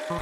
あ、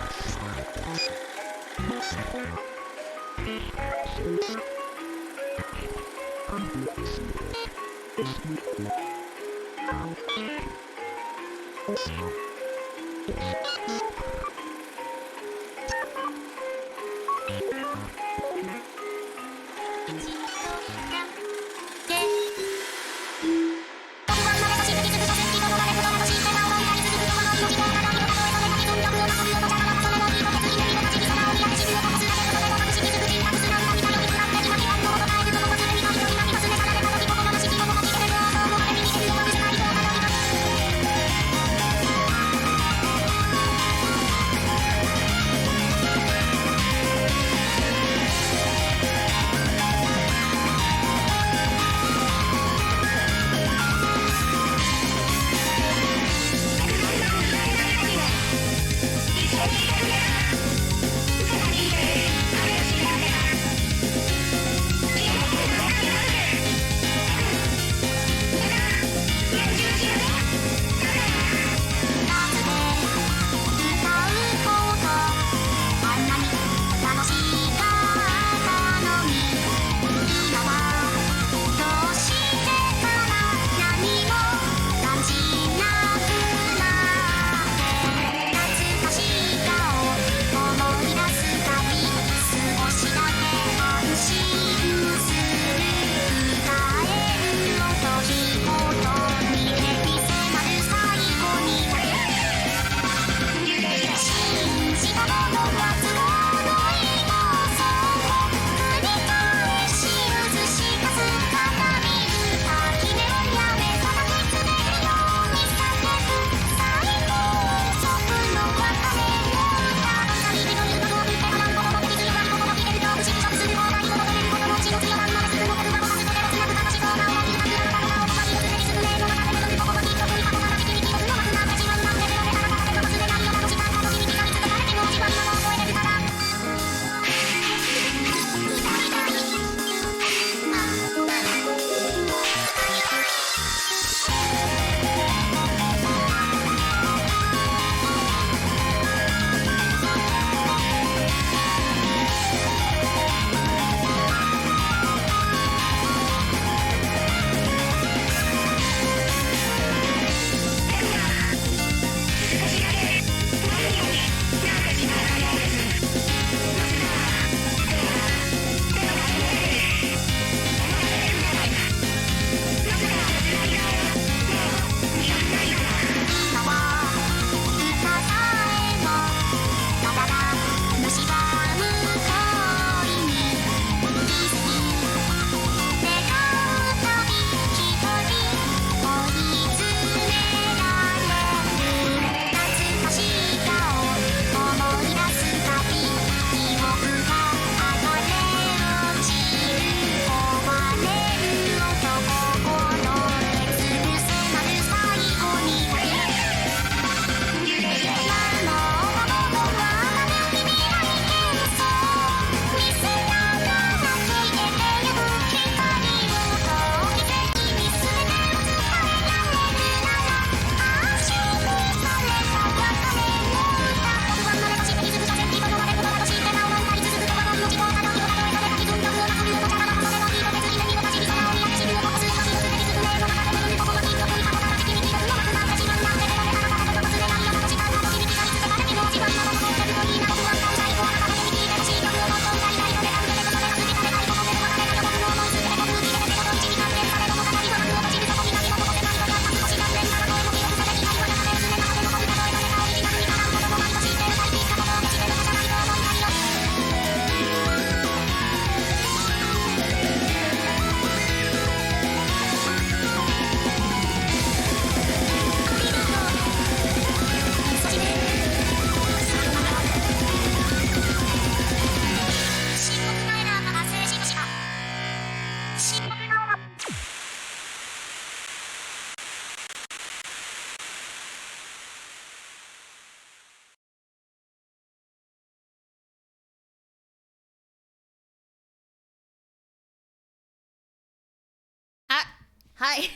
はい。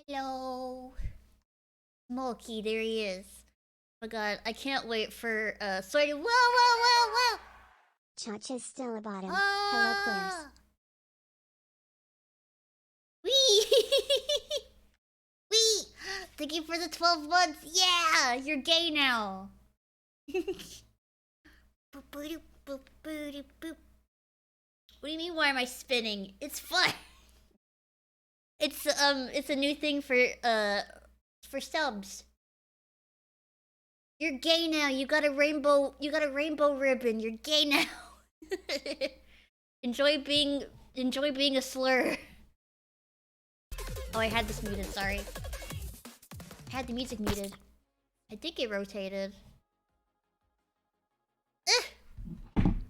Hello. もう聞いてるです。my god, I can't wait for sorry. Whoa! Chacha's still a bottom. Hello, Claire's. Wee! Wee! Thank you for the 12 months. Yeah, you're gay now. What do you mean? Why am I spinning? It's fun. It's a new thing for subs. You're gay now. You got a rainbow ribbon. You're gay now. enjoy being a slur. Oh, I had this muted. Sorry. I had the music muted. I think it rotated.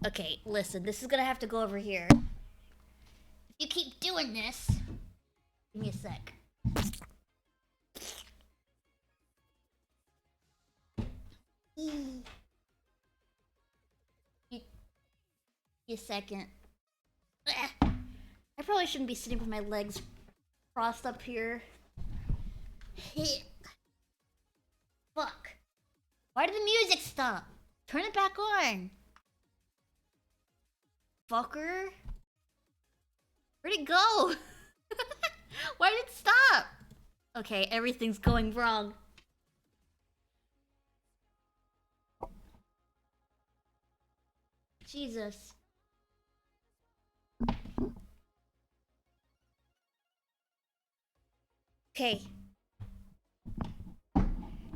Okay, listen. This is gonna have to go over here. If you keep doing this, give me a sec. Give me a second. I probably shouldn't be sitting with my legs crossed up here. Fuck. Why did the music stop? Turn it back on. Fucker. Where'd it go? Why did it stop? Okay, everything's going wrong. Jesus. Okay.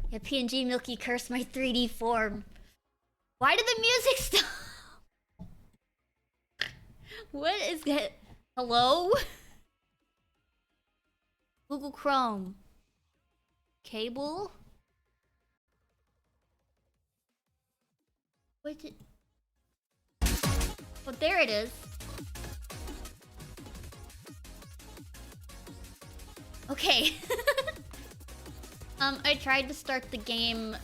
Yeah, PNG Milky cursed my 3D form. Why did the music stop? What is that? Hello? Google Chrome. Cable? What did... Oh, there it is. Okay. I tried to start the game,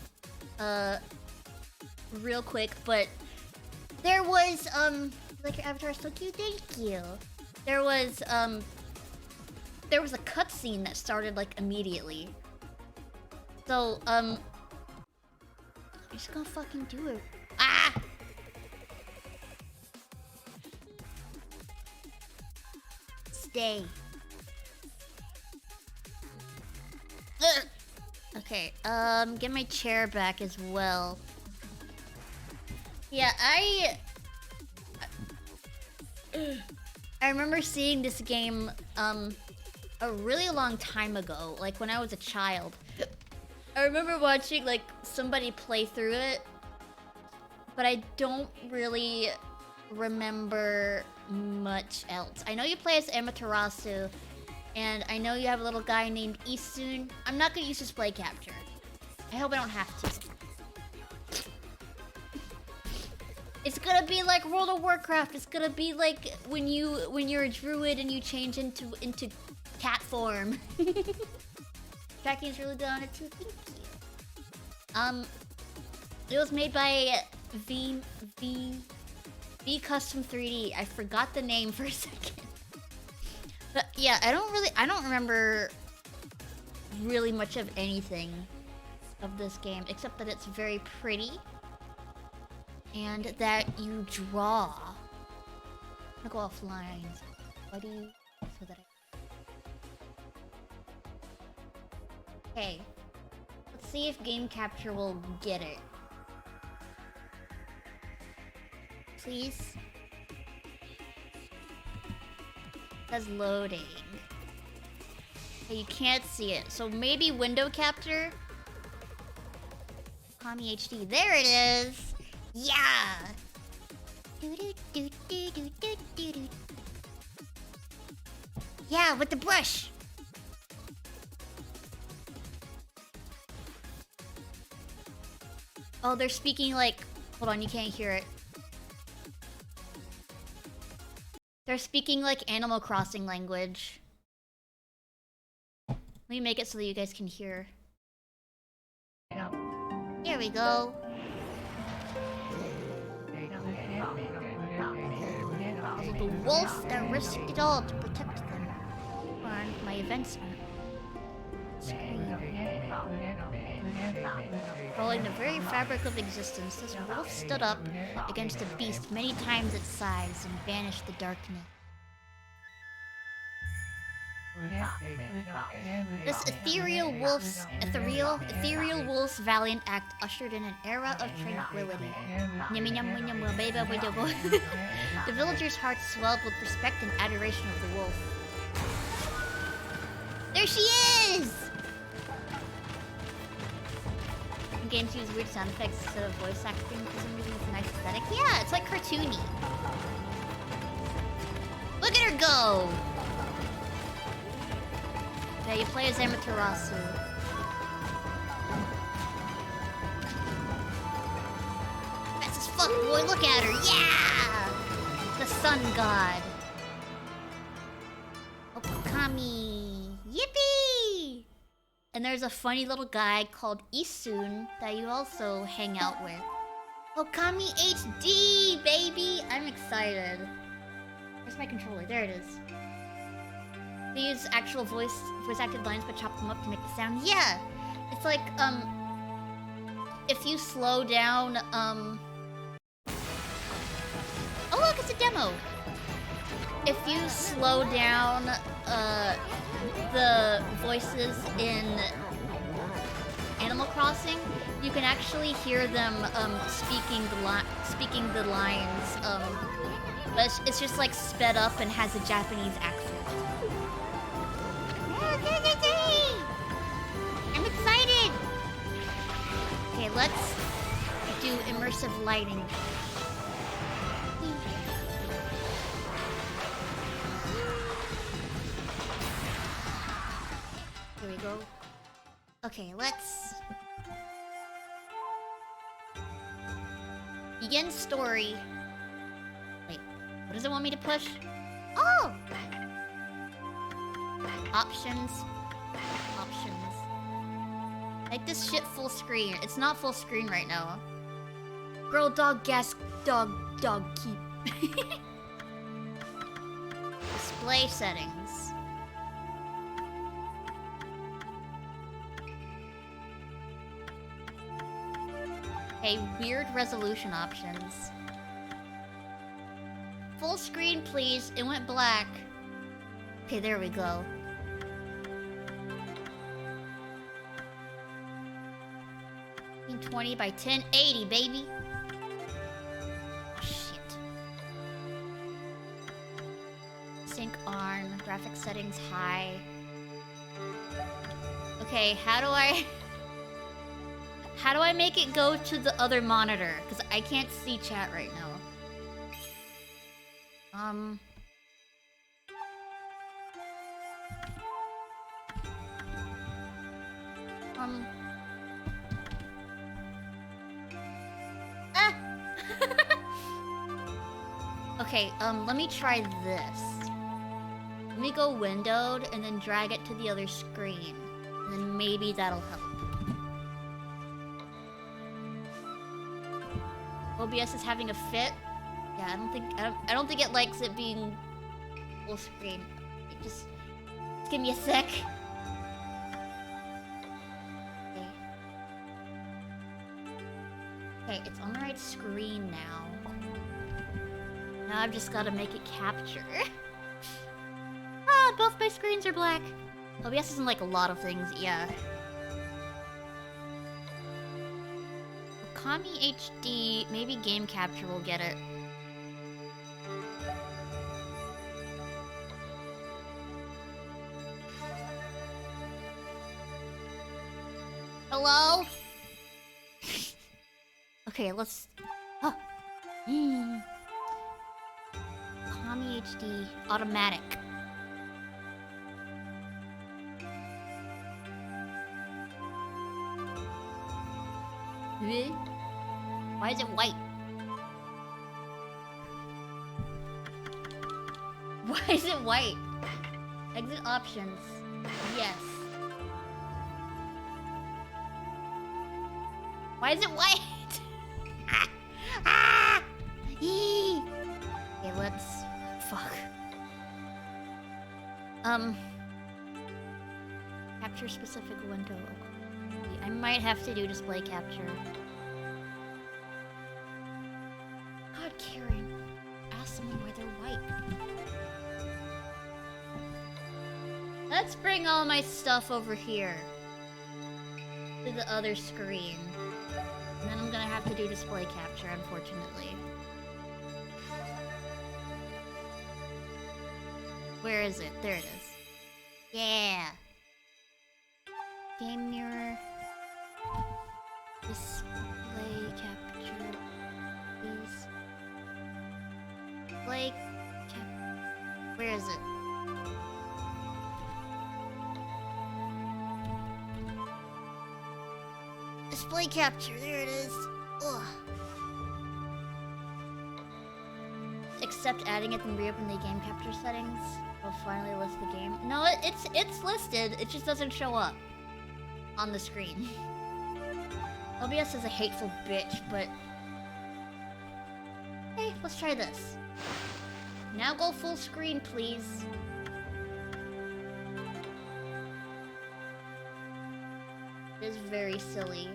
real quick, but there was, like, your avatar is so cute, thank you. There was a cutscene that started, like, immediately. So, I'm just gonna fucking do it. Ah! Stay. Ugh. Okay, get my chair back as well. Yeah, I remember seeing this game, a really long time ago, like when I was a child. I remember watching, like, somebody play through it, but I don't really remember much else. I know you play as Amaterasu, and I know you have a little guy named Isun. I'm not gonna use display capture. I hope I don't have to. It's gonna be like World of Warcraft. It's gonna be like when you're a druid and you change into cat form. Tracking's really good on it too. Thank you. It was made by V Custom 3D. I forgot the name for a second. But yeah, I don't remember really much of anything of this game except that it's very pretty and that you draw. I'm gonna go offline, buddy, so that Okay. Let's see if game capture will get it. Please. That's loading. Okay, you can't see it. So maybe window capture? OKAMI HD. There it is! Yeah! Yeah, with the brush! Oh, they're speaking like... Hold on, you can't hear it. They're speaking like Animal Crossing language. Let me make it so that you guys can hear. Here we go. The wolf that risked it all to protect them. On my events. scream. Rolling the very fabric of existence, this wolf stood up against the beast many times its size and banished the darkness. This ethereal wolf's valiant act ushered in an era of tranquility. The villagers' hearts swelled with respect and adoration of the wolf. There she is! Some games use weird sound effects instead of voice acting for some reason. It's a nice aesthetic. Yeah, it's like cartoony. Look at her go! Yeah, you play as Amaterasu. Fast as fuck, boy. Look at her. Yeah! The sun god. OKAMI. Yippee! And there's a funny little guy called Isun that you also hang out with. OKAMI HD, baby! I'm excited. Where's my controller? There it is. They use actual voice acted lines but chop them up to make the sound. Yeah! It's like, if you slow down, oh look, it's a demo! If you slow down, the voices in Animal Crossing, you can actually hear them, speaking the lines, but it's just like sped up and has a Japanese accent. I'm excited! Okay, let's do immersive lighting. Here we go. Okay, let's... begin story. Wait, what does it want me to push? Oh! Options. Make this shit full screen. It's not full screen right now. Girl, dog, gas, dog, keep. Display settings. Okay, weird resolution options. Full screen, please. It went black. Okay, there we go. 20 by 1080, baby. Oh, shit. Sync on. Graphic settings high. Okay, how do I make it go to the other monitor? Because I can't see chat right now. Okay, let me try this. Let me go windowed and then drag it to the other screen. And then maybe that'll help. OBS is having a fit. Yeah, I don't think it likes it being full screen. Just give me a sec. Okay, it's on the right screen now. Now I've just gotta make it capture. Ah, both my screens are black. OBS isn't like a lot of things, yeah. OKAMI HD, maybe game capture will get it. Hello? Okay, let's... Oh. OKAMI HD, automatic. Why is it white? Why is it white? Exit options. Yes. Why is it white? Okay, let's... Fuck. capture specific window. I might have to do display capture. God, Karen. Ask someone why they're white. Let's bring all my stuff over here. To the other screen. And then I'm gonna have to do display capture, unfortunately. Where is it? There it is. Yeah! Game mirror. Display capture. Please. Display cap. Where is it? Display capture, there it is. Ugh. Except adding it and reopen the game capture settings. Will finally list the game. No, it's listed. It just doesn't show up on the screen. OBS is a hateful bitch, but hey, let's try this. Now go full screen, please. It is very silly.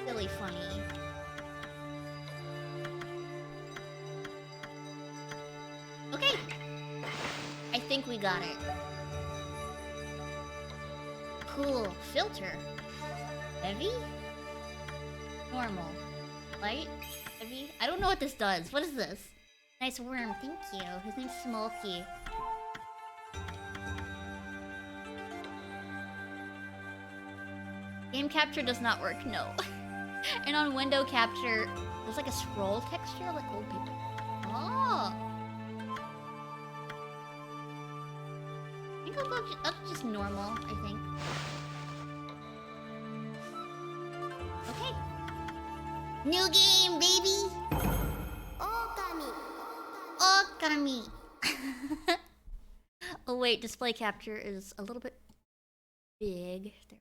Silly funny. Okay. I think we got it. Cool. Filter. Heavy? Normal. Light? Heavy? I don't know what this does. What is this? Nice worm. Thank you. His name's Smokey. Game capture does not work, no. And on window capture, there's like a scroll texture like old people. Oh! I think I'll go just normal, I think. Okay. New game, baby! OKAMI! OKAMI! Oh wait, display capture is a little bit big. There.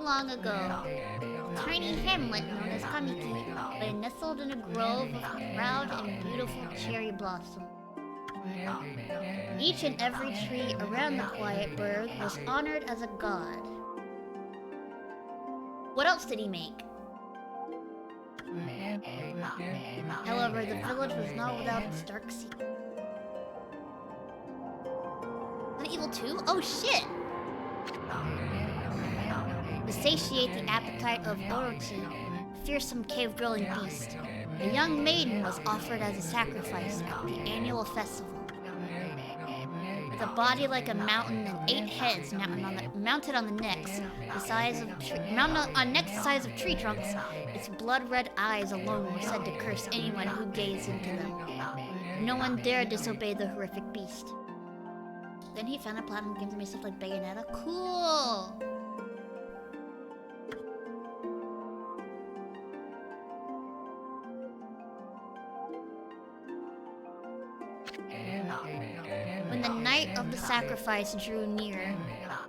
Long ago, a tiny hamlet known as Kamiki lay nestled in a grove of proud and beautiful cherry blossom. Each and every tree around the quiet burg was honored as a god. What else did he make? However, the village was not without its dark secret. An evil too? Oh shit! To satiate the appetite of Orochi, a fearsome cave-dwelling beast, a young maiden was offered as a sacrifice at the annual festival. With a body like a mountain and 8 heads mounted on the necks, the size of necks the size of tree trunks, its blood-red eyes alone were said to curse anyone who gazed into them. No one dared disobey the horrific beast. Then he found a platinum games and made stuff like Bayonetta. Cool! When the night of the sacrifice drew near,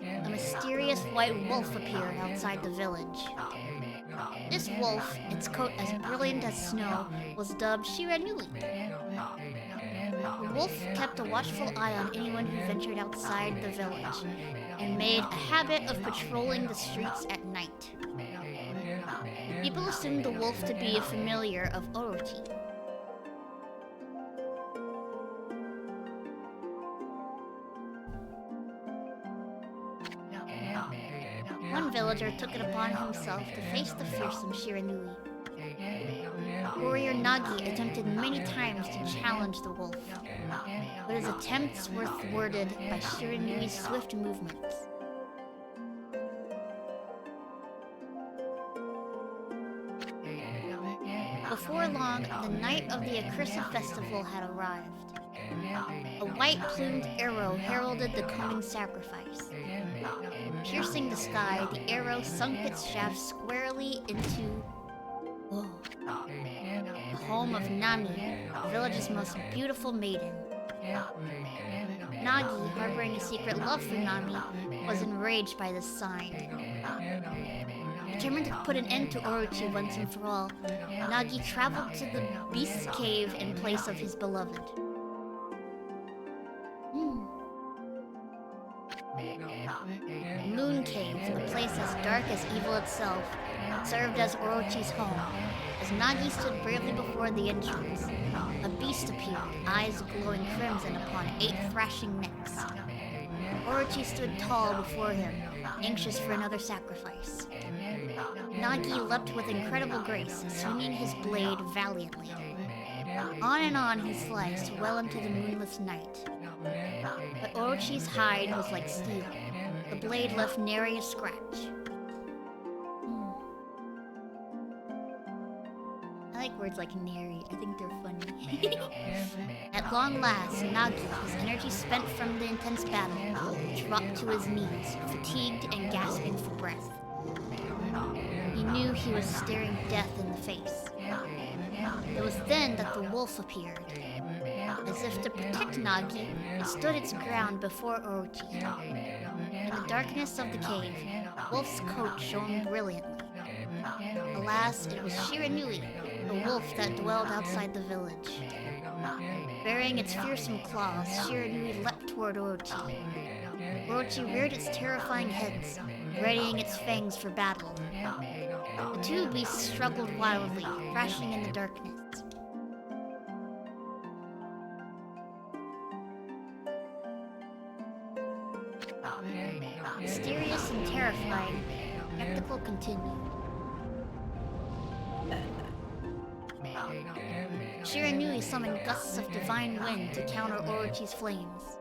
a mysterious white wolf appeared outside the village. This wolf, its coat as brilliant as snow, was dubbed Shiranui. The wolf kept a watchful eye on anyone who ventured outside the village, and made a habit of patrolling the streets at night. People assumed the wolf to be a familiar of Orochi. One villager took it upon himself to face the fearsome Shiranui. Warrior Nagi attempted many times to challenge the wolf, but his attempts were thwarted by Shiranui's swift movements. Before long, the night of the accursed festival had arrived. A white-plumed arrow heralded the coming sacrifice. Piercing the sky, the arrow sunk its shaft squarely into... Whoa. home of Nami, the village's most beautiful maiden. Nagi, harboring a secret love for Nami, was enraged by this sign. Determined to put an end to Orochi once and for all, Nagi traveled to the Beast's Cave in place of his beloved. Moon Cave, a place as dark as evil itself, served as Orochi's home. As Nagi stood bravely before the entrance, a beast appeared, eyes glowing crimson upon 8 thrashing necks. Orochi stood tall before him, anxious for another sacrifice. Nagi leapt with incredible grace, swinging his blade valiantly. On and on he sliced, well into the moonless night. But Orochi's hide was like steel. The blade left nary a scratch. I like words like nary. I think they're funny. At long last, Nagi, his energy spent from the intense battle, dropped to his knees, fatigued and gasping for breath. He knew he was staring death in the face. It was then that the wolf appeared. As if to protect Nagi, it stood its ground before Orochi. In the darkness of the cave, Wolf's coat shone brilliantly. Alas, it was Shiranui, the wolf that dwelled outside the village. Bearing its fearsome claws, Shiranui leapt toward Orochi. Orochi reared its terrifying heads, readying its fangs for battle. The two beasts struggled wildly, thrashing in the darkness. Mysterious and terrifying, the spectacle continued. Shiranui summoned gusts of divine wind to counter Orochi's flames.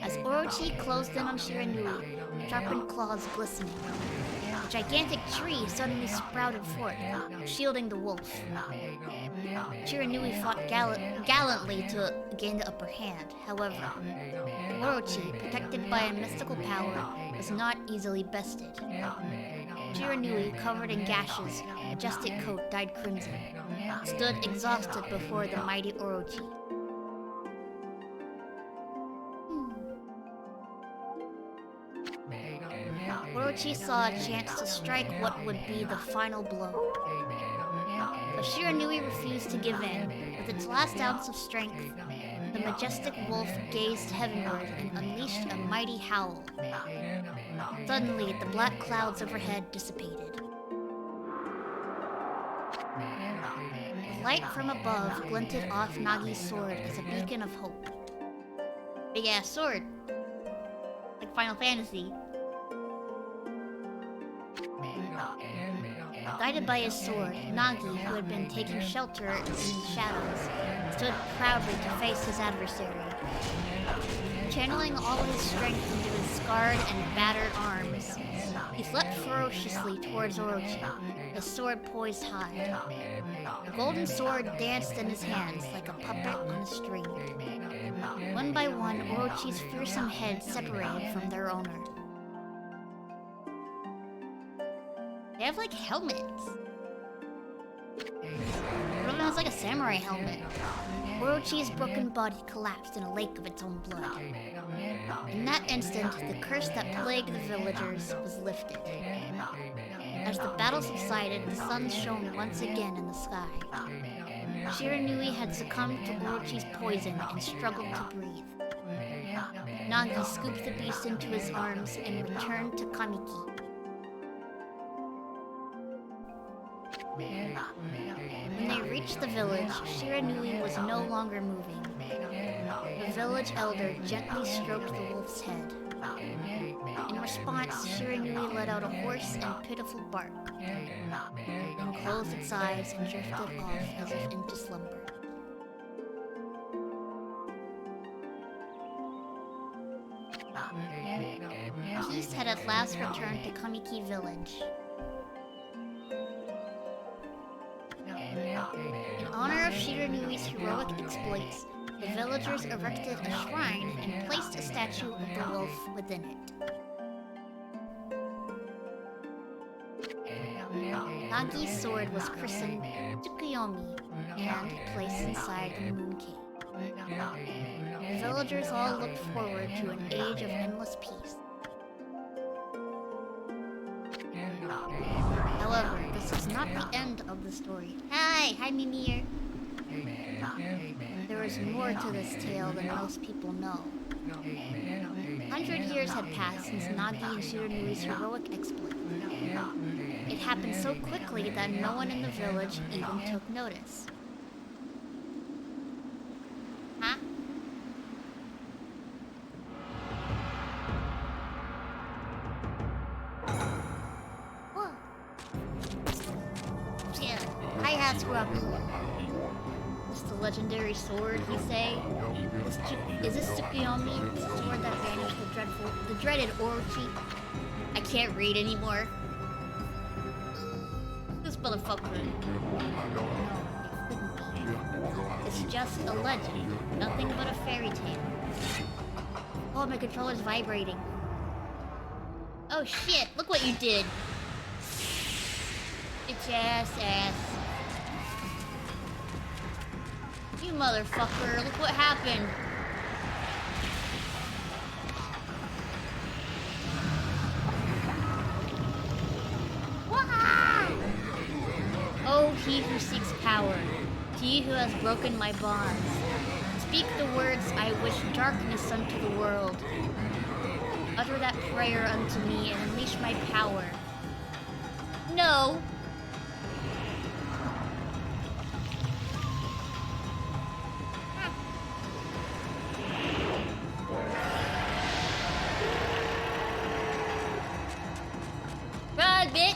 As Orochi closed in on Shiranui, sharpened claws glistening, a gigantic tree suddenly sprouted forth, shielding the wolf. Shiranui fought gallantly to gain the upper hand. However, Orochi, protected by a mystical power, was not easily bested. Shiranui, covered in gashes, majestic coat dyed crimson, stood exhausted before the mighty Orochi. Orochi saw a chance to strike what would be the final blow. But Shiranui refused to give in. With its last ounce of strength, the majestic wolf gazed heavenward and unleashed a mighty howl. Suddenly, the black clouds overhead dissipated. The light from above glinted off Nagi's sword as a beacon of hope. Big-ass sword. Like Final Fantasy. Guided by his sword, Nagi, who had been taking shelter in the shadows, stood proudly to face his adversary. Channeling all his strength into his scarred and battered arms, he leapt ferociously towards Orochi, his sword poised high. The golden sword danced in his hands like a puppet on a string. One by one, Orochi's fearsome heads separated from their owner. They have like helmets. One of them has like a samurai helmet. Orochi's broken body collapsed in a lake of its own blood. In that instant, the curse that plagued the villagers was lifted. As the battle subsided, the sun shone once again in the sky. Shiranui had succumbed to Orochi's poison and struggled to breathe. Nagi scooped the beast into his arms and returned to Kamiki. When they reached the village, Shiranui was no longer moving. The village elder gently stroked the wolf's head. In response, Shiranui let out a hoarse and pitiful bark, then closed its eyes and drifted off as if into slumber. Peace had at last returned to Kamiki village. In honor of Shiranui's heroic exploits, The villagers erected a shrine and placed a statue of the wolf within it. Nagi's sword was christened Tsukuyomi and placed inside the Moon Cave. The villagers all looked forward to an age of endless peace. However, this is not the end of the story. Hi Mimir. There is more to this tale than most people know. 100 years had passed since Nagi and Shiranui's heroic exploit. It happened so quickly that no one in the village even took notice. Huh? Whoa. Yeah, hi-hats were up. This is the legendary sword, we say. Is this Tsukuyomi? It's the sword that banished the dreaded Orochi. I can't read anymore. This motherfucker. No, it couldn't be. It's just a legend, nothing but a fairy tale. Oh, my controller's vibrating. Oh shit, look what you did. Bitch ass. You motherfucker, look what happened. Oh, he who seeks power, he who has broken my bonds. Speak the words I wish darkness unto the world. Utter that prayer unto me and unleash my power. No! Run, bitch!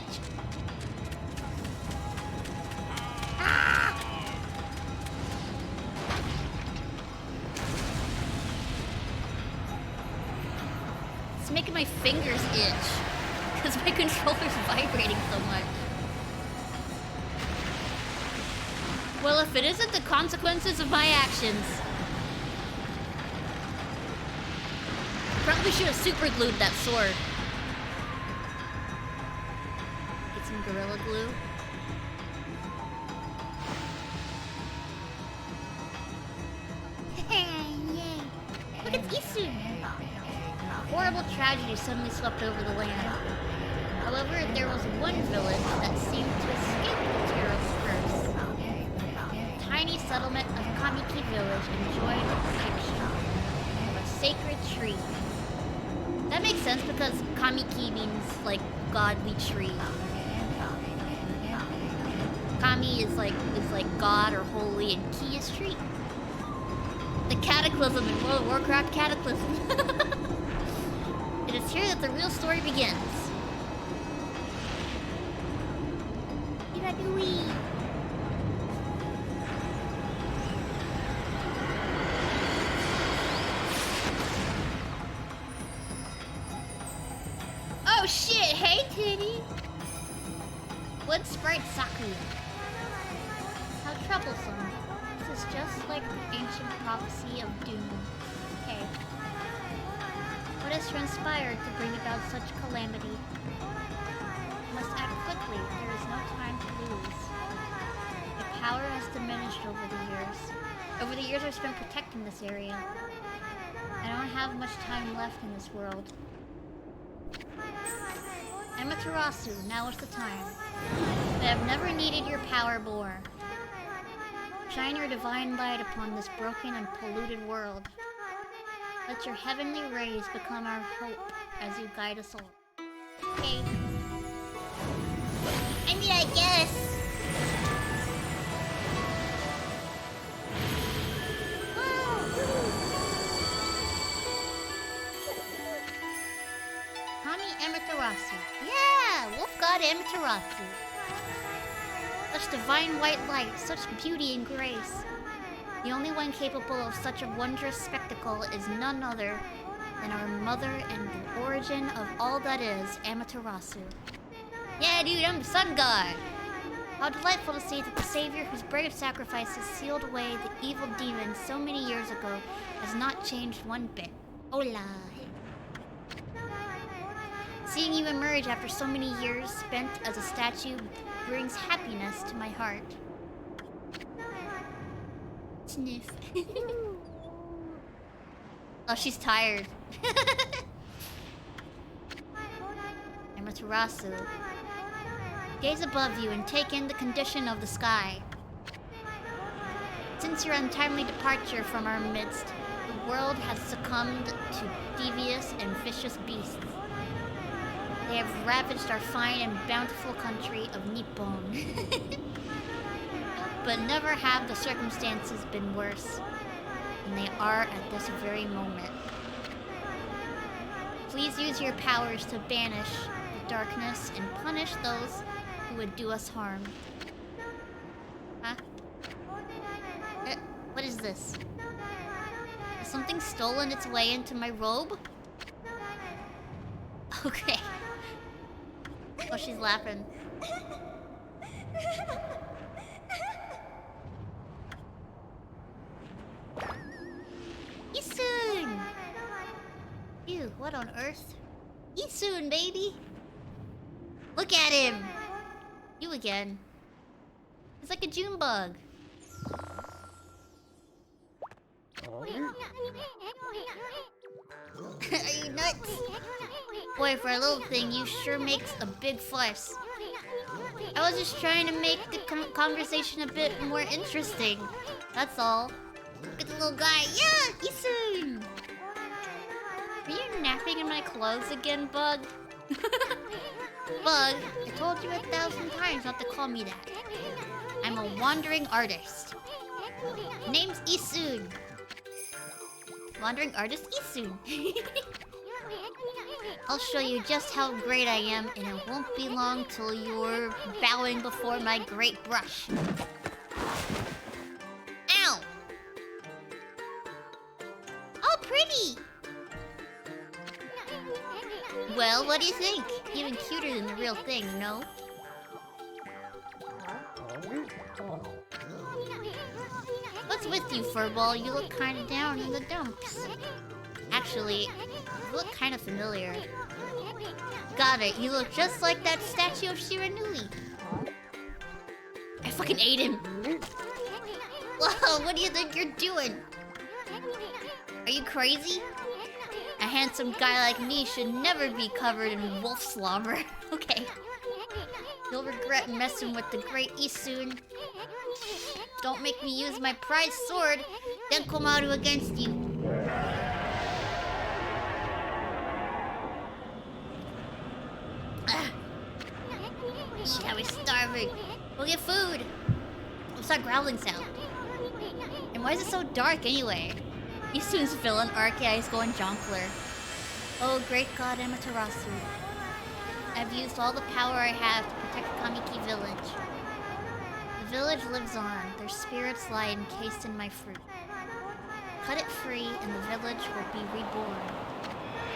It's making my fingers itch because my controller's vibrating so much. Well, if it isn't the consequences of my actions. Probably should have super glued that sword. Get some Gorilla Glue. Look, it's Isu! A horrible tragedy suddenly swept over the land. However, there was one village that seemed to escape the terrible curse. The tiny settlement of Kamiki Village enjoyed the protection of a sacred tree. That makes sense because Kamiki means, like, godly tree. Kami is like god or holy, and ki is tree. The Cataclysm in World of Warcraft Cataclysm. It is here that the real story begins. Iradui. Oh shit, hey titty! Wood sprite Saku. How troublesome. This is just like the ancient prophecy of doom. Okay. What has transpired to bring about such calamity? We must act quickly. There is no time to lose. My power has diminished over the years. Over the years I've spent protecting this area. I don't have much time left in this world. Amaterasu, now is the time. But I've never needed your power more. Shine your divine light upon this broken and polluted world. Let your heavenly rays become our hope as you guide us all. Okay. I mean, I guess. Kami Amaterasu. Yeah! Wolf God Amaterasu. Such divine white light, such beauty and grace. The only one capable of such a wondrous spectacle is none other than our mother and the origin of all that is, Amaterasu. Yeah, dude, I'm the sun god. How delightful to see that the Savior whose brave sacrifices sealed away the evil demons so many years ago has not changed one bit. Hola. Seeing you emerge after so many years spent as a statue brings happiness to my heart. Sniff. Oh, she's tired. Amaterasu. Gaze above you and take in the condition of the sky. Since your untimely departure from our midst, the world has succumbed to devious and vicious beasts. They have ravaged our fine and bountiful country of Nippon. But never have the circumstances been worse than they are at this very moment. Please use your powers to banish the darkness and punish those who would do us harm. Huh? What is this? Has something stolen its way into my robe? Okay. Oh, she's laughing. Isun! Ew, what on earth? Isun, baby! Look at him! You again. It's like a June bug. Are you nuts? Boy, for a little thing, you sure makes a big fuss. I was just trying to make the conversation a bit more interesting. That's all. Look at the little guy. Yeah, Isun! Are you napping in my clothes again, Bug? Bug, I told you 1,000 times not to call me that. I'm a wandering artist. Name's Isun. Wandering artist Isun. I'll show you just how great I am, and it won't be long till you're bowing before my great brush. Ow! Oh, pretty! Well, what do you think? Even cuter than the real thing, no? What's with you, Furball? You look kinda down in the dumps. Actually, you look kinda familiar. Got it, you look just like that statue of Shiranui. I fucking ate him. Whoa, what do you think you're doing? Are you crazy? A handsome guy like me should never be covered in wolf slobber. Okay. You'll regret messing with the great Isun. Don't make me use my prized sword, Denkomaru, against you. Eat, I was starving. We'll get food. What's that growling sound? And why is it so dark anyway? Isun's villain Archie is going jonkler. Oh, great god Amaterasu. I've used all the power I have to protect Kamiki village. The village lives on. Their spirits lie encased in my fruit. Cut it free and the village will be reborn.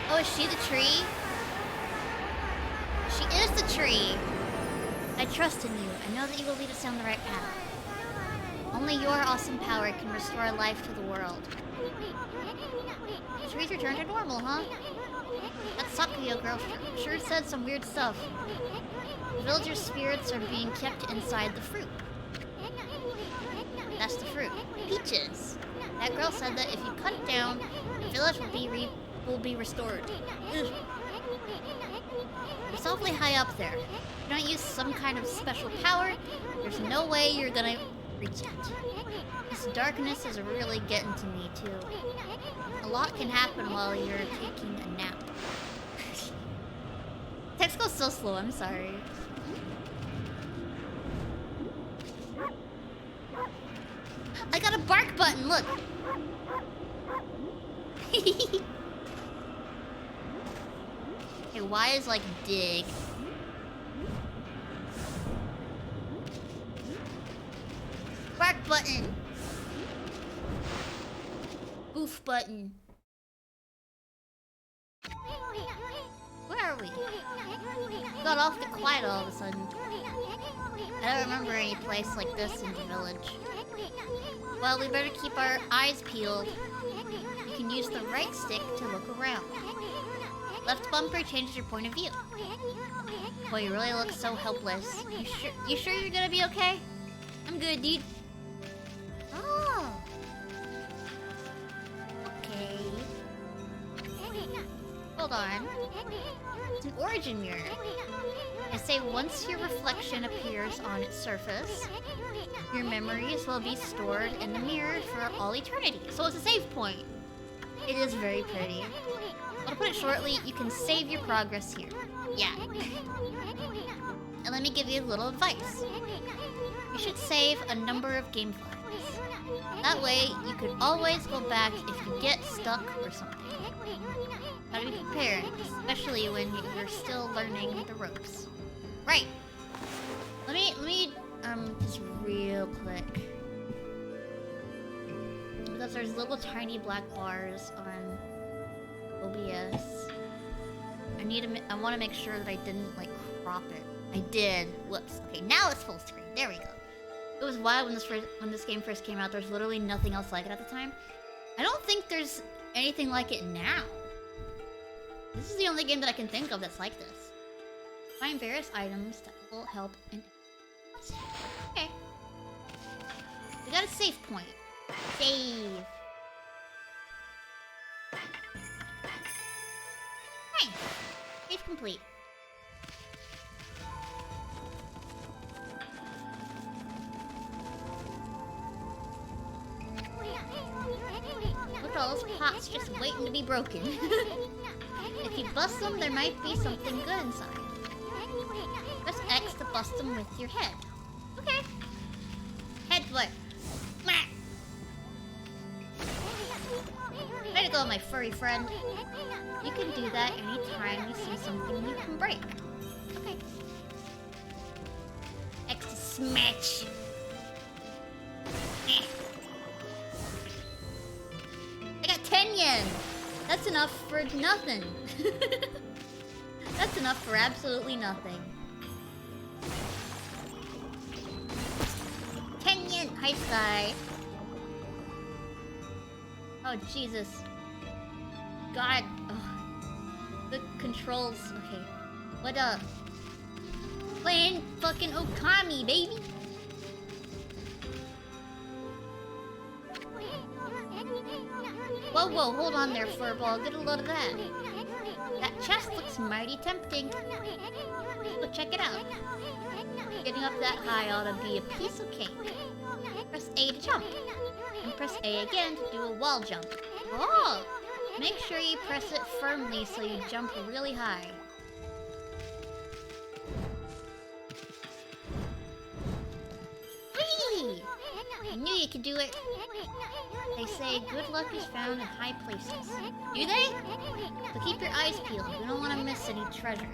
Oh, is she the tree? She is the tree! I trust in you. I know that you will lead us down the right path. Only your awesome power can restore life to the world. The trees returned to normal, huh? That Sakuya girl sure said some weird stuff. The villagers' spirits are being kept inside the fruit. That's the fruit. Peaches! That girl said that if you cut it down, the village will be restored. Ugh. It's awfully high up there. If you don't use some kind of special power, there's no way you're gonna reach it. This darkness is really getting to me, too. A lot can happen while you're taking a nap. Text goes so slow, I'm sorry. I got a bark button, look! Okay, why is like dig? Bark button! Boof button. Where are we? Got awfully quiet all of a sudden. I don't remember any place like this in the village. Well, we better keep our eyes peeled. You can use the right stick to look around. Left bumper changes your point of view. Boy, you really look so helpless. You sure you're gonna be okay? I'm good, dude. Oh. Okay. Hold on. It's an origin mirror. I say once your reflection appears on its surface, your memories will be stored in the mirror for all eternity. So it's a save point. It is very pretty. Well, to put it shortly, you can save your progress here. Yeah. And let me give you a little advice. You should save a number of game files. That way, you could always go back if you get stuck or something. Gotta be prepared, especially when you're still learning the ropes. Right. Let me just real quick. Because there's little tiny black bars on OBS. I want to make sure that I didn't like crop it. I did. Whoops. Okay, now it's full screen. There we go. It was wild when this game first came out. There's literally nothing else like it at the time. I don't think there's anything like it now. This is the only game that I can think of that's like this. Find various items that will help in... Okay. We got a save point. Save. Nice. Save complete. Look at all those pots just waiting to be broken. If you bust them, there might be something good inside. Press X to bust them with your head. Okay. Head what? Way to go, my furry friend. You can do that anytime you see something you can break. Okay. X to smash. I got 10 yen. That's enough for nothing. That's enough for absolutely nothing. 10 yen. Hi, Sky. Oh, Jesus. God. Oh. The controls. Okay. What up? Playing fucking OKAMI, baby. Whoa, whoa, hold on there, Furball. Get a load of that. That chest looks mighty tempting. Go check it out. Getting up that high ought to be a piece of cake. Press A to jump. And press A again to do a wall jump. Oh! Make sure you press it firmly so you jump really high. Whee! I knew you could do it. They say good luck is found in high places. Do they? So keep your eyes peeled. We don't want to miss any treasure.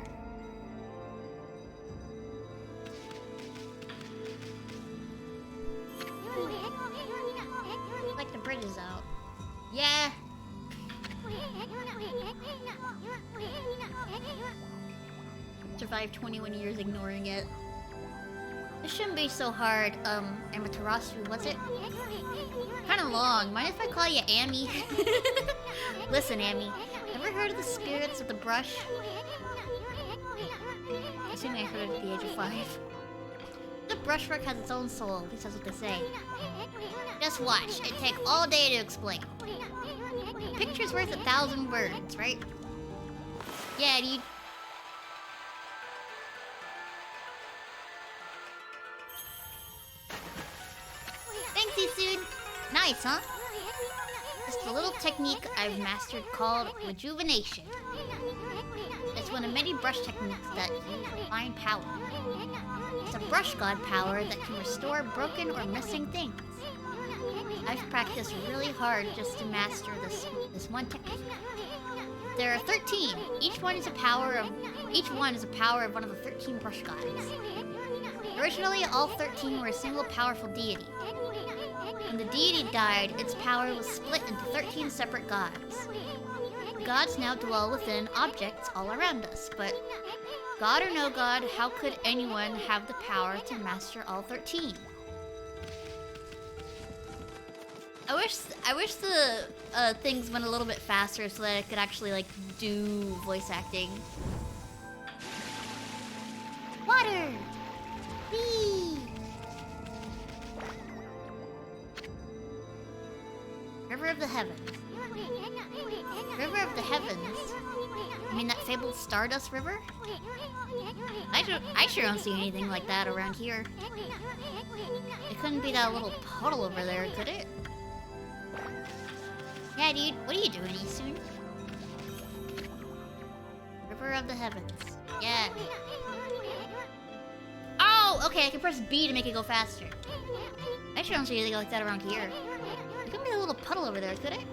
Like the bridge is out. Yeah. Survived 21 years ignoring it. This shouldn't be so hard, Amaterasu, was it? Kinda long. Mind if I call you Amy? Listen, Amy. Ever heard of the spirits of the brush? Assuming I heard it at the age of 5. The brushwork has its own soul, at least that's what they say. Just watch. It'd take all day to explain. A picture's worth 1,000 words, right? Yeah, dude. Thanks, Isun. Nice, huh? It's a little technique I've mastered called rejuvenation. It's one of many brush techniques that use divine power. It's a brush god power that can restore broken or missing things. I've practiced really hard just to master this one technique. There are 13. Each one is a power of one of the 13 brush gods. Originally, all 13 were a single powerful deity. When the deity died, its power was split into 13 separate gods. Gods now dwell within objects all around us, but God or no God, how could anyone have the power to master all 13? I wish the things went a little bit faster so that I could actually like do voice acting. Water! Whee! River of the Heavens. River of the Heavens? I mean that fabled Stardust River? I sure don't see anything like that around here. It couldn't be that little puddle over there, could it? Yeah, dude, what are you doing, Eastern? River of the Heavens. Yeah. Oh, okay, I can press B to make it go faster. I sure don't see anything like that around here. It couldn't be a little puddle over there, could it?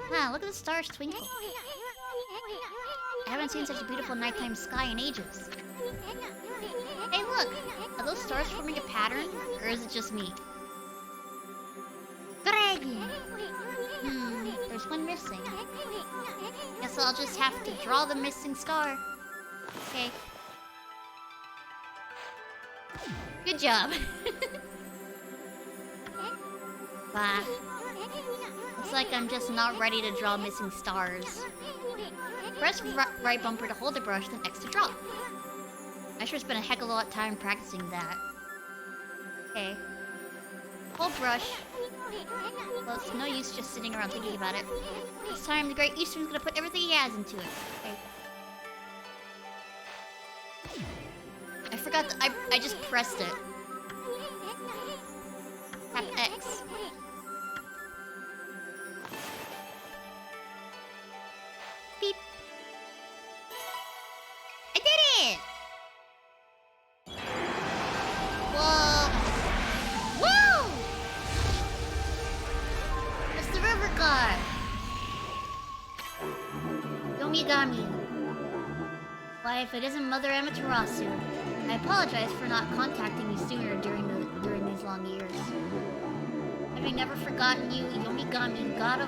Wow, look at the stars twinkle. I haven't seen such a beautiful nighttime sky in ages. Hey look! Are those stars forming a pattern? Or is it just me? Dragon! There's one missing. Guess I'll just have to draw the missing star. Okay. Good job. Bah. Looks like I'm just not ready to draw missing stars. Press right bumper to hold the brush, then X to draw. I sure spent a heck of a lot of time practicing that. Okay. Hold brush. Well, it's no use just sitting around thinking about it. This time, the Great Eastern's gonna put everything he has into it. Okay. I forgot that I just pressed it. Tap X. Beep. I did it! Whoa! Woo! It's the river god. Yomigami. Why, if it isn't Mother Amaterasu, I apologize for not contacting you sooner during these long years. Having never forgotten you, Yomigami, god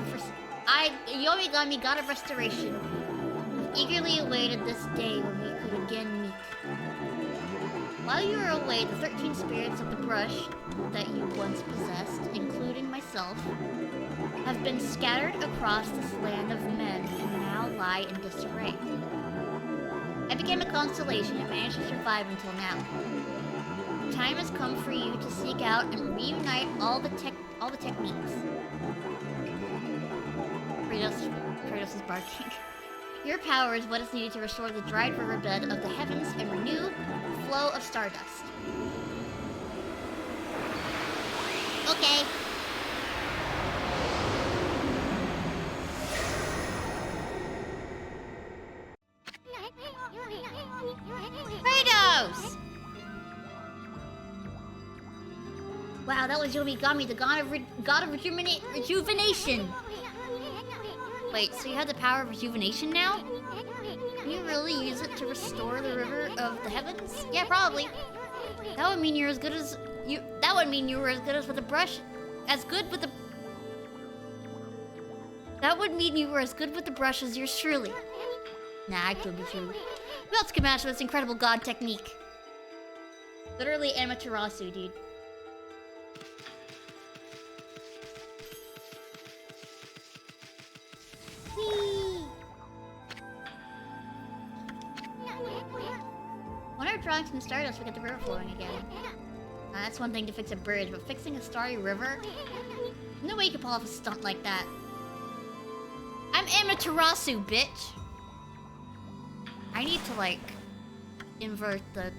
of restoration, have eagerly awaited this day when we could again meet. While you were away, the 13 spirits of the brush that you once possessed, including myself, have been scattered across this land of men and now lie in disarray. I became a constellation and managed to survive until now. The time has come for you to seek out and reunite all the techniques. Kratos is barking. Your power is what is needed to restore the dried riverbed of the heavens and renew the flow of stardust. Okay. Kratos! Wow, that was Yomigami, the god of rejuvenation. Wait, so you have the power of rejuvenation now? Can you really use it to restore the river of the heavens? Yeah, probably. That would mean you're as good as you. That would mean you were as good as with the brush, as good with the. That would mean you were as good with the brush as yours truly. Nah, it could be true. Who else can match this incredible god technique? Literally Amaterasu, dude. Whee! When our drawings from the stardust will get the river flowing again. That's one thing to fix a bridge, but fixing a starry river? No way you can pull off a stunt like that. I'm Amaterasu, bitch! I need to, like, invert the...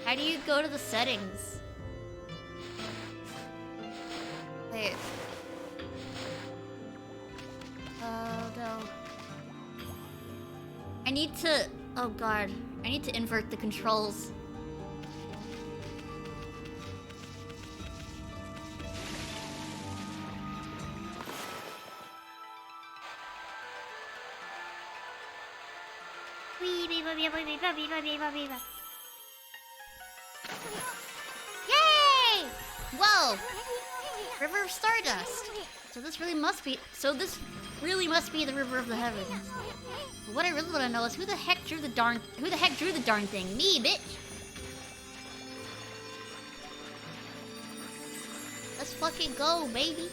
How do you go to the settings? Wait. Oh, no. I need to... Oh, God. I need to invert the controls. Yay! Whoa! River of Stardust. So this really must be the River of the Heavens. But what I really want to know is who the heck drew the darn thing? Me, bitch. Let's fucking go, baby.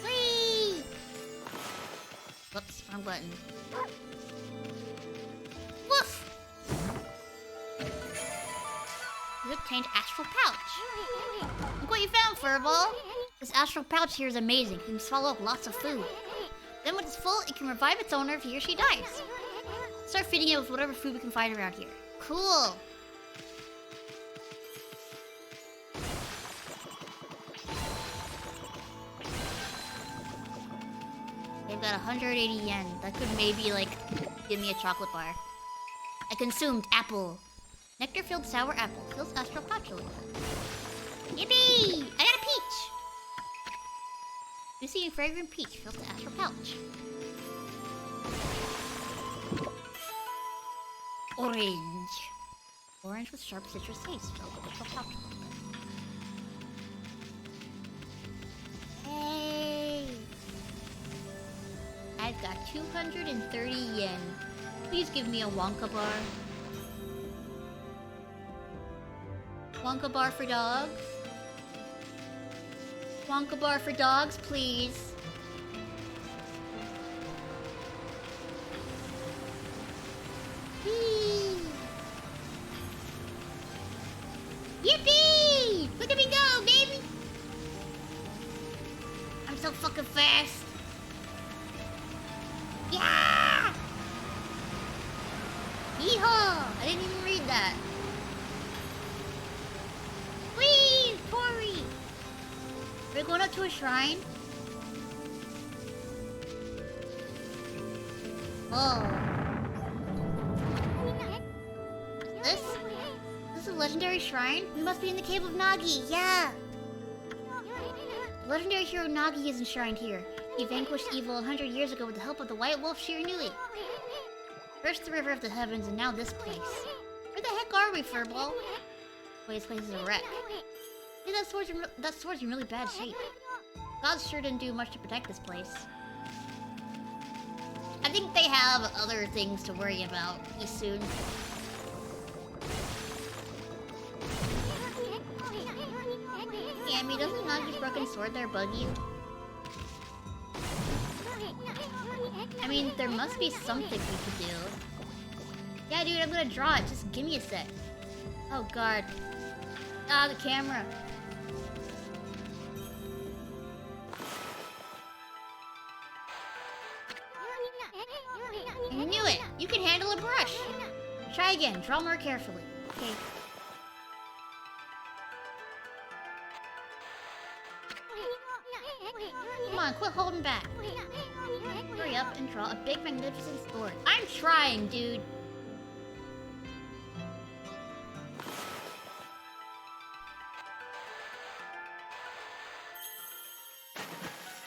Whee! Whoops, wrong button. Woof! You obtained Astral Pouch. Look what you found, Furball. This Astral Pouch here is amazing. It can swallow up lots of food. Then when it's full, it can revive its owner if he or she dies. Start feeding it with whatever food we can find around here. Cool. They've got 180 yen. That could maybe, like, give me a chocolate bar. I consumed apple. Nectar-filled sour apple. Fills Astral Pouch a little. Yippee! I got a peach! Juicy and fragrant peach. Fills the Astral Pouch. Orange. Orange with sharp citrus taste. Fills the Astral Pouch. Hey! I've got 230 yen. Please give me a Wonka bar. Wonka bar for dogs? Wonka bar for dogs, please. Whee! Yippee! Look at me go, baby! I'm so fucking fast. Yeah! Yeehaw! I didn't even read that. Whee! Tori! We're going up to a shrine? Oh. This is a legendary shrine? We must be in the cave of Nagi, yeah! The legendary hero Nagi is enshrined here. He vanquished evil 100 years ago with the help of the White Wolf Shiranui. First the River of the Heavens, and now this place. Where the heck are we, Furball? Boy, this place is a wreck. Hey, that sword's in really bad shape. Gods sure didn't do much to protect this place. I think they have other things to worry about pretty soon. Cammy, doesn't Nagi's broken sword there bug you? I mean, there must be something we could do. Yeah, dude, I'm gonna draw it. Just give me a sec. Oh, God. Ah, the camera. I knew it! You can handle a brush! Try again. Draw more carefully. Okay. Come on, quit holding back. Hurry up and draw a big, magnificent sword. I'm trying, dude!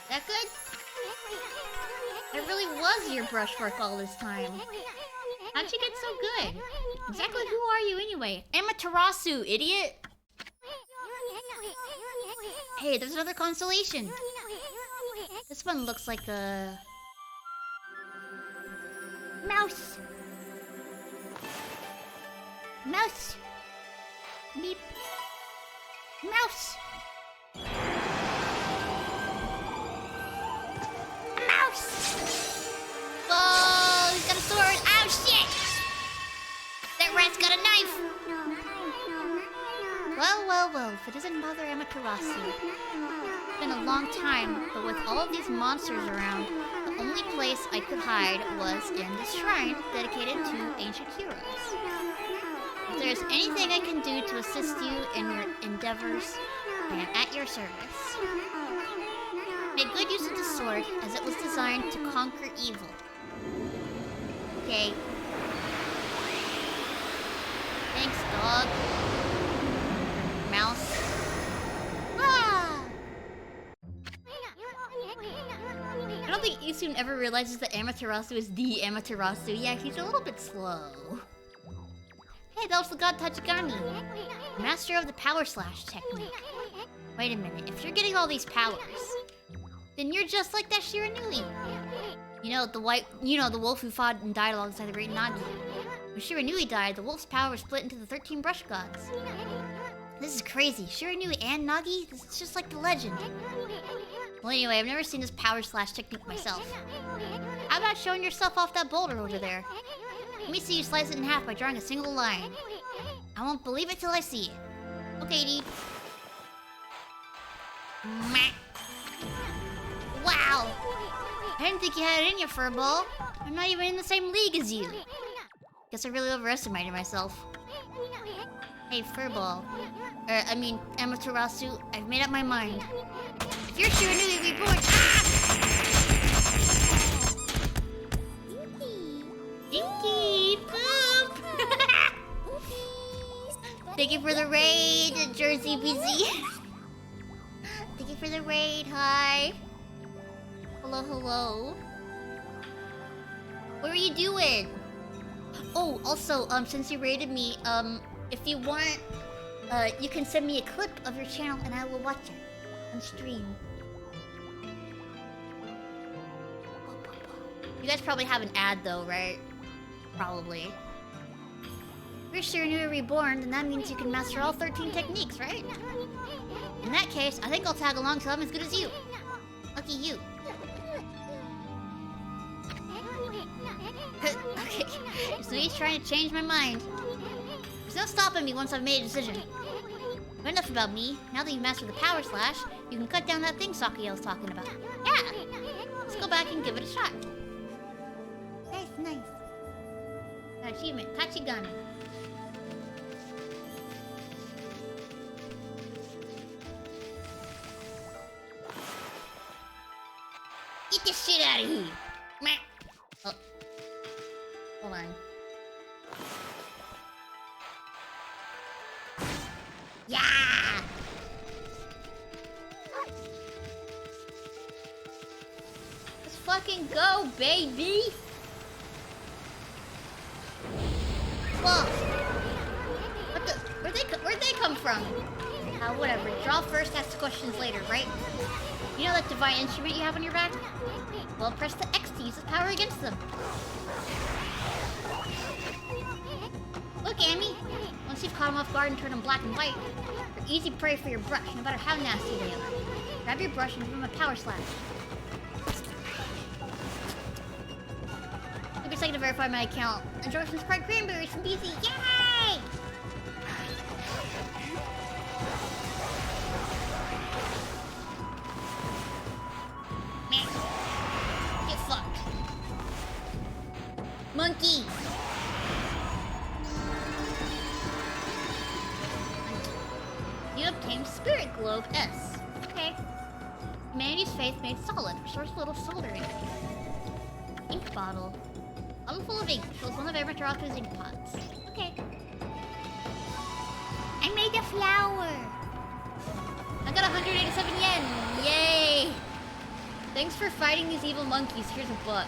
That good? It really was your brushwork all this time. How'd you get so good? Exactly who are you anyway? Amaterasu, idiot! Hey, there's another constellation! This one looks like a... mouse! Mouse! Beep! Mouse! Mouse! Whoa! He's got a sword! Ow, shit! That rat's got a knife! Well, well, well, if it isn't Mother Amaterasu. It's been a long time, but with all of these monsters around, the only place I could hide was in this shrine dedicated to ancient heroes. If there's anything I can do to assist you in your endeavors, I am at your service. Make good use of the sword, as it was designed to conquer evil. Okay. Thanks, dog. Mouse. Ah! I you soon ever realizes that Amaterasu is the Amaterasu. Yeah, he's a little bit slow. Hey, that was the god Tachigami, master of the power slash technique. Wait a minute, if you're getting all these powers, then you're just like that Shiranui. You know, the wolf who fought and died alongside the great Nagi. When Shiranui died, the wolf's power was split into the 13 brush gods. This is crazy. Shiranui and Nagi? This is just like the legend. Well, anyway, I've never seen this power slash technique myself. How about showing yourself off that boulder over there? Let me see you slice it in half by drawing a single line. I won't believe it till I see it. Okay, D. Wow! I didn't think you had it in you, Furball. I'm not even in the same league as you. Guess I really overestimated myself. Hey, Furball. Amaterasu, I've made up my mind. If you're Shiranui reborn... Ah! Dinky! Poop! Thank you for the raid, Jersey Busy. Thank you for the raid, hi. Hello, hello. What are you doing? Oh, also, since you raided me, if you want, you can send me a clip of your channel and I will watch it on stream. You guys probably have an ad though, right? Probably. If you're Shiranui Reborn, then that means you can master all 13 techniques, right? In that case, I think I'll tag along till I'm as good as you. Lucky you. Okay, so he's trying to change my mind. There's no stopping me once I've made a decision. But enough about me. Now that you've mastered the power slash, you can cut down that thing Sakuya was talking about. Yeah! Let's go back and give it a shot. Nice, nice. Achievement, Tachigami. Get this shit out of here! Meh. Oh. Hold on. Yeah! Let's fucking go, baby! Whoa! Where'd they come from? Whatever. Draw first, ask questions later, right? You know that divine instrument you have on your back? Well, press the X to use its power against them. Look, Amy! Once you've caught them off guard and turned them black and white, they're easy prey for your brush, no matter how nasty they are. Grab your brush and give them a power slash. Took a second to verify my account. Enjoy some Sprite Cranberries from BZ. Yay! Man. Get fucked. Monkey! You obtained Spirit Globe S. Okay. Humanity's faith made solid. Restores a little solar energy. Ink bottle. I'm full of ink. Shows one of Amaterasu's ink pots. Okay. I made a flower. I got 187 yen. Yay! Thanks for fighting these evil monkeys. Here's a book.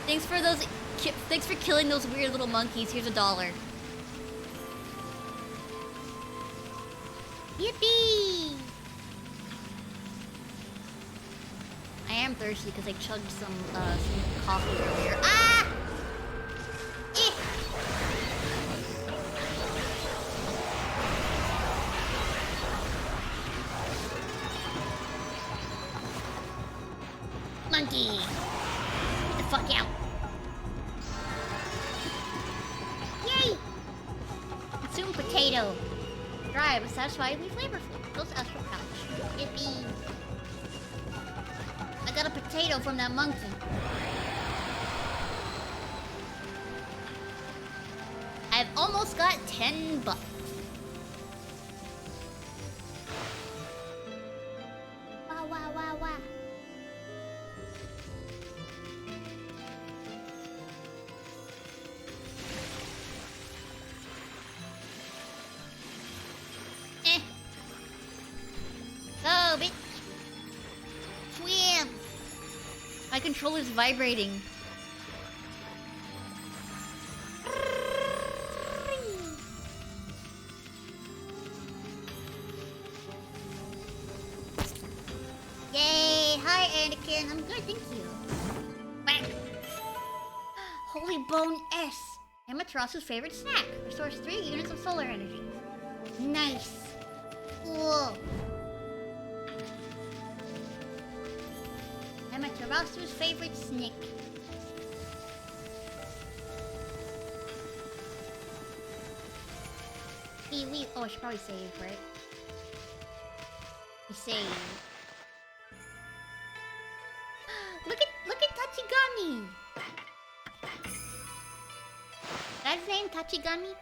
Thanks for killing those weird little monkeys. Here's $1. Yippee! I am thirsty because I chugged some coffee earlier. Ah! Eh! Monkey! Get the fuck out! Yay! Consume potato. Dry but satisfyingly flavorful. Close astral pouch. Yippee! I got a potato from that monkey. I've almost got $10. Wow, wow, wow, wow. Go, bitch. My controller's vibrating. Yay! Hi, Anakin. I'm good, thank you. Bang. Holy Bone S. Amaterasu's favorite snack. Restores 3 units of solar energy. Nice. Cool. Amaterasu's favorite snack. Kiwi. Oh, I should probably save, right? We save. Look at Tachigami. That's his name, Tachigami?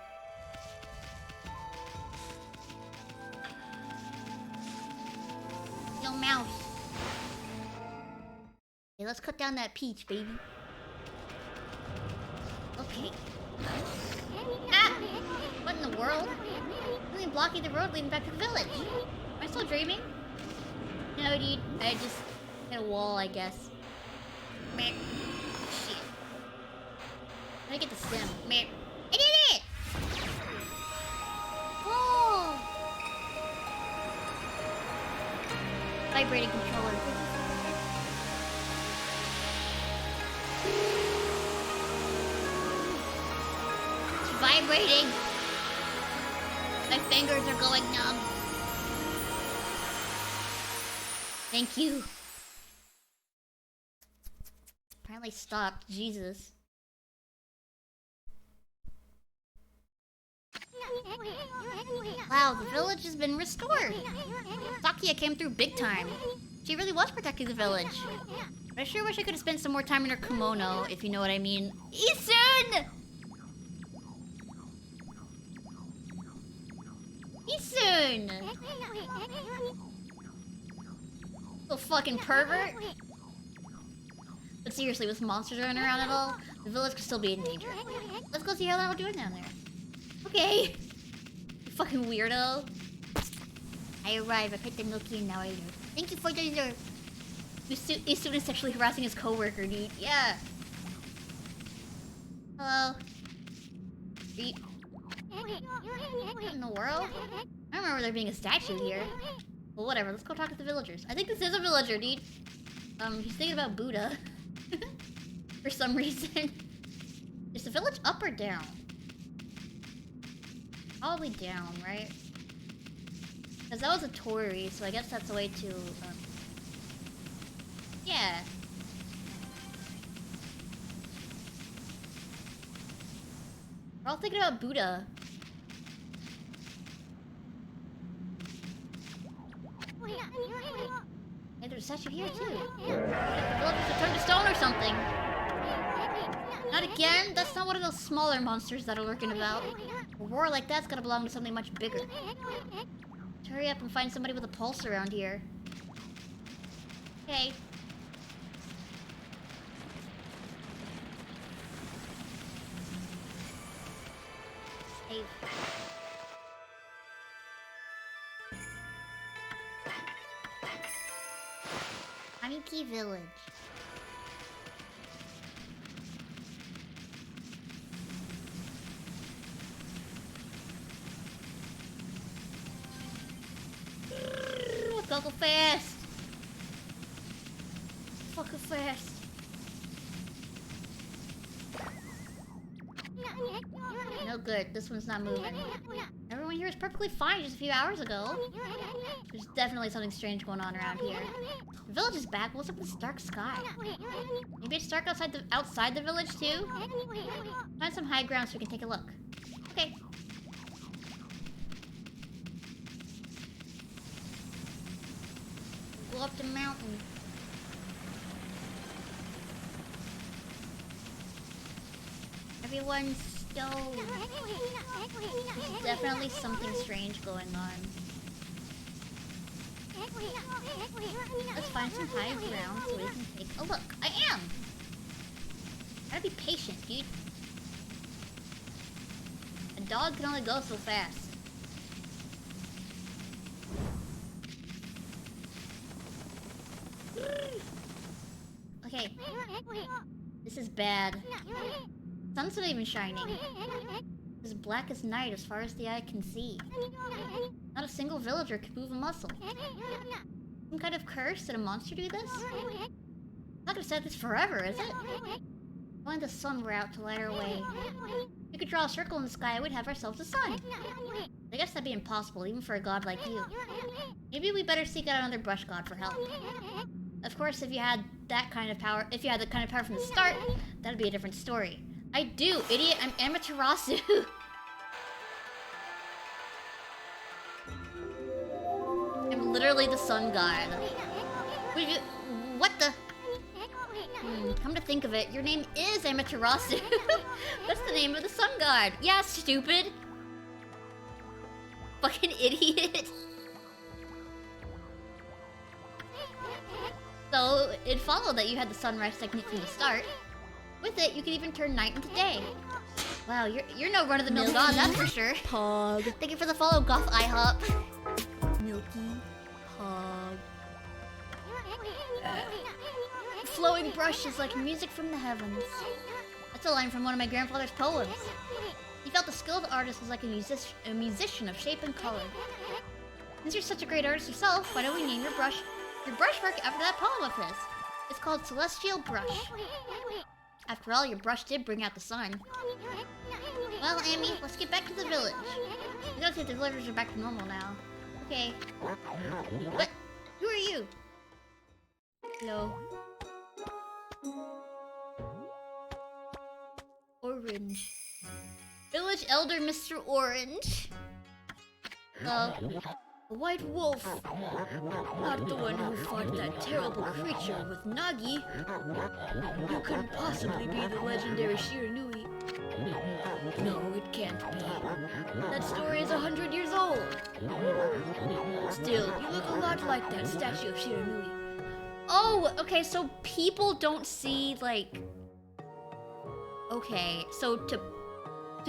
Yo, mouse. Hey, let's cut down that peach, baby. Okay. Ah! What in the world? Really blocking the road leading back to the village. Am I still dreaming? No, dude. I just hit a wall, I guess. Meh. Shit. Let me get the stem. Meh. I did it! Oh! Vibrating controller. It's vibrating. My fingers are going numb. Thank you. Apparently stopped. Jesus. Wow, the village has been restored. Sakia came through big time. She really was protecting the village. But I sure wish I could have spent some more time in her kimono, if you know what I mean. Isun! Isun! Little fucking pervert. But seriously, with monsters running around at all, the village could still be in danger. Let's go see how they're doing down there. Okay. You fucking weirdo. I arrive. I picked the milky and now I know. Thank you for the dessert. Isun is sexually harassing his coworker, dude. Yeah. Hello. What in the world? I don't remember there being a statue here. Well, whatever. Let's go talk to the villagers. I think this is a villager, dude. He's thinking about Buddha. For some reason. Is the village up or down? Probably down, right? Because that was a Torii, so I guess that's the way to, yeah. We're all thinking about Buddha. Hey, there's a statue here, too. The villagers have turned to stone or something. Not again? That's not one of those smaller monsters that are lurking about. A roar like that's gotta belong to something much bigger. Let's hurry up and find somebody with a pulse around here. Okay. Save. Amiki Village. Go fast! Fucking fast! No good, this one's not moving. Everyone here is perfectly fine just a few hours ago. There's definitely something strange going on around here. The village is back, what's up with this dark sky? Maybe it's dark outside the village too? Find some high ground so we can take a look. Okay. Go up the mountain. Everyone's stoked. There's definitely something strange going on. Let's find some high ground so we can take a look. I am! Gotta be patient, dude. A dog can only go so fast. Okay. This is bad. Sun's not even shining. It's black as night as far as the eye can see. Not a single villager could move a muscle. Some kind of curse? Did a monster do this? Not gonna stay like this forever, is it? If only the sun were out to light our way. If we could draw a circle in the sky, we'd have ourselves a sun. I guess that'd be impossible, even for a god like you. Maybe we better seek out another brush god for help. Of course, if you had that kind of power, if you had that kind of power from the start, that'd be a different story. I do, idiot! I'm Amaterasu! I'm literally the sun god. What the? Come to think of it, your name is Amaterasu. That's the name of the sun god. Yeah, stupid. Fucking idiot. So, it followed that you had the sunrise technique from the start. With it, you could even turn night into day. Wow, you're no run-of-the-mill god, that's for sure. Pog. Thank you for the follow, Goth IHOP. Milky. Pog. Flowing brushes like music from the heavens. That's a line from one of my grandfather's poems. He felt a skilled artist was like a musician of shape and color. Since you're such a great artist yourself, why don't we name your brushwork after that poem of his? It's called Celestial Brush. After all, your brush did bring out the sun. Well, Amy, let's get back to the village. We gotta see if the villagers are back to normal now. Okay. What? Who are you? Hello. Orange. Village Elder Mr. Orange. A white wolf. Not the one who fought that terrible creature with Nagi. You couldn't possibly be the legendary Shiranui. No, it can't be. That story is 100 years old. Still, you look a lot like that statue of Shiranui. Oh, okay, so people don't see, like... Okay, so to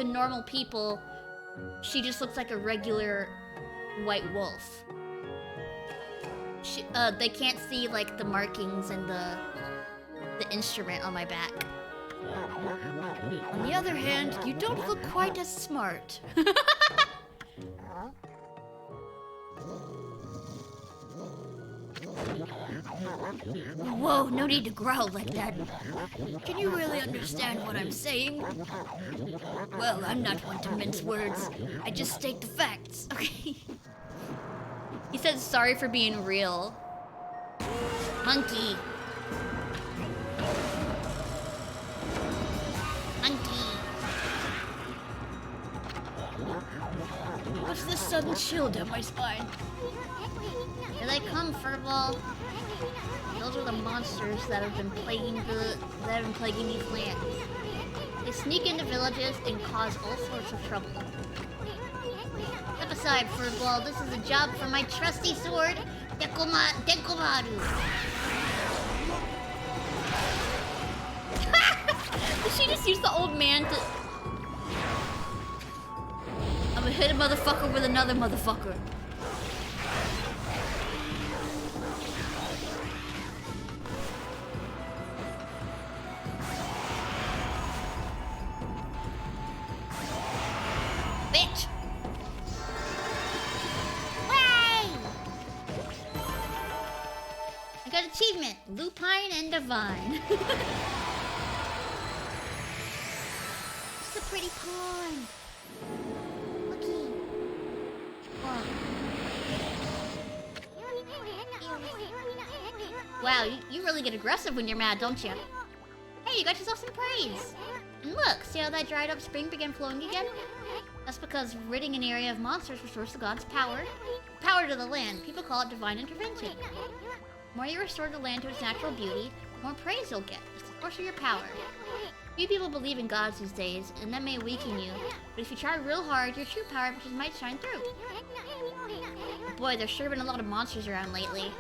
normal people, she just looks like a regular white wolf. They can't see, like, the markings and the instrument on my back. On the other hand, you don't look quite as smart. Whoa, no need to growl like that. Can you really understand what I'm saying? Well, I'm not one to mince words. I just state the facts, okay? He said sorry for being real. Monkey. Monkey. What's this sudden chill down my spine? Here they come, Furball. Those are the monsters that have been plaguing these lands. They sneak into villages and cause all sorts of trouble. Step aside, Furball. This is a job for my trusty sword, Dekomaru. Did she just use the old man to... I'm gonna hit a motherfucker with another motherfucker. Bitch! Way! I got achievement, Lupine and Divine. It's a pretty pond. Looky. Oh. Wow, you really get aggressive when you're mad, don't you? Hey, you got yourself some praise. And look, see how that dried up spring began flowing again? That's because ridding an area of monsters restores the god's power to the land. People call it divine intervention. The more you restore the land to its natural beauty, the more praise you'll get. It's the source of your power. Few people believe in gods these days, and that may weaken you. But if you try real hard, your true power just might shine through. Boy, there's sure been a lot of monsters around lately.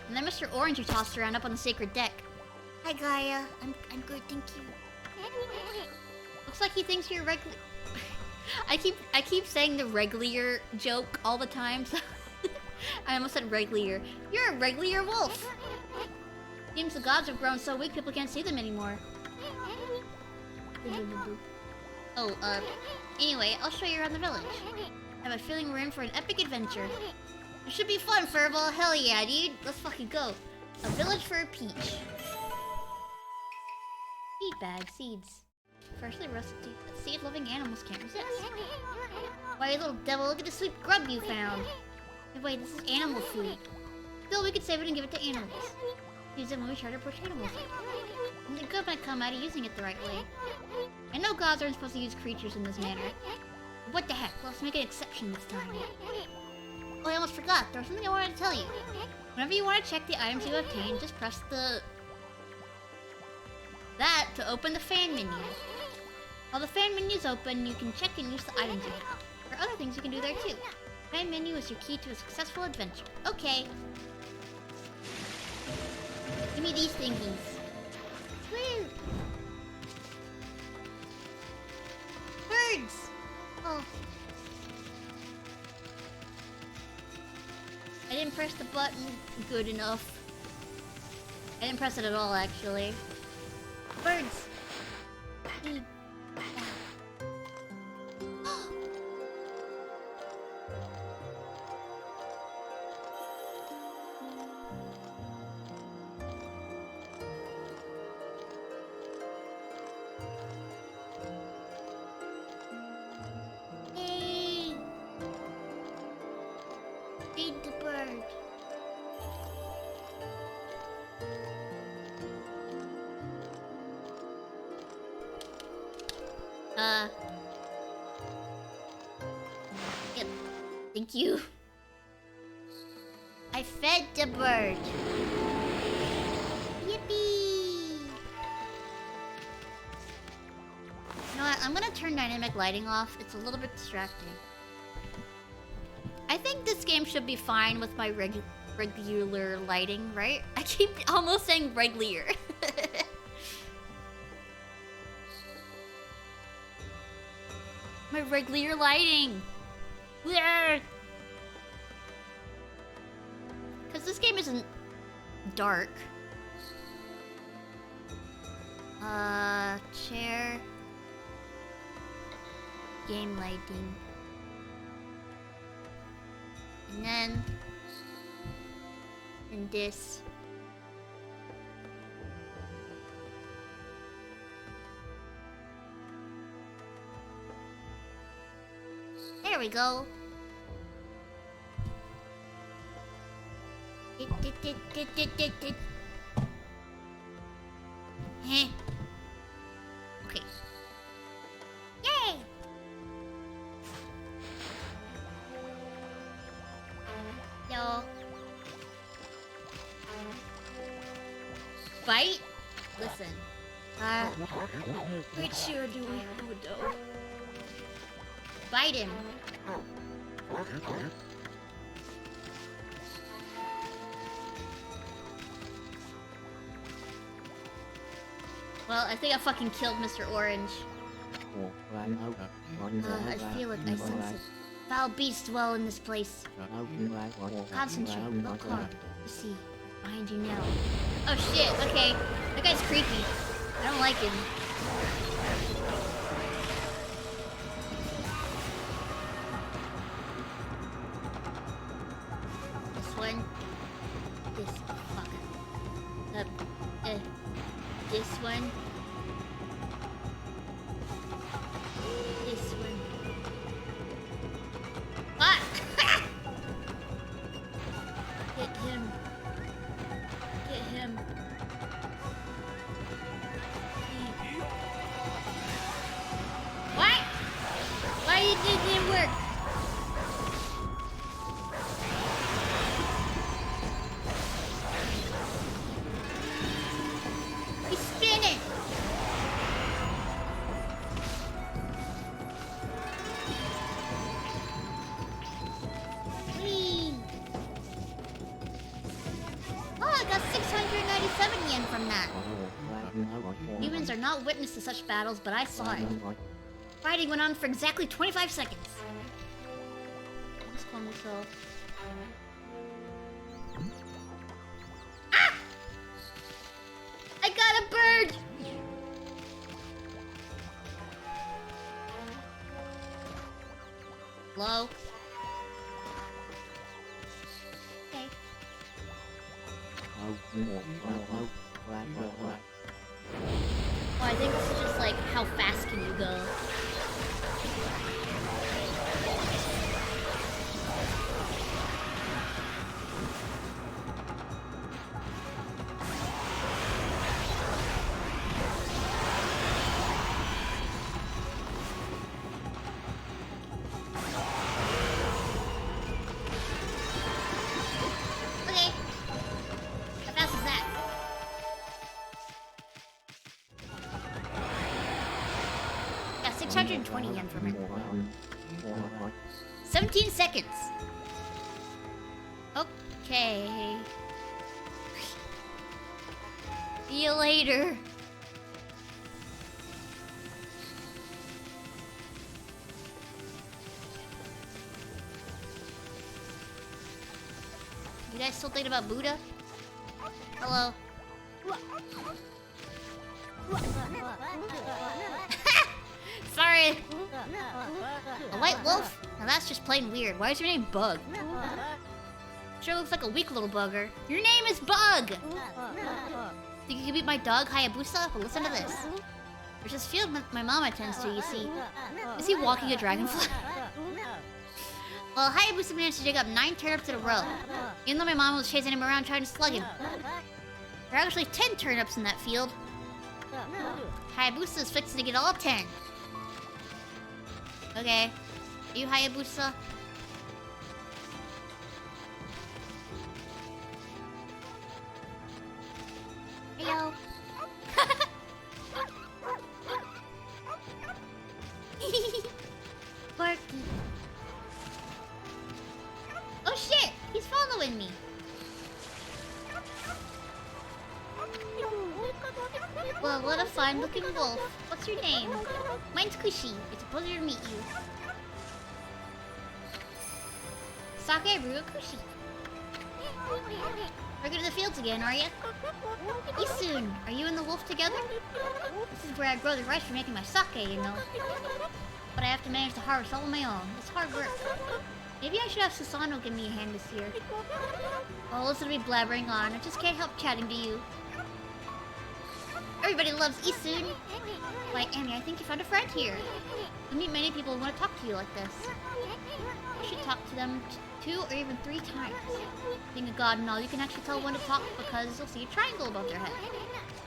And then Mr. Orange you tossed around up on the sacred deck. Hi, Gaia. I'm good, thank you. Looks like he thinks you're regular. I keep saying the regular joke all the time. So I almost said regular. You're a regular wolf. Seems the gods have grown so weak people can't see them anymore. Oh, anyway, I'll show you around the village. I have a feeling we're in for an epic adventure. It should be fun, Furball. Hell yeah, dude. Let's fucking go. A village for a peach. Seed bag, seeds. Freshly roasted seed-loving animals can't resist. Why, you little devil, look at the sweet grub you found. Hey, wait, this is animal food. Still, we could save it and give it to animals. Use it when we try to approach animals. Something good might come out of using it the right way. I know gods aren't supposed to use creatures in this manner. But what the heck, let's make an exception this time. Oh, I almost forgot, there was something I wanted to tell you. Whenever you want to check the items you obtained, just press that to open the fan menu. While the fan menu is open, you can check and use the items you have. There are other things you can do there too. Fan menu is your key to a successful adventure. Okay. Give me these thingies. Woo! Birds! Oh. I didn't press the button good enough. I didn't press it at all, actually. Birds! Hey! Feed the bird. Yep. Thank you. I fed the bird. Yippee! You know what? I'm gonna turn dynamic lighting off. It's a little bit distracting. I think this game should be fine with my regular lighting, right? I keep almost saying regular. My regular lighting. Because this game isn't dark. Chair. Game lighting. And then... and this. There we go. Heh. Okay. Yay! Yo. Bite? Listen. Which chair do we go though? Bite him. Well, I think I fucking killed Mr. Orange. I feel it. I sense it. Foul beasts dwell in this place. Concentrate. Look hard. You see. Behind you now. Oh shit, okay. That guy's creepy. I don't like him. This one. This. Fuck. This one. This one. Ah! Hit him. Get him. What? Why didn't work? He's spinning. Whee! Oh, I got 697 yen from that. Humans are not witness to such battles, but I saw it. Fighting went on for exactly 25 seconds. Let's calm myself. Ah! Oh, I think this is just like, how fast can you go? Okay. How fast is that? Yeah, 620 yen from it. 17 seconds. Okay. See you later. You guys still thinking about Buddha? Hello. Sorry. A white wolf? Now that's just plain weird. Why is your name Bug? Sure looks like a weak little bugger. Your name is Bug! Think you can beat my dog, Hayabusa? Well, listen to this. There's this field my mom attends to, you see. Is he walking a dragonfly? Well, Hayabusa managed to dig up 9 turnips in a row. Even though my mom was chasing him around trying to slug him. There are actually 10 turnips in that field. Hayabusa is fixing to get all 10. Okay. Are you Hayabusa? Hello. Barky. Oh shit! He's following me. Well, what a fine-looking wolf. What's your name? Mine's Kushi. It's a pleasure to meet you. Sake Brew Kushi. We're going to the fields again, are ya? Isun, are you and the wolf together? This is where I grow the rice for making my sake, you know. But I have to manage to harvest all on my own. It's hard work. Maybe I should have Susano give me a hand this year. Oh, listen to me blabbering on. I just can't help chatting to you. Everybody loves Isun. Why, Amy, I think you found a friend here. I meet many people who want to talk to you like this. You should talk to them 2 or even 3 times. Being a god and all, you can actually tell when to talk because you'll see a triangle above their head.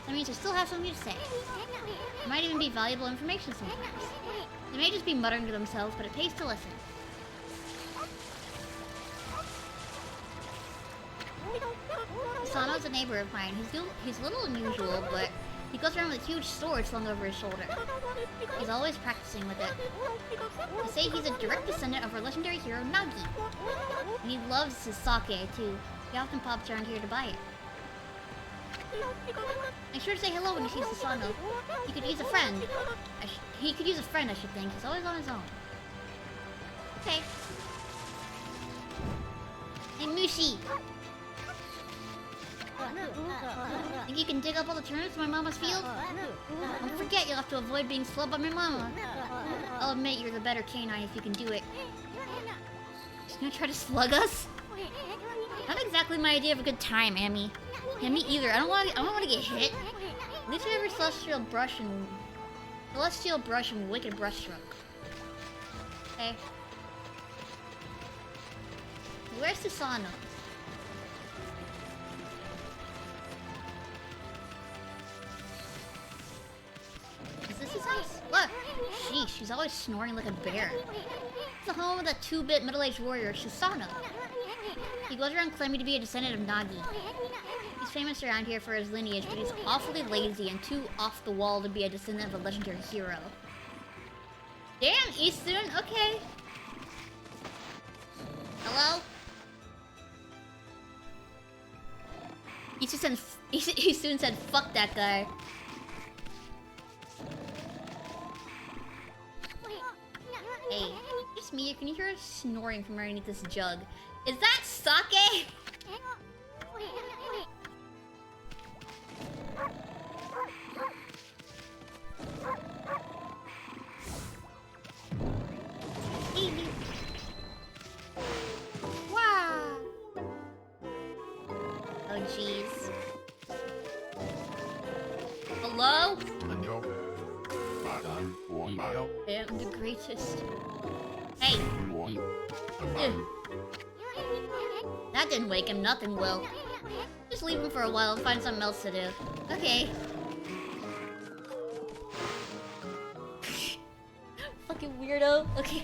That means they still have something to say. It might even be valuable information sometimes. They may just be muttering to themselves, but it pays to listen. Sano's a neighbor of mine. He's a little unusual, but he goes around with a huge sword slung over his shoulder. He's always practicing with it. They say he's a direct descendant of our legendary hero, Nagi. And he loves his sake, too. He often pops around here to buy it. Make sure to say hello when you see Susano. He could use a friend. He could use a friend, I should think. He's always on his own. Okay. Hey, Mushi! Think you can dig up all the turnips in my mama's field? Don't forget, you'll have to avoid being slugged by my mama. I'll admit you're the better canine if you can do it. She's gonna try to slug us? Not exactly my idea of a good time, Amy. Yeah, me either. I don't want to get hit. At least we have our celestial brush and wicked brush stroke. Okay. Where's Susano? Is this his house? Look! Sheesh, she's always snoring like a bear. It's the home of the 2-bit middle-aged warrior, Susano. He goes around claiming to be a descendant of Nagi. He's famous around here for his lineage, but he's awfully lazy and too off the wall to be a descendant of a legendary hero. Damn, Isun, okay. Hello? Isun said, fuck that guy. Hey, just me, can you hear us snoring from underneath this jug? Is that sake? Wow. Oh jeez. I am the greatest. Hey! Ugh. That didn't wake him, nothing will. Just leave him for a while and find something else to do. Okay. Fucking weirdo. Okay.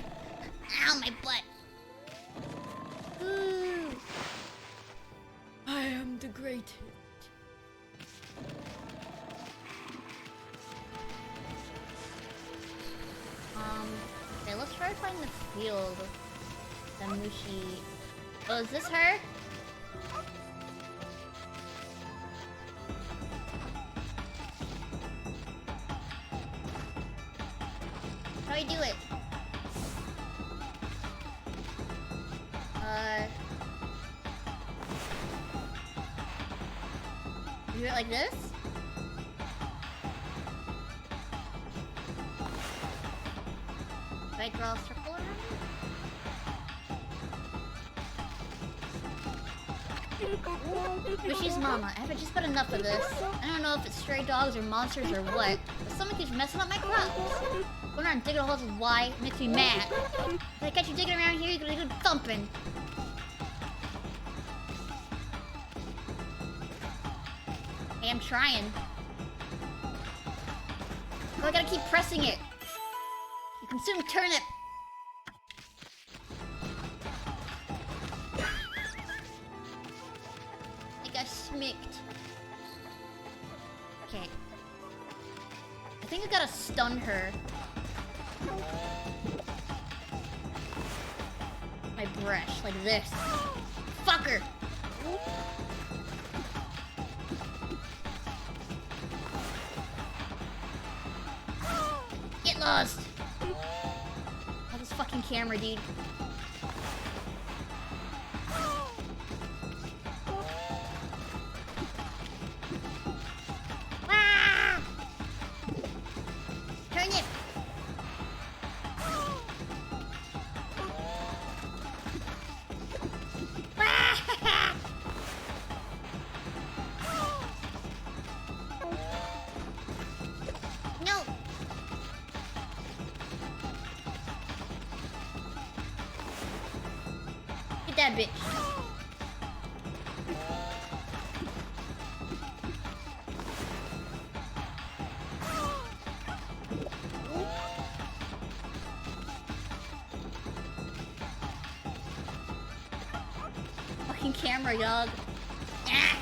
Ow, my butt. Ooh. I am the greatest. Okay, let's try to find the field. The Mushi. Oh, is this her? How do I do it? Do it like this? Do I draw a circle around it? Mushi's mama. I haven't just got enough of this. I don't know if it's stray dogs or monsters or what, but someone keeps messing up my crops. Going around digging holes with why it makes me mad. If I catch you digging around here, you're gonna go thumping. Hey, I'm trying. Oh, I gotta keep pressing it. You consume turnip. I got smicked. Okay. I think I gotta stun her. My brush, like this. Fucker! Get lost! Oh, this fucking camera, dude. Ah! Turn it! Ah! No! Get that bitch. Fucking camera, dog. Ah!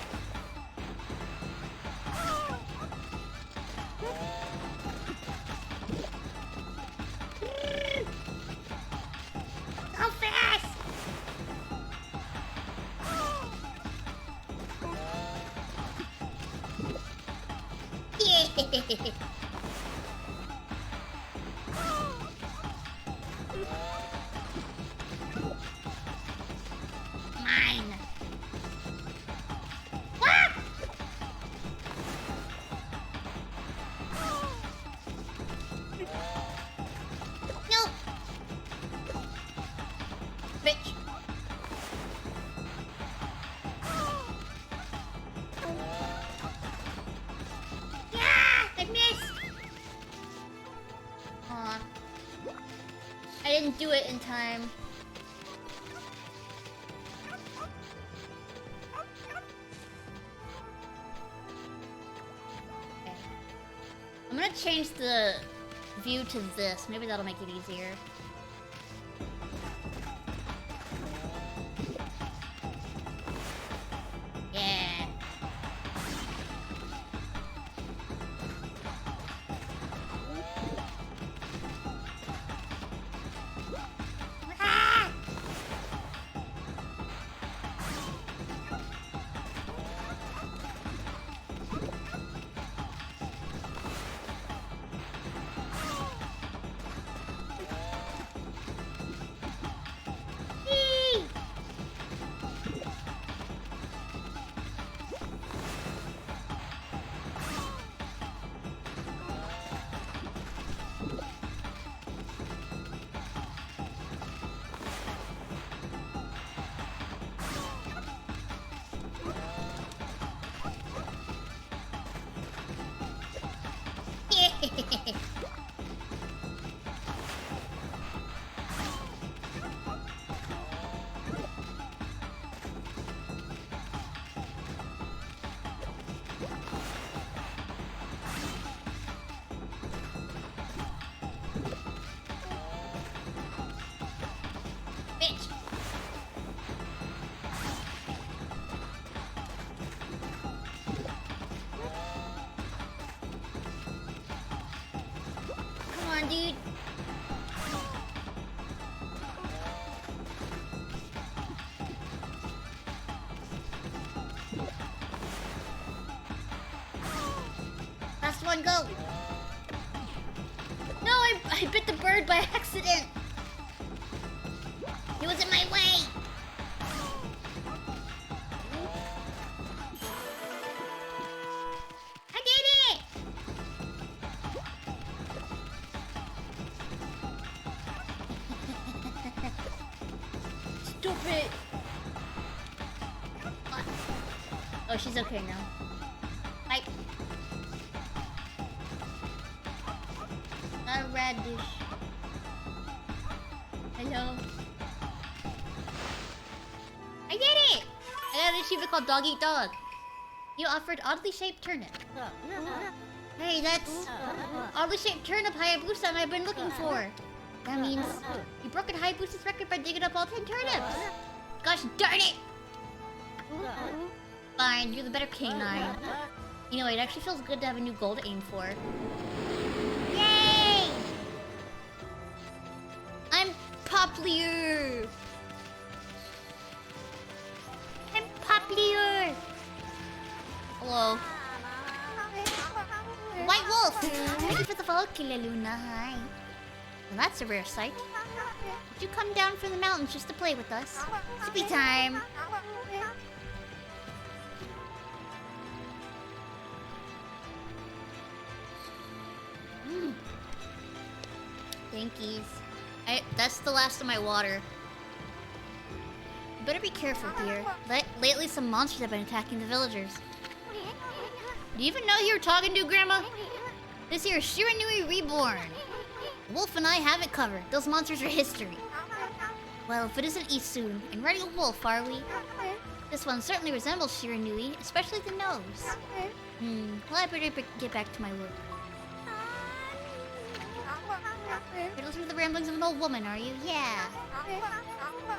Go fast! Yeah. Mine. What? No. Bitch. Yeah, I missed. Aw. I didn't do it in time. Okay. I'm gonna change the view to this. Maybe that'll make it easier. Yeah. Ah! Yee! on, dude. Last one, go. No, I bit the bird by accident. He was in my way. I did it. Stupid. Oh, she's okay now. Bye. A radish. Hello. I did it! I got an achievement called Dog Eat Dog. You offered oddly shaped turnip. Hey, that's oddly shaped turnip Hayabusa I've been looking for. That means you broke Hayabusa's record by digging up all 10 turnips. Gosh darn it! Fine, you're the better canine. You know, it actually feels good to have a new goal to aim for. Yay! I'm popular! I'm popular! Hello. White Wolf! Thank you for the follow, Kilaluna. Hi. Well, that's a rare sight. Did you come down from the mountains just to play with us? Sleepy time! Thankies. That's the last of my water. You better be careful, dear. Lately, some monsters have been attacking the villagers. Do you even know who you're talking to, Grandma? This here is Shiranui Reborn. Wolf and I have it covered. Those monsters are history. Well, if it isn't Isun, and riding a wolf, are we? This one certainly resembles Shiranui, especially the nose. Well, I better get back to my work. You're listening to the ramblings of an old woman, are you? Yeah.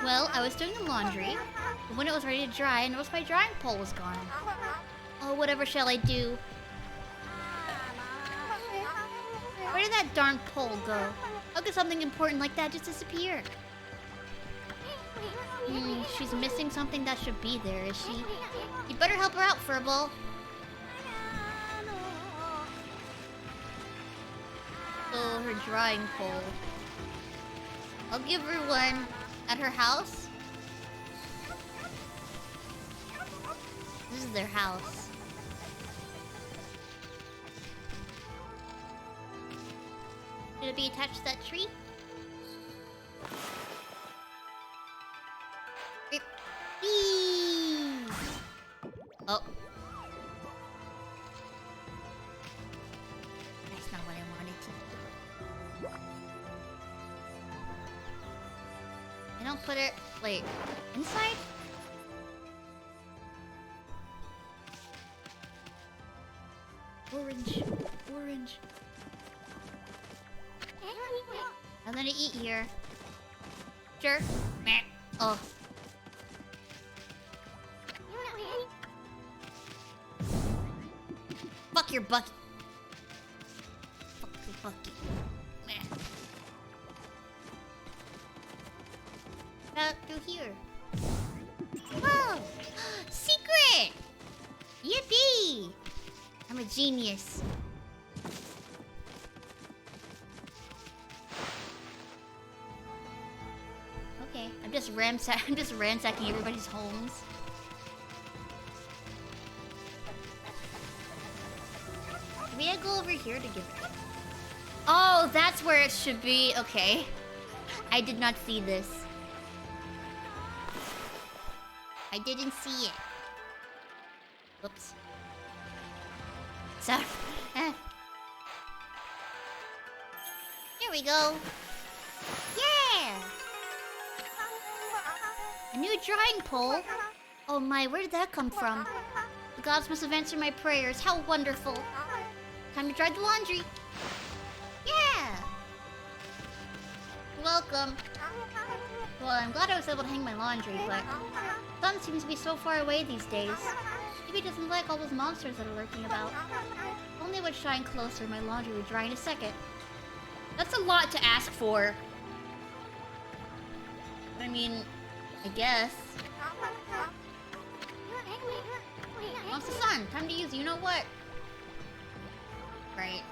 Well, I was doing the laundry, but when it was ready to dry, I noticed my drying pole was gone. Oh, whatever shall I do? Where did that darn pole go? How could something important like that just disappear? She's missing something that should be there, is she? You better help her out, Furball. Oh, her drying pole. I'll give her one at her house. This is their house. Should it be attached to that tree? Oh. That's not what I wanted to do. I don't put it... Wait. Inside? Orange. Orange. I'm gonna eat here. Sure. Meh. Oh. Fuck your bucket. Fuck your bucket. Meh. Out through here. Whoa! Secret! Yippee! I'm a genius. Okay, I'm just ransacking everybody's homes. Maybe I go over here to give it. Oh, that's where it should be. Okay. I did not see this. I didn't see it. Oops. Sorry. Here we go. Yeah! A new drying pole? Oh my, where did that come from? The gods must have answered my prayers. How wonderful. Time to dry the laundry. Yeah! You're welcome. Well, I'm glad I was able to hang my laundry, but the sun seems to be so far away these days. Maybe it doesn't like all those monsters that are lurking about. If only it would shine closer, my laundry would dry in a second. That's a lot to ask for. I mean, I guess. Oh, it's the sun. Time to use you know what? Right.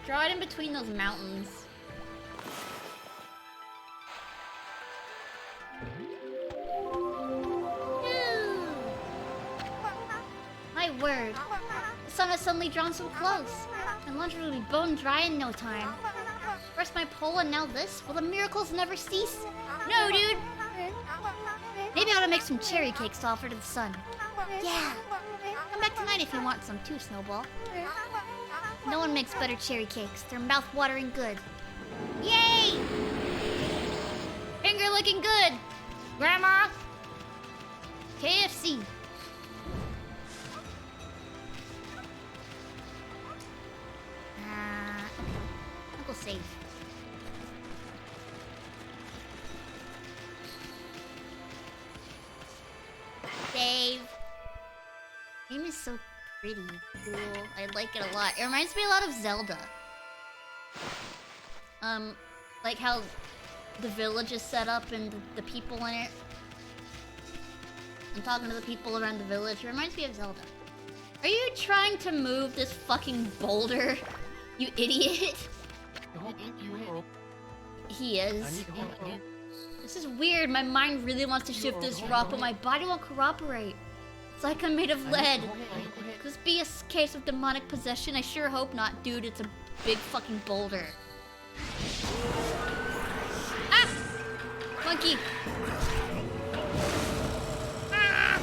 Draw it in between those mountains. My word. The sun has suddenly drawn so close. My lunch will be bone dry in no time. First my pole and now this? Will the miracles never cease? No, dude! Maybe I ought to make some cherry cakes to offer to the sun. Yeah! Come back tonight if you want some too, Snowball. No one makes better cherry cakes. They're mouth-watering good. Yay! Finger looking good! Grandma! KFC. I'll go save. Save. Game is so pretty, cool. I like it a lot. It reminds me a lot of Zelda. Like how the village is set up and the people in it. I'm talking to the people around the village. It reminds me of Zelda. Are you trying to move this fucking boulder? You idiot. He is. This is weird. My mind really wants to shift this rock, but my body won't cooperate. It's like I'm made of lead. Could this be a case of demonic possession? I sure hope not, dude. It's a big fucking boulder. Ah! Monkey! Ah!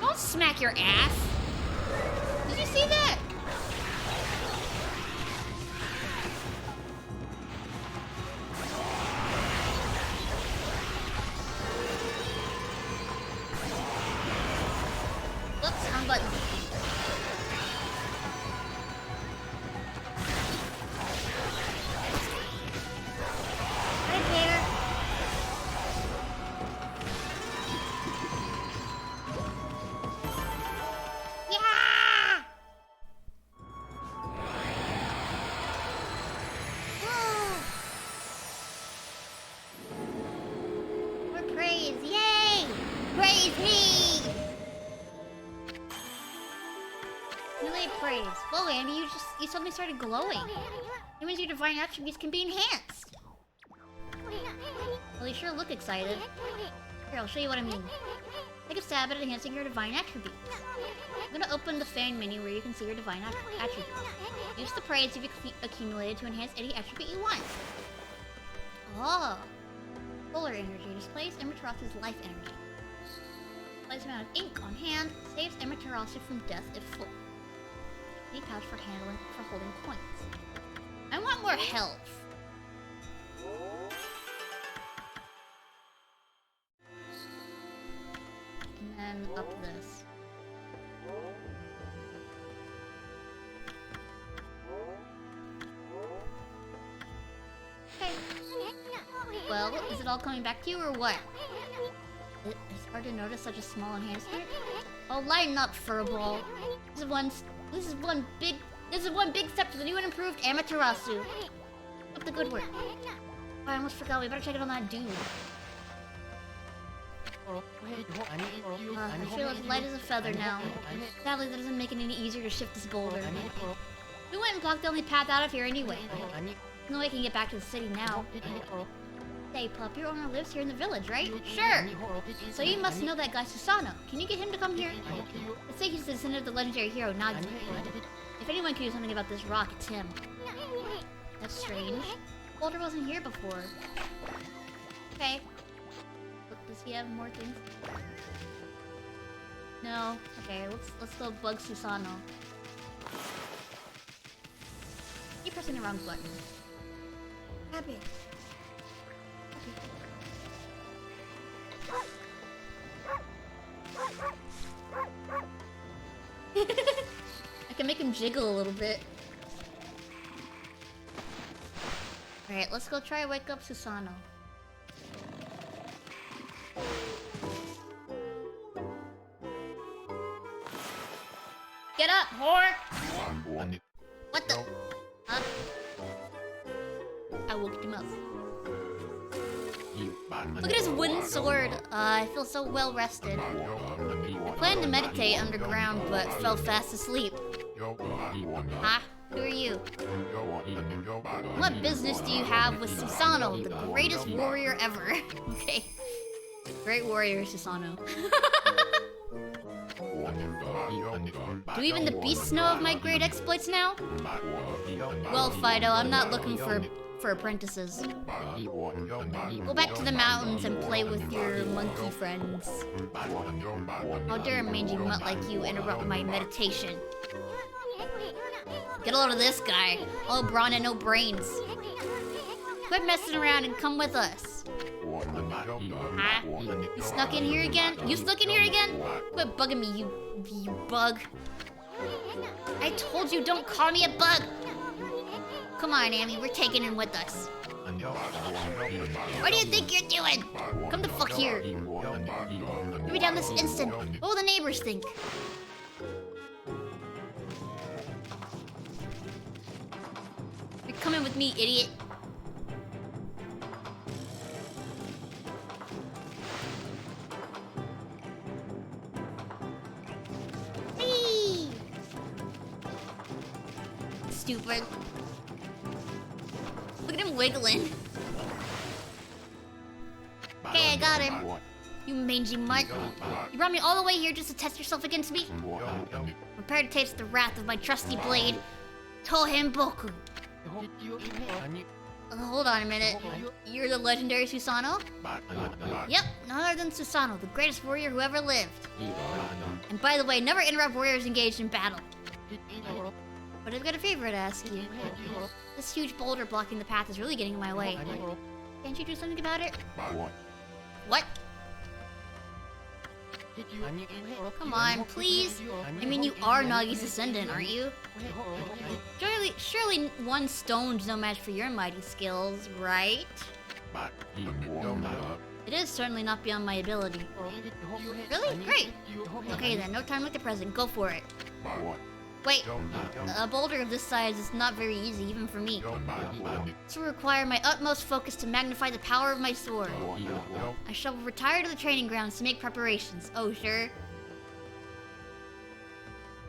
Don't smack your ass! Did you see that? Oops, wrong button. Right there. Yeah! Woo! More praise, yay! Praise me! Really praise. Whoa, Andy, you suddenly started glowing. It means your divine attributes can be enhanced. Well, you sure look excited. Here, I'll show you what I mean. Take a stab at enhancing your divine attributes. I'm gonna open the fan menu where you can see your divine attributes. Use the praise you've accumulated to enhance any attribute you want. Oh. Solar energy displays Amaterasu's life energy. Displays amount of ink on hand. Saves Amaterasu from death if full. Any pouch for holding coins. I want more health. And then up this. Okay. Well, is it all coming back to you or what? It's hard to notice such a small enhancement. Oh, lighten up, Furball. This is one big step to the new and improved Amaterasu. Keep the good work. Oh, I almost forgot. We better check it on that dude. I feel as light as a feather now. Sadly, that doesn't make it any easier to shift this boulder. We went and blocked the only path out of here anyway. No way I can get back to the city now. Hey, pup, your owner lives here in the village, right? Sure! So you must know that guy Susano. Can you get him to come here? Let's say he's the descendant of the legendary hero Nagi. If anyone could do something about this rock, it's him. That's strange. Boulder wasn't here before. Okay. Does he have more things? No. Okay, let's go bug Susano. Keep pressing the wrong button. Happy. I can make him jiggle a little bit. Alright, let's go try to wake up Susano. Get up, whore! What the? Huh? I woke him up. Look at his wooden sword. I feel so well rested. I planned to meditate underground, but fell fast asleep. Huh? Who are you? What business do you have with Susano, the greatest warrior ever? Okay. Great warrior, Susano. Do even the beasts know of my great exploits now? Well, Fido, I'm not looking for apprentices. Go back to the mountains and play with your monkey friends. How dare a mangy mutt like you interrupt my meditation? Get a load of this guy. All brawn and no brains. Quit messing around and come with us. Huh? You snuck in here again? You snuck in here again? Quit bugging me, you bug. I told you don't call me a bug. Come on, Amy, we're taking him with us. What do you think you're doing? Come the fuck here. You'll be down this instant. What will the neighbors think? You're coming with me, idiot. Hey! Stupid. Look at him wiggling. Okay, I got him. You mangy mutt. You brought me all the way here just to test yourself against me? Prepare to taste the wrath of my trusty blade, Tohen Boku. Hold on a minute. You're the legendary Susano? Yep, none other than Susano, the greatest warrior who ever lived. And by the way, never interrupt warriors engaged in battle. But I've got a favor to ask you. This huge boulder blocking the path is really getting in my way. Can't you do something about it? What? Come on, please. I mean, you are Nagi's descendant, aren't you? Surely one stone's no match for your mighty skills, right? It is certainly not beyond my ability. Really? Great. Okay then, no time like the present. Go for it. Wait, a boulder of this size is not very easy, even for me. This will require my utmost focus to magnify the power of my sword. I shall retire to the training grounds to make preparations. Oh, sure.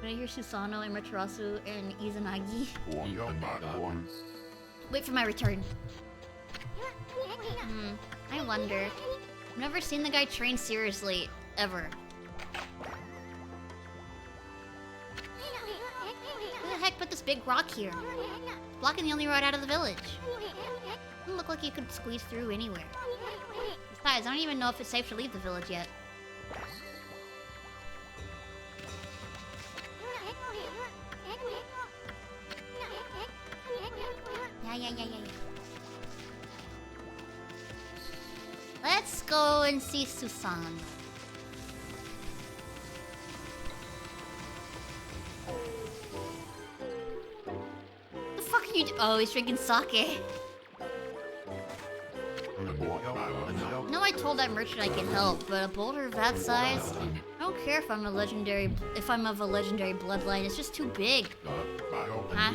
When I hear Susano, Amaterasu, and Izanagi. Wait for my return. I wonder. I've never seen the guy train seriously, ever. Who the heck put this big rock here? Blocking the only road out of the village. Doesn't look like you could squeeze through anywhere. Besides, I don't even know if it's safe to leave the village yet. Yeah. Let's go and see Susan. The fuck are you oh, he's drinking sake. No, I told that merchant I can help, but a boulder of that size? I don't care if I'm of a legendary bloodline, it's just too big. Huh?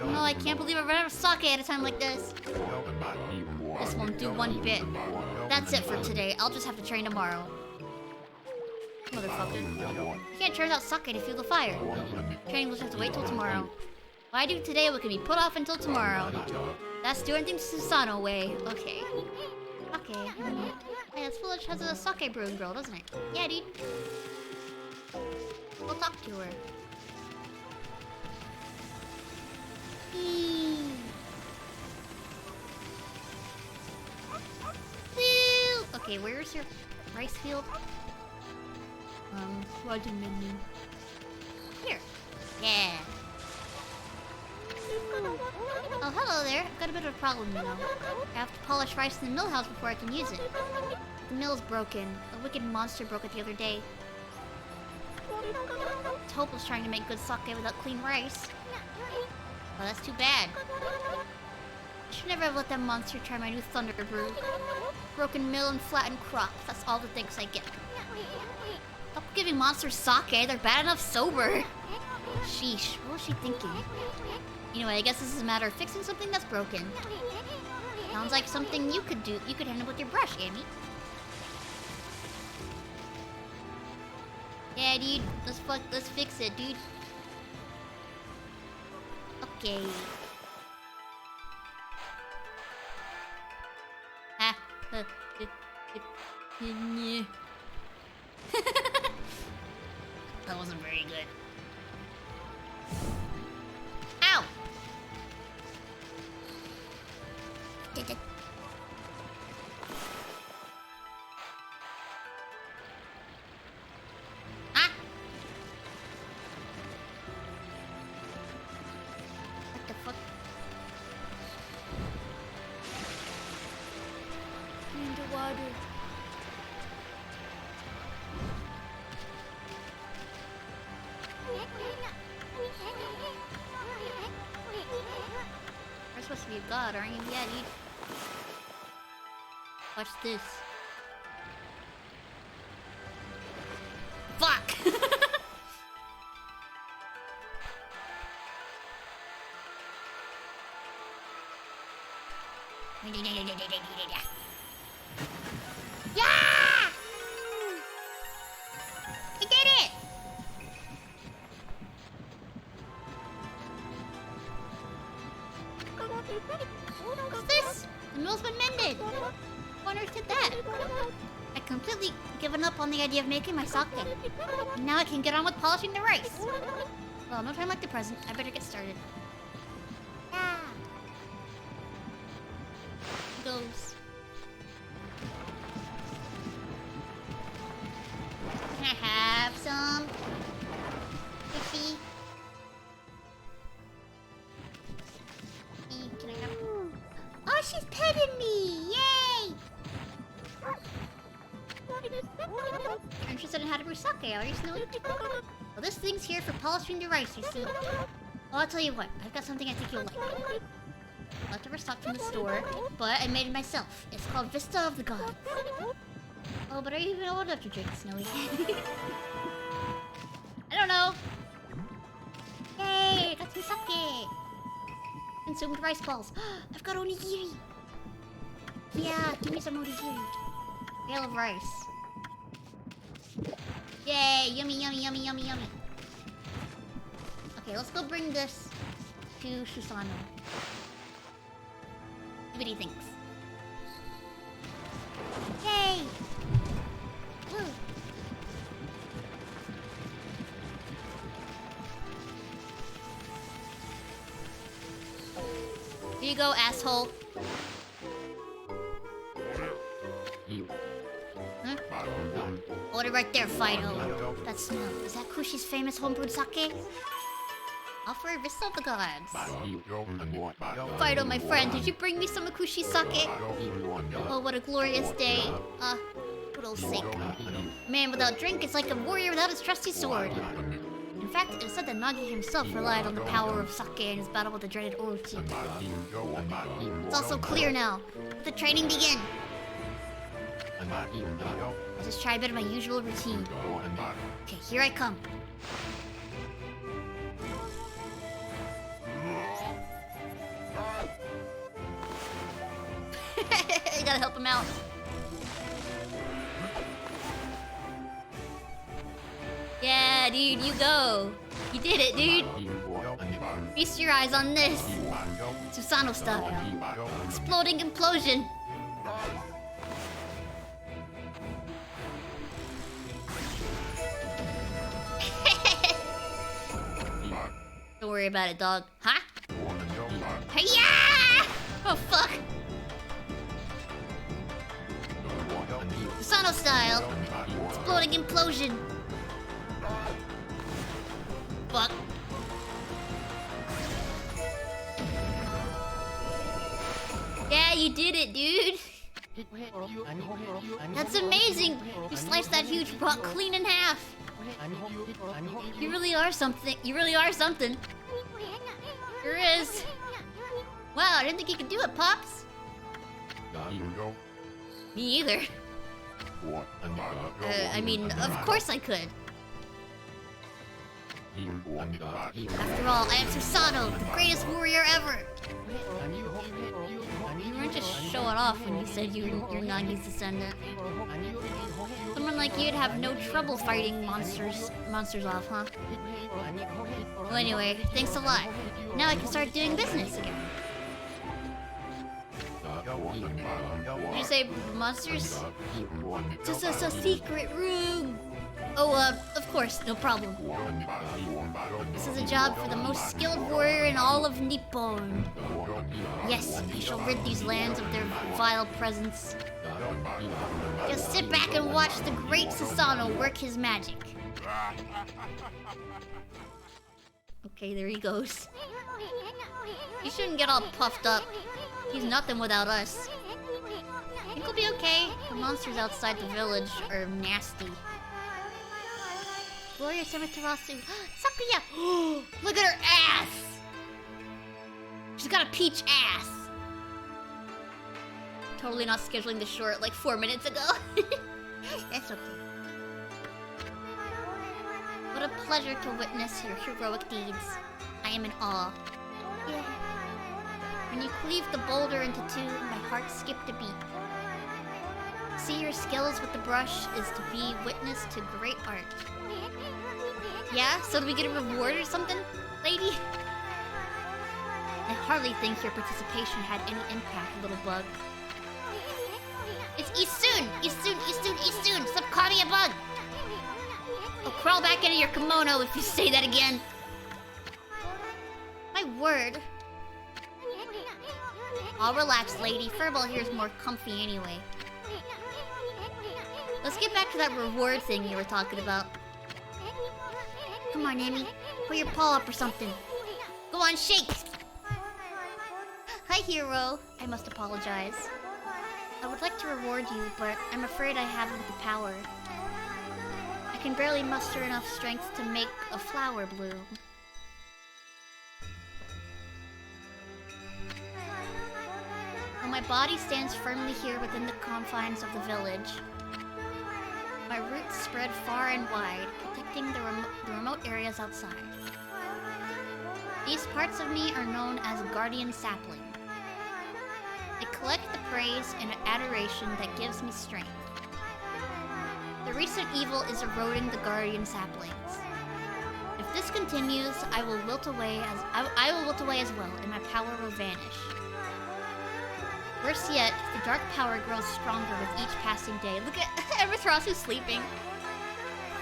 No, I can't believe I ran out of sake at a time like this. This won't do one bit. That's it for today. I'll just have to train tomorrow. Motherfucker. You can't turn out sake to fuel the fire. Training will just have to wait till tomorrow. What I do today can be put off until tomorrow. That's doing things Susano way. Okay. Okay. Hey, this village has a sake brewing girl, doesn't it? Yeah, dude. We'll talk to her. Okay, where's your rice field? Flooding menu. Here. Yeah. Oh, hello there. I've got a bit of a problem, you know. I have to polish rice in the mill house before I can use it. The mill's broken. A wicked monster broke it the other day. Taupe was trying to make good sake without clean rice. Oh, that's too bad. I should never have let that monster try my new Thunder Brew. Broken mill and flattened crops. That's all the thanks I get. Stop giving monsters sake. They're bad enough sober. Sheesh. What was she thinking? Anyway, I guess this is a matter of fixing something that's broken. Sounds like something you could do. You could handle with your brush, Amy. Yeah, dude. Let's fix it, dude. Okay. Ah. That wasn't very good. Ow! Ah! What the fuck? Underwater. You're supposed to be a god, aren't you? Yeah, dude. Watch this. Fuck! Yeah! I did it! What's this? The mill's been mended. Who on earth did that? I completely given up on the idea of making my sake. And now I can get on with polishing the rice. Well, no time like the present. I better get started. Yeah. Goes. Can I have some? Fishy? Can I have... Oh, she's petting me! Yay! You're interested in how to brew sake, are you, Snowy? Well, this thing's here for polishing the rice, you see. Well, I'll tell you what. I've got something I think you'll like. Leftover stock from the store, but I made it myself. It's called Vista of the Gods. Oh, but are you even old enough to drink, Snowy? I don't know. Yay! I got some sake! Consumed rice balls. I've got onigiri! Yeah, give me some onigiri. Bale of rice. Yay! Yummy, yummy, yummy, yummy, yummy. Okay, let's go bring this to Susano. See what he thinks. Yay! Woo! Here you go, asshole. Huh? Hold it right there, Fido. That smell. Is that Kushi's famous homebrewed sake? Offer a Vista of the Gods. Fido, my friend, did you bring me some Akushi sake? Oh, what a glorious day. Good old sake. Man without drink is like a warrior without his trusty sword. In fact, it is said that Nagi himself relied on the power of sake in his battle with the dreaded Orochi. It's also clear now. Let the training begin. I'll just try a bit of my usual routine. Okay, here I come. You gotta help him out. Yeah, dude, you go. You did it, dude. Feast your eyes on this. Susano style. Exploding implosion. Don't worry about it, dog. Huh? Hiya! Oh, fuck. Susano style. Exploding implosion. Fuck. Yeah, you did it, dude. That's amazing. You sliced that huge rock clean in half. You really are something. You really are something. Sure is. Wow, I didn't think you could do it, Pops. Me either. I mean, of course I could. After all, I am Susanoo, the greatest warrior ever! You weren't just showing off when you said you're Nagi's descendant. Someone like you'd have no trouble fighting monsters off, huh? Well, anyway, thanks a lot. Now I can start doing business again. Did you say monsters? Just a secret room! Oh, of course, no problem. This is a job for the most skilled warrior in all of Nippon. Yes, I shall rid these lands of their vile presence. Just sit back and watch the great Susanoo work his magic. Okay, there he goes. He shouldn't get all puffed up. He's nothing without us. I think we'll be okay. The monsters outside the village are nasty. Glorious Amaterasu. Sakuya! Look at her ass! She's got a peach ass. Totally not scheduling the short like 4 minutes ago. That's okay. What a pleasure to witness your heroic deeds. I am in awe. Yeah. When you cleaved the boulder into two, my heart skipped a beat. See, your skills with the brush is to be witness to great art. Yeah? So do we get a reward or something, lady? I hardly think your participation had any impact, little bug. It's Isun! Isun! Isun! Isun! Stop calling me a bug! I'll crawl back into your kimono if you say that again. My word. I'll relax, lady. Furball here is more comfy anyway. Let's get back to that reward thing you were talking about. Come on, Amy. Put your paw up or something. Go on, shake! Hi, hero. I must apologize. I would like to reward you, but I'm afraid I haven't the power. I can barely muster enough strength to make a flower bloom. While my body stands firmly here within the confines of the village, my roots spread far and wide, protecting the remote areas outside. These parts of me are known as guardian sapling. They collect the praise and adoration that gives me strength. The recent evil is eroding the guardian saplings. If this continues, I will wilt away as well, and my power will vanish. Worse yet, the dark power grows stronger with each passing day. Look at Amaterasu sleeping.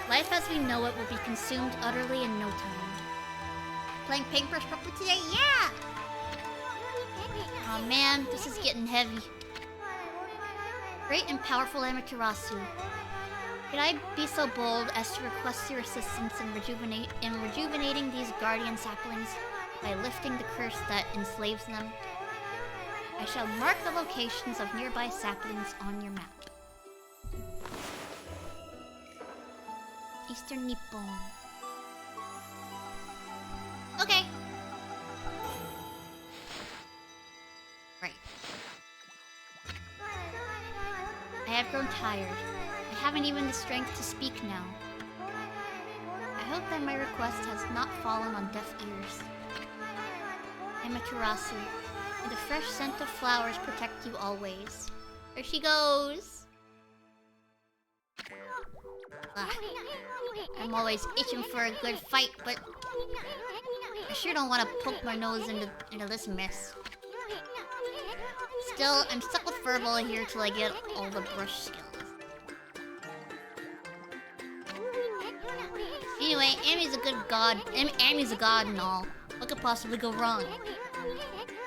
Life as we know it will be consumed utterly in no time. Playing paintbrush properly today? Yeah! Oh man, this is getting heavy. Great and powerful Amaterasu. Could I be so bold as to request your assistance in rejuvenating these guardian saplings by lifting the curse that enslaves them? I shall mark the locations of nearby saplings on your map. Eastern Nippon. Okay. Right. I have grown tired. I haven't even the strength to speak now. I hope that my request has not fallen on deaf ears. Amaterasu, may the fresh scent of flowers protect you always. There she goes! I'm always itching for a good fight, but I sure don't want to poke my nose into this mess. Still, I'm stuck with Furball here till I get all the brush skills. Anyway, Amy's a good god. Amy's a god and all. What could possibly go wrong?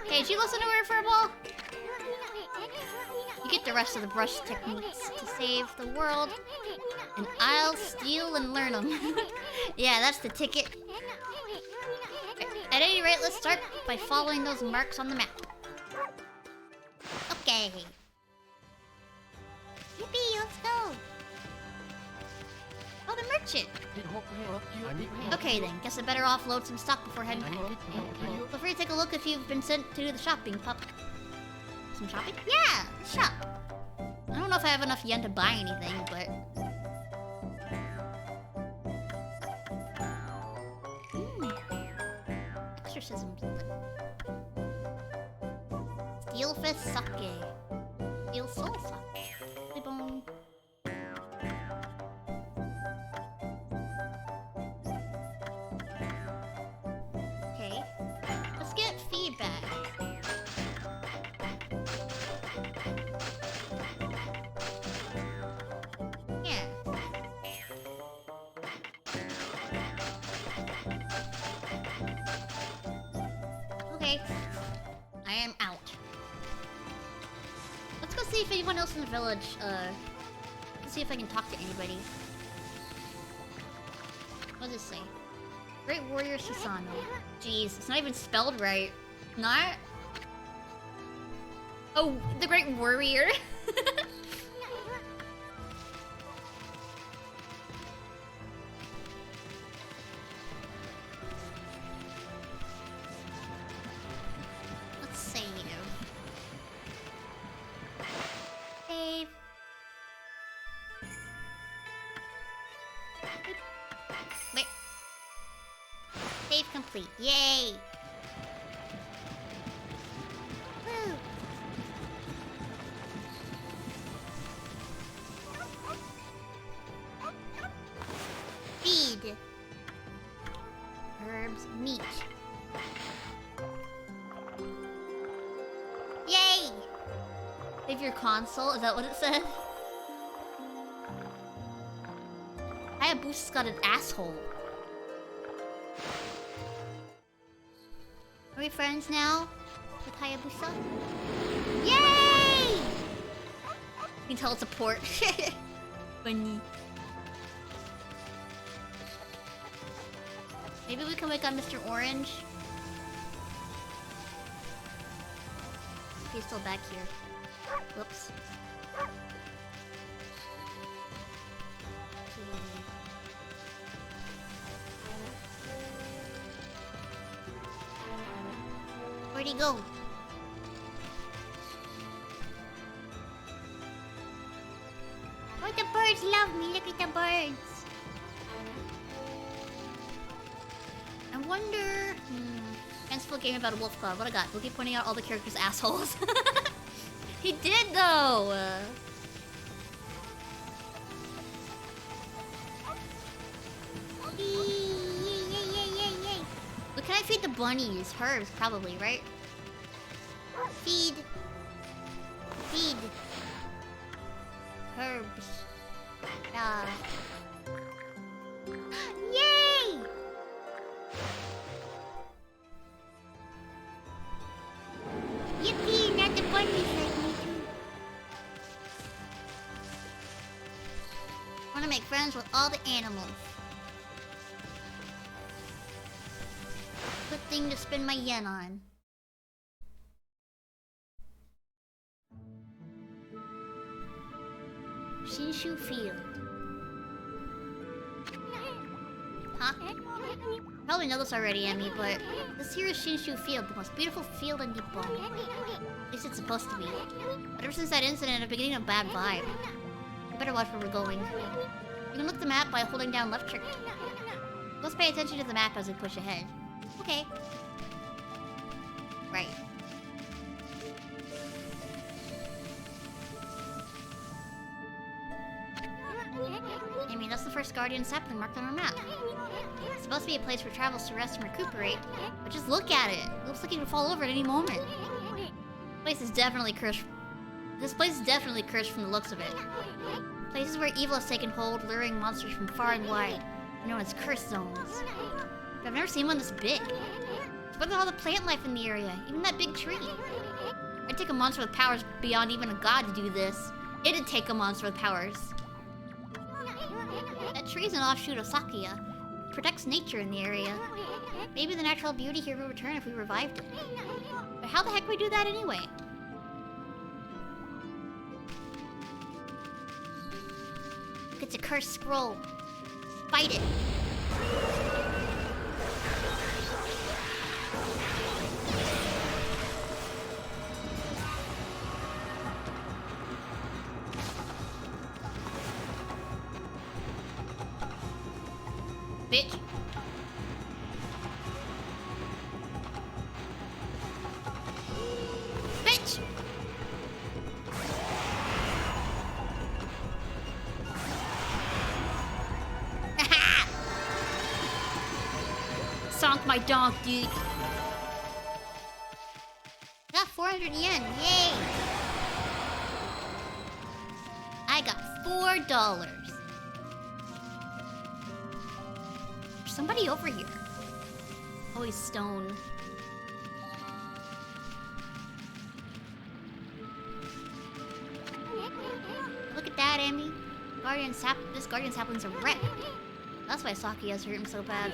Hey, did you listen to her, Furball? You get the rest of the brush techniques to save the world, and I'll steal and learn them. Yeah, that's the ticket. At any rate, let's start by following those marks on the map. Okay. Yippee, let's go. Oh, the merchant. Okay then, guess I better offload some stock before heading back. Feel free to take a look if you've been sent to do the shopping, pup. Some shopping? Yeah, shop. I don't know if I have enough yen to buy anything, but... exorcisms. Steel fist sake. Steel soul sake. Bone. Okay. Let's get feedback. Yeah. Okay. I am out. Let's go see if anyone else in the village, let's see if I can talk to anybody. What does it say? Great Warrior Susano. Jeez, it's not even spelled right. Not? Oh, the Great Warrior. Let's save. Save. Wait. Save complete. Yay! Woo! Feed. Herbs, meat. Yay! Save your console, is that what it said? Hayabusa's got an asshole. Are we friends now? With Hayabusa? Yay! You can tell it's a port. Funny. Maybe we can wake up Mr. Orange. He's still back here. Whoops. Where'd he go? Oh, the birds love me. Look at the birds. I wonder... Fanciful game about a wolf club. What I got? Wookie pointing out all the characters' assholes. He did, though! Yay. What can I feed the bunnies? Herbs, probably, right? Feed. Feed. Herbs. Yay! Yippee! Not the bunnies like me too. I want to make friends with all the animals. Good thing to spend my yen on. Shinshu Field. Huh? Probably know this already, Emmy, but this here is Shinshu Field, the most beautiful field in Nippon. At least it's supposed to be. But ever since that incident, I've been getting a bad vibe. You better watch where we're going. You can look the map by holding down left trigger. Let's pay attention to the map as we push ahead. Okay. Right. I mean, that's the first Guardian sapling marked on our map. It's supposed to be a place for travelers to rest and recuperate, but just look at it. It looks like it could fall over at any moment. This place is definitely cursed. This place is definitely cursed from the looks of it. Places where evil has taken hold, luring monsters from far and wide, known as curse zones. But I've never seen one this big. What about all the plant life in the area? Even that big tree. I'd take a monster with powers beyond even a god to do this. It'd take a monster with powers. That tree's an offshoot of Sakuya. It protects nature in the area. Maybe the natural beauty here will return if we revived it. But how the heck do we do that anyway? Look, it's a cursed scroll. Fight it. Bitch. sunk my donk, dude. Got 400 yen, yay! I got $4. There's somebody over here. Oh, he's stone. Look at that, Emmy. This guardian sapling's a wreck. That's why Saki has hurt him so bad.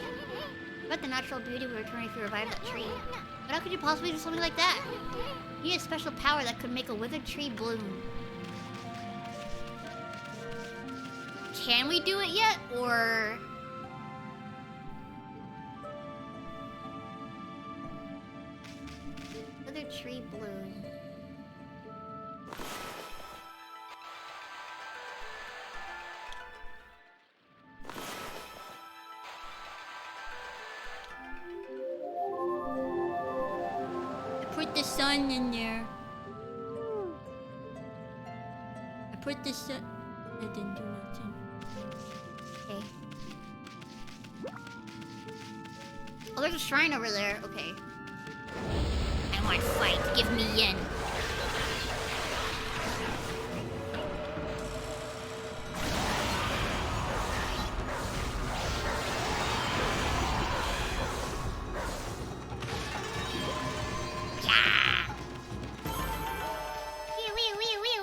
But the natural beauty would return if you revive that tree. But how could you possibly do something like that? You need a special power that could make a withered tree bloom. Can we do it yet, or... Withered tree bloom. Put the sun in there. I put the sun... I didn't do nothing. Okay. Oh, there's a shrine over there. Okay. I want to fight. Give me yen. Yeah!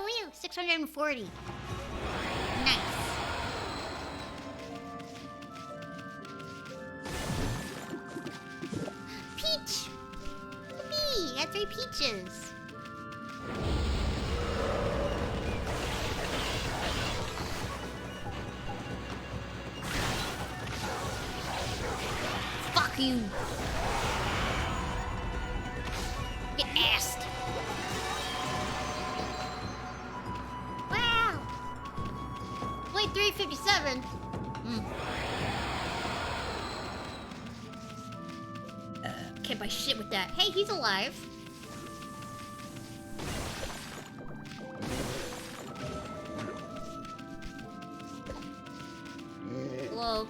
Wee, 640. Nice. Peach! Yippee! I got 3 peaches. Fuck you! Get assed! Wow! Wait, 357? Can't buy shit with that. Hey, he's alive. Hello.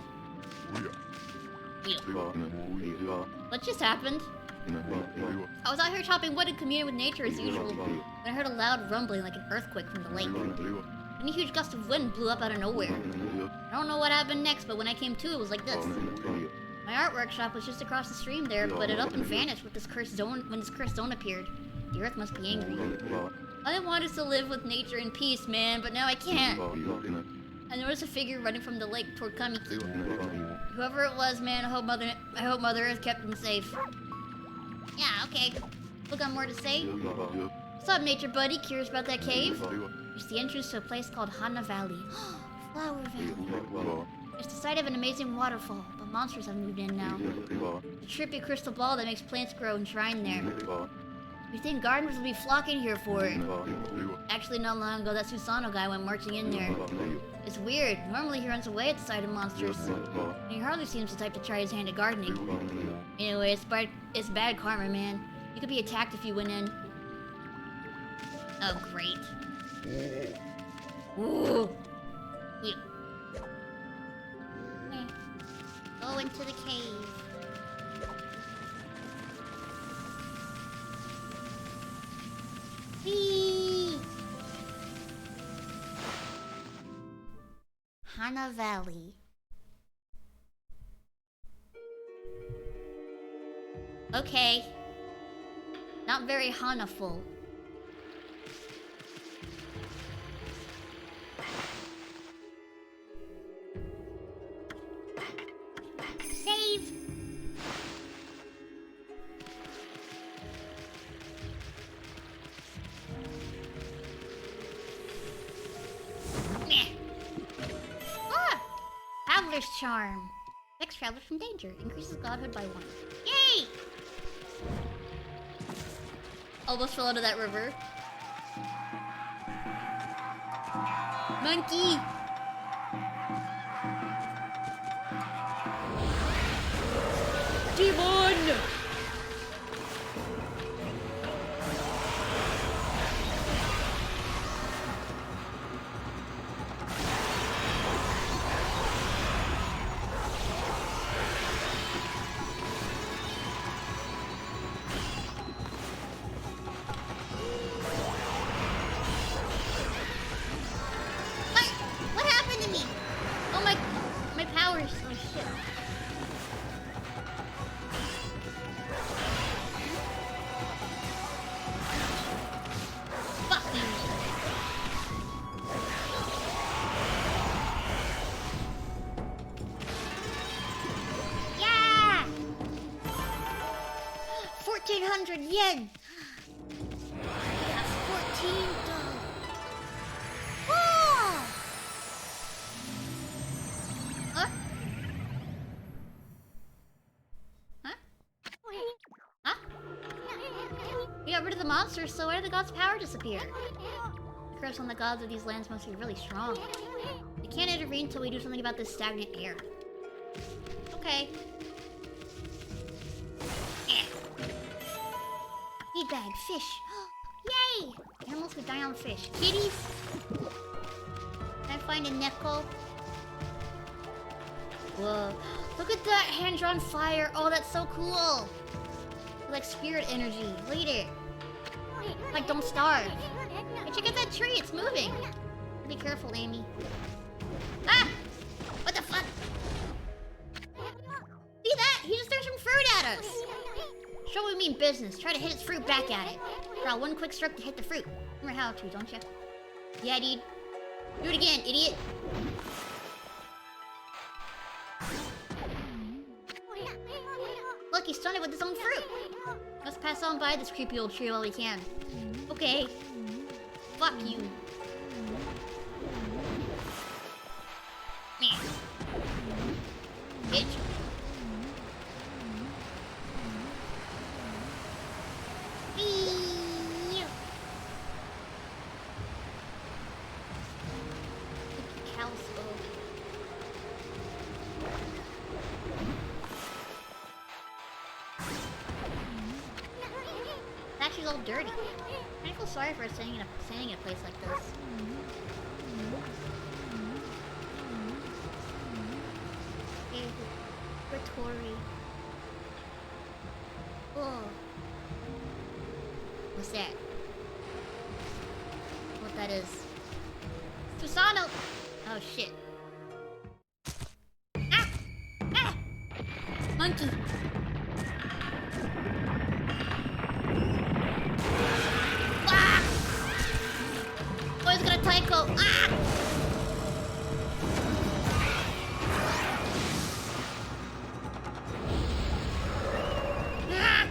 What just happened? I was out here chopping wood and communing with nature as usual, when I heard a loud rumbling like an earthquake from the lake. And a huge gust of wind blew up out of nowhere. I don't know what happened next, but when I came to, it was like this. My art workshop was just across the stream there, but it up and vanished with this cursed zone when this cursed zone appeared. The earth must be angry. I wanted to live with nature in peace, man, but now I can't. I noticed a figure running from the lake toward Kamiki. Whoever it was, man, I hope Mother Earth kept him safe. Yeah, okay. Still got more to say? What's up, nature buddy? Curious about that cave? It's the entrance to a place called Hana Valley. Flower Valley. It's the site of an amazing waterfall, but monsters have moved in now. The trippy crystal ball that makes plants grow enshrined there. We think gardeners will be flocking here for it. Actually, not long ago, that Susano guy went marching in there. It's weird. Normally, he runs away at the sight of monsters. And he hardly seems the type to try his hand at gardening. Anyway, it's bad karma, man. You could be attacked if you went in. Oh, great. Ooh. Yeah. Okay. Go into the cave. Whee! Hana Valley. Okay. Not very Hana-ful. Save! Meh. Ah! Traveler's Charm. Protects travelers from danger. Increases godhood by 1. Yay! Almost fell into that river. Monkey! Demon! again! We got 14 though. Oh! Huh? Huh? Huh? We got rid of the monsters, so why did the gods' power disappear? The curse on the gods of these lands must be really strong. We can't intervene until we do something about this stagnant air. Okay. Feed bag, fish. Yay! Animals could die on fish. Kitties? Can I find a Neko? Whoa. Look at that hand-drawn fire. Oh, that's so cool. Like spirit energy. Look at it. Like, don't starve. Hey, check out that tree. It's moving. Be careful, Amy. Ah! What the fuck? See that? He just threw some fruit at us. Show we mean business. Try to hit its fruit back at it. Draw one quick stroke to hit the fruit. Remember how to, don't you? Yeah, dude. Do it again, idiot. Look, he stunned it with his own fruit. Let's pass on by this creepy old tree while we can. Okay. Fuck you. Man. Bitch. She's all dirty. I feel sorry for her staying in a place like this. Hey, Tori. Oh. What's that? What that is? Susano! Oh shit. Ah! Ah! Monkey! He's gonna tackle. Ah! Ah!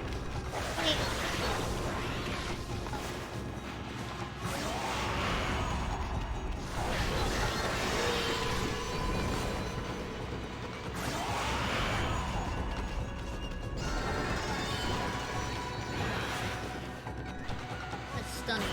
Okay. That's stunning.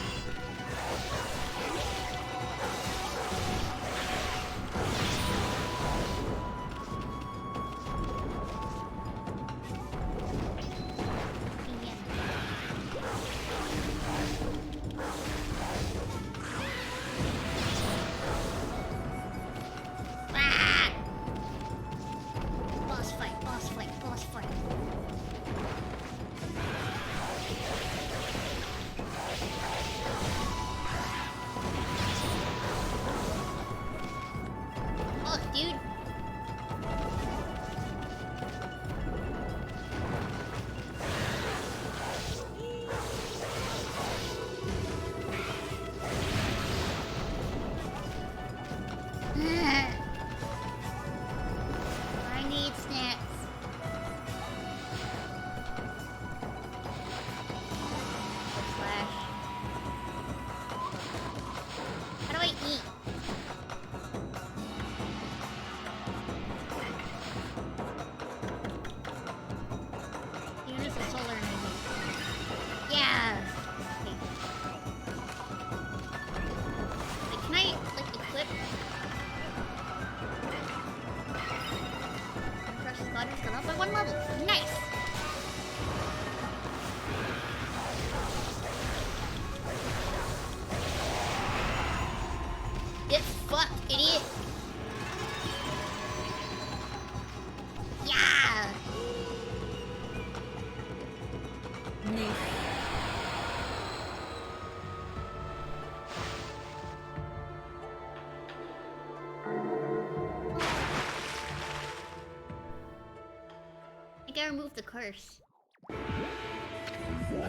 I gotta remove the curse.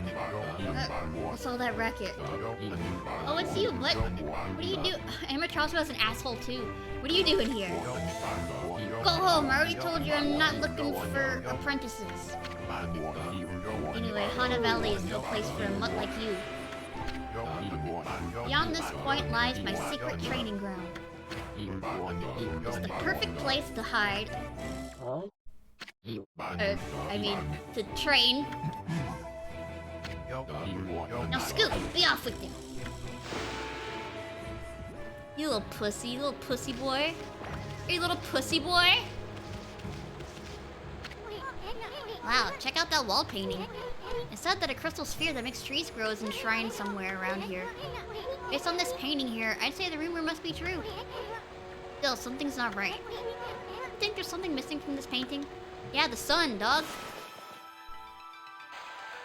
What's all that racket? Oh, it's you. What do you do? Amatrosu is an asshole too. What are you doing here? Go home. I already told you I'm not looking for apprentices. Anyway, Hana Valley is no place for a mutt like you. Beyond this point lies my secret training ground. It's the perfect place to hide. I mean, to train. Now Scoot, be off with you. You little pussy boy. Hey, little pussy boy. Wow, check out that wall painting. It said that a crystal sphere that makes trees grow is enshrined somewhere around here. Based on this painting here, I'd say the rumor must be true. Still, something's not right. You think there's something missing from this painting? Yeah, the sun, dog.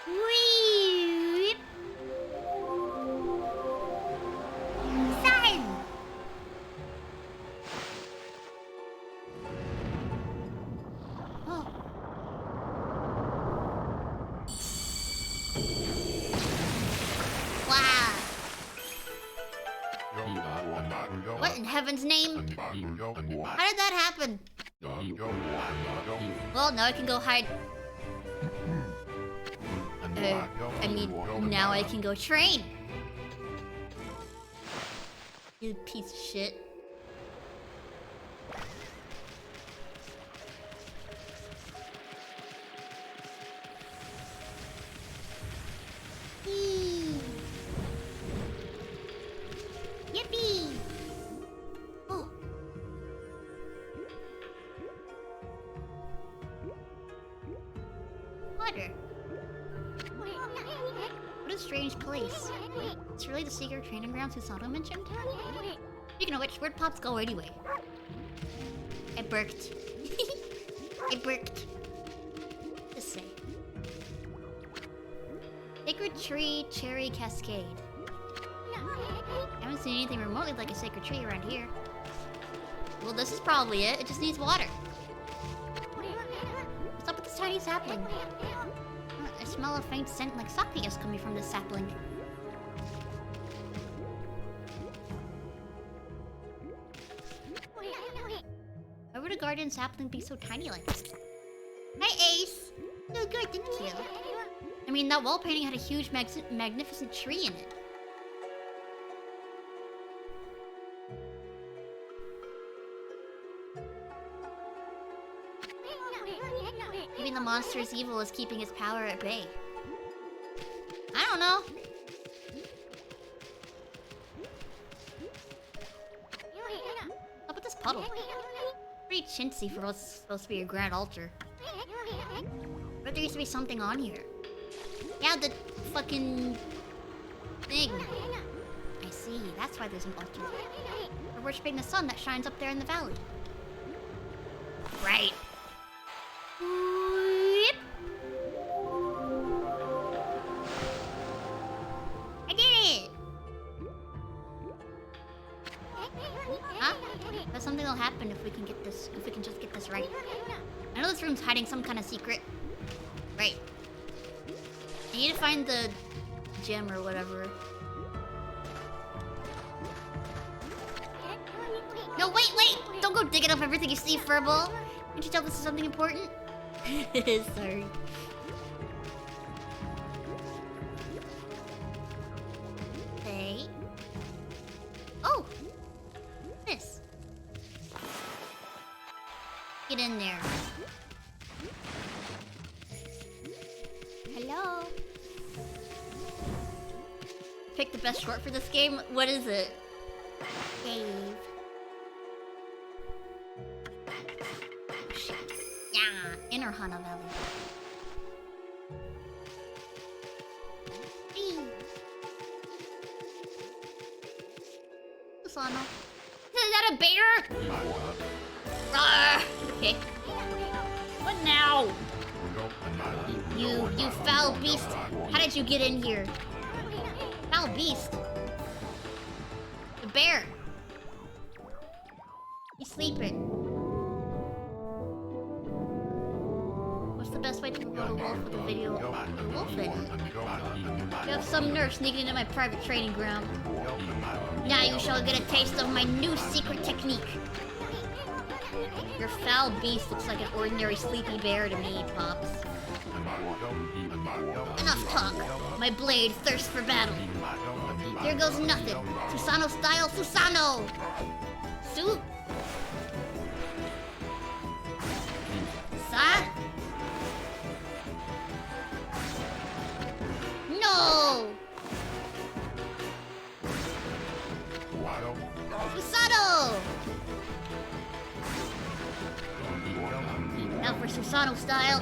Whee! Sun! Oh. Wow. What in heaven's name? How did that happen? Well, now I can go hide. I mean, now I can go train. You piece of shit. Yippee! Oh. Water. What a strange place. It's really the secret training ground Susato mentioned? Speaking of which, where'd Pops go anyway? I burked. I burked. Just say. Sacred Tree Cherry Cascade. I haven't seen anything remotely like a sacred tree around here. Well, this is probably it. It just needs water. What's up with this tiny sapling? I smell a faint scent like sake is coming from this sapling. Why would a garden sapling be so tiny like this? Hi, Ace! No good, thank you. I mean, that wall painting had a huge, magnificent tree in it. Maybe the monster's evil is keeping his power at bay. I don't know. What's up with this puddle? Pretty chintzy for what's supposed to be a grand altar. But there used to be something on here. Yeah, the fucking thing. I see, that's why there's an altar. We're worshipping the sun that shines up there in the valley. Right. Yep. I did it! Huh? But something will happen if we can get this, if we can just get this right. I know this room's hiding some kind of secret. Right. I need to find the gem or whatever. No, wait! Don't go digging up everything you see, Furball! Can't you tell this is something important? Sorry. Okay. Oh! This. Get in there. Hello? Pick the best short for this game? What is it? Cave. Shit. Yeah, Inner Hana Valley. Hey. Susano. Is that a bear? Okay. What now? You foul beast. How did you get in here? Foul beast. The bear. He's sleeping. What's the best way to You're the wolf with a video. The wolf in it. You have some nerve sneaking into my private training ground. Now you shall get a taste of my new secret technique. Your foul beast looks like an ordinary sleepy bear to me, Pops. Enough talk. My blade thirsts for battle. Here goes nothing. Susano style Susano! Su... Sa? No! Susano! Now for Susano style.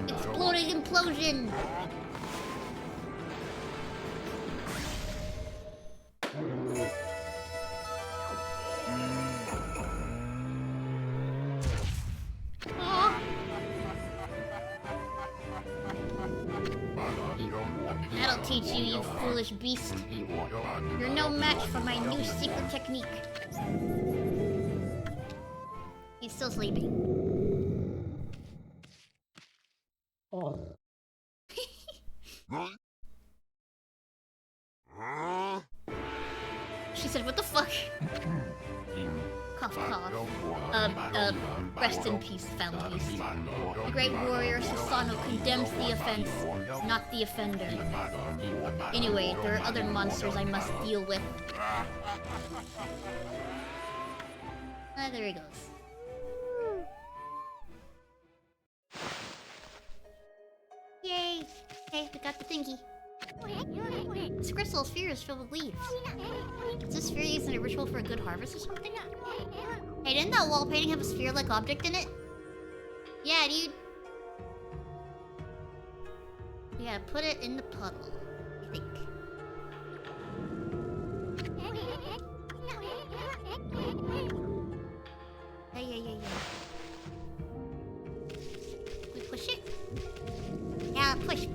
Exploding implosion! That'll teach you, you foolish beast. You're no match for my new secret technique. He's still sleeping. She said, what the fuck? Cough, cough. Rest in peace, foul beast. The great warrior Susano condemns the offense, not the offender. Anyway, there are other monsters I must deal with. Ah, there he goes. Yay! Hey, we got the thingy. This crystal sphere is filled with leaves. Is this sphere used in a ritual for a good harvest or something? Hey, didn't that wall painting have a sphere-like object in it? Yeah, dude. You gotta put it in the puddle, I think. Yeah. We push it? Yeah, push.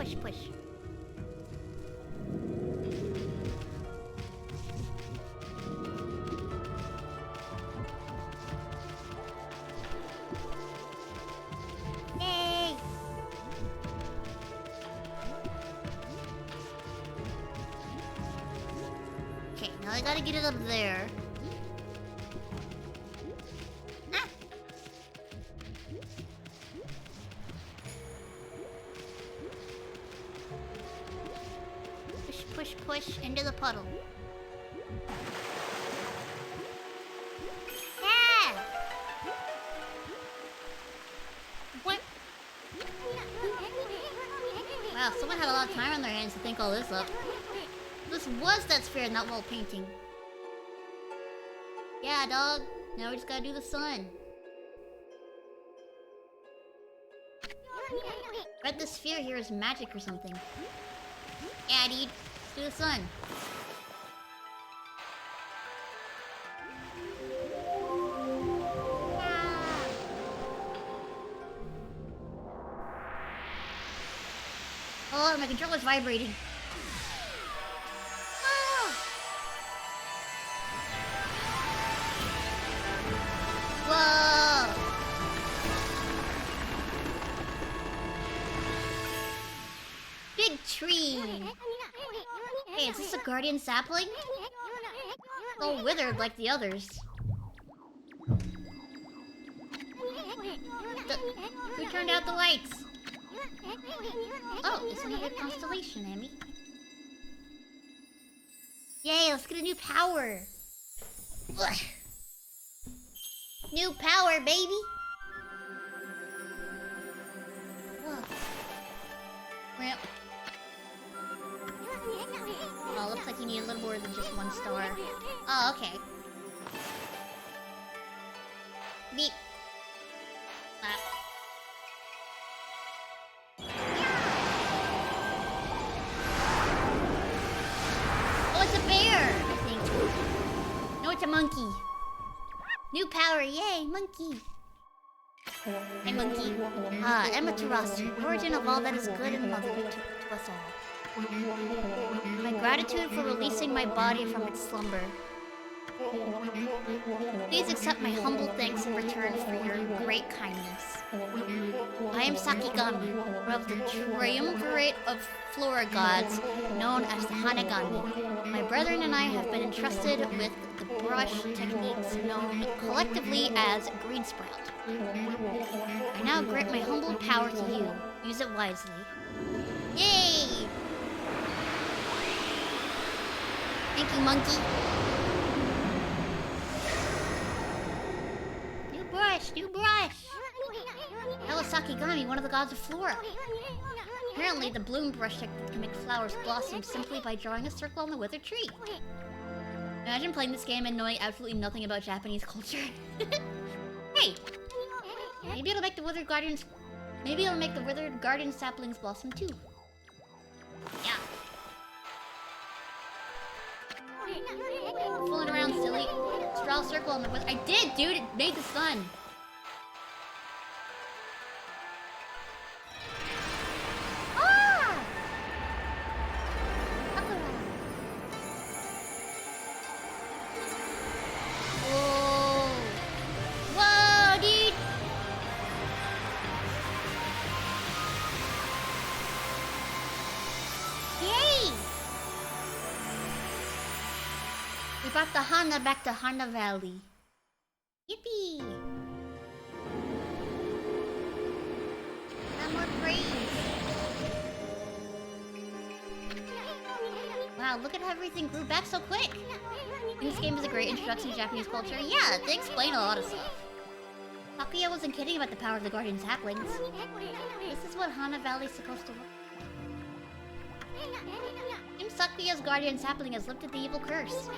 Yay! Okay, now I gotta get it up there. Push into the puddle. Yeah! What? Wow, someone had a lot of time on their hands to think all this up. This was that sphere in that wall painting. Yeah, dog. Now we just gotta do the sun. Read the sphere here is magic or something. Yeah, dude. To the sun. Oh, my controller's vibrating. Whoa! Big tree. Hey, is this a guardian sapling? All withered like the others. Who turned out the lights? Oh, it's another constellation, Emmy. Yay, let's get a new power. Ugh. New power, baby. Whoa. Ramp. Oh, looks like you need a little more than just one star. Oh, okay. Beep. Clap. Oh, it's a bear, I think. No, it's a monkey. New power, yay, monkey. Hey, monkey. Amaterasu, origin of all that is good and lovely to us all. My gratitude for releasing my body from its slumber. Please accept my humble thanks in return for your great kindness. I am Sakigami, of the triumvirate of flora gods known as the Hanagami. My brethren and I have been entrusted with the brush techniques known collectively as Green Sprout. I now grant my humble power to you. Use it wisely. Yay! Thank you, monkey. New brush, new brush! That was Sakigami, one of the gods of flora. Apparently, the bloom brush technique can make flowers blossom simply by drawing a circle on the withered tree. Imagine playing this game and knowing absolutely nothing about Japanese culture. Hey! Maybe it'll make the withered gardens... Maybe it'll make the withered garden saplings blossom too. Yeah. Fooling around, silly. Draw a circle on the withered... I did, dude! It made the sun! Brought the Hana back to Hana Valley. Yippee! Not more praise. Wow, look at how everything grew back so quick. This game is a great introduction to Japanese culture. Yeah, they explain a lot of stuff. Takuya wasn't kidding about the power of the guardian saplings. This is what Hana Valley's supposed to look like. Team Sakuya's guardian sapling has lifted the evil curse.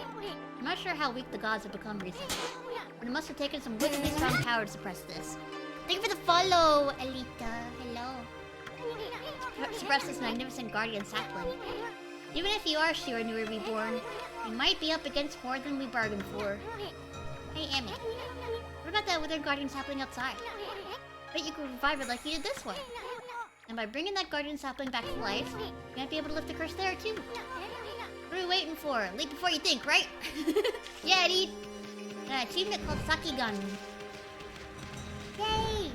I'm not sure how weak the gods have become recently, but it must have taken some wickedly strong power to suppress this. Thank you for the follow, Alita. Hello. Suppress this magnificent guardian sapling. Even if you are Shira Nui Reborn, you might be up against more than we bargained for. Hey, Amy. What about that withered guardian sapling outside? Bet you could revive it like you did this one. And by bringing that guardian sapling back to life, you might be able to lift the curse there too. What are we waiting for? Leap before you think, right? Yeah, dude. An achievement called Sakigami. Yay!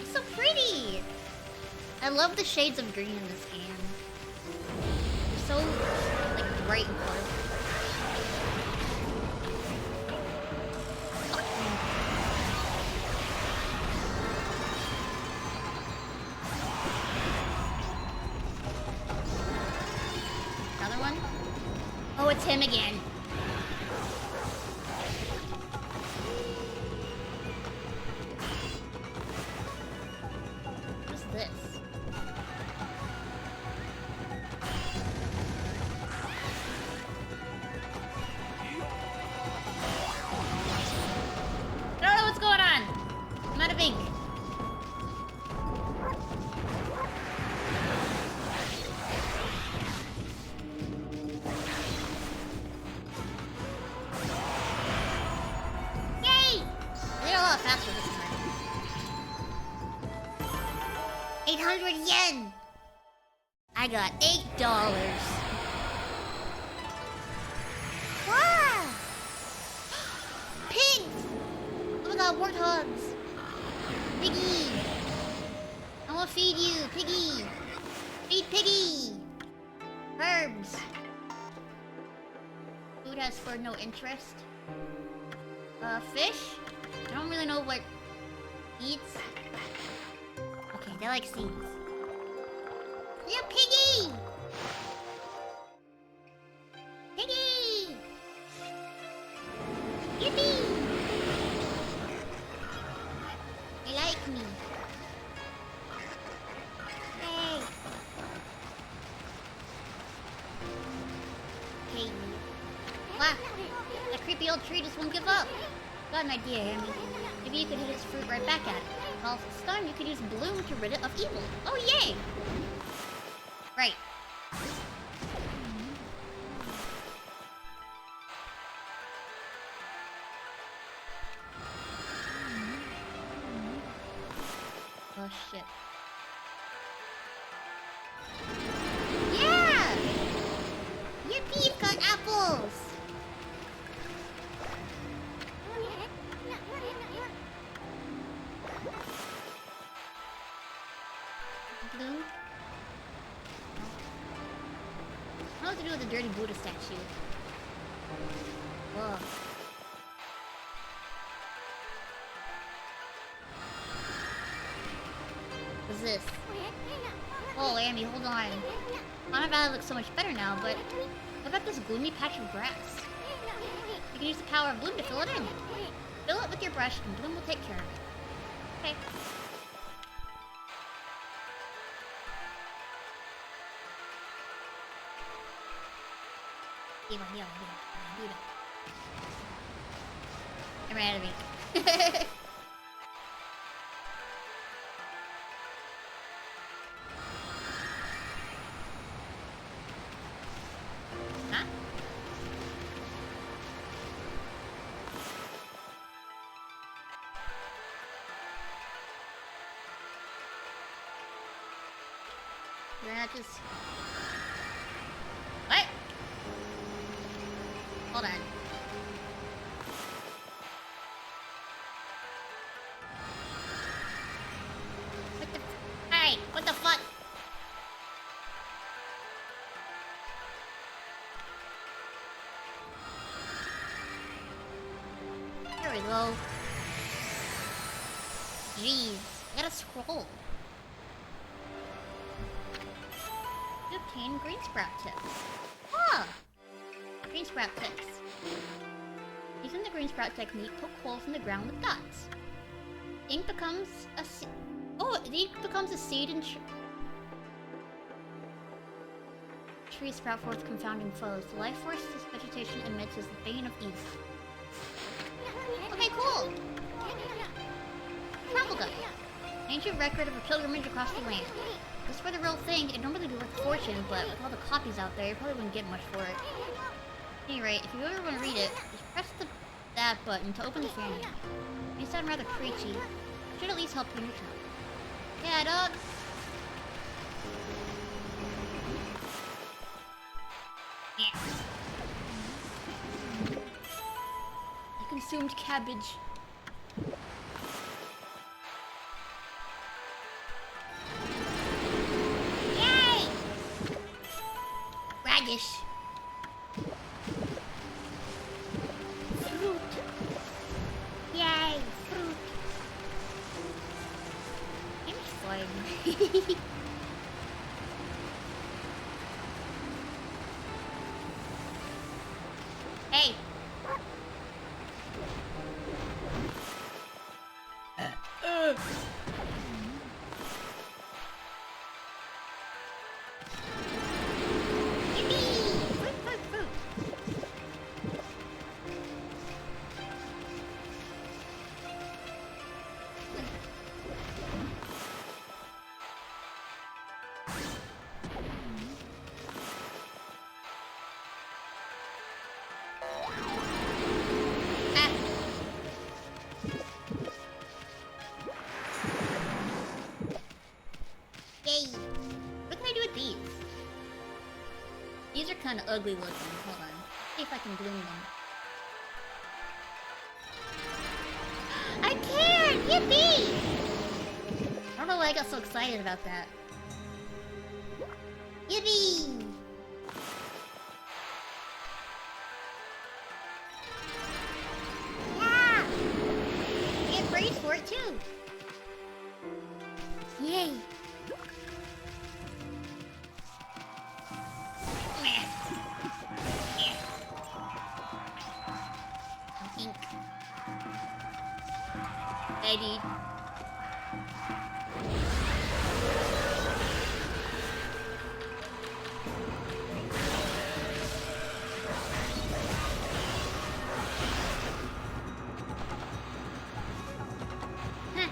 It's so pretty! I love the shades of green in this game. They're so, like, bright and colorful. Oh, it's him again. What's this? I don't know what's going on. I'm out of ink. Faster this time. 800 yen! I got $8. Wow! Pigs! Oh my god, warthogs! Piggy! I wanna feed you, Piggy! Feed Piggy! Herbs! Food has spurred no interest. Fish? I don't really know what eats. Okay, they like seeds. Yeah, Piggy! Piggy! Yippee! They like me. Hey! Hey. Wow! That creepy old tree just won't give up. Got an idea, Amy. Maybe you could hit its fruit right back at it. While it's stunned, you could use bloom to rid it of evil. Oh, yay! Right. Oh, shit. Yeah! Yippee, you've got apples! dirty Buddha statue. Whoa. What's this? Oh, Amy, hold on. Mana Valley looks so much better now, but what about this gloomy patch of grass? You can use the power of Bloom to fill it in. Fill it with your brush, and Bloom will take care of it. Okay. I ran out of ink. Huh? You're not just... What? Hold on. What the... Hey! What the fuck? There we go. Jeez. I gotta scroll. You obtain green sprout tips. Huh! Green sprout tips. Using the green sprout technique, poke holes in the ground with dots. Ink becomes a the ink becomes a seed and trees sprout forth confounding foes. The life force this vegetation emits is the bane of evil. Okay, cool! Travel guide. Ancient record of a pilgrimage across the land. If this were the real thing, it'd normally be worth a fortune, but with all the copies out there, you probably wouldn't get much for it. At any rate, if you ever want to read it, just press that button to open the fan. It may sound rather preachy. It should at least help you in your job. Yeah, dog! Yeah. I consumed cabbage. Yay! Radish. Fruit. Yay, fruit. I'm fun. Hey. Yippee! Fruit, fruit, fruit. Ah. Yay! What can I do with these? These are kind of ugly looking. Hold on. See if I can bloom them. I can! Yippee! I don't know why I got so excited about that. Yippee! Yeah! I get praise for it too! Yay! Meh. Yeah. Ink. Baby. Huh.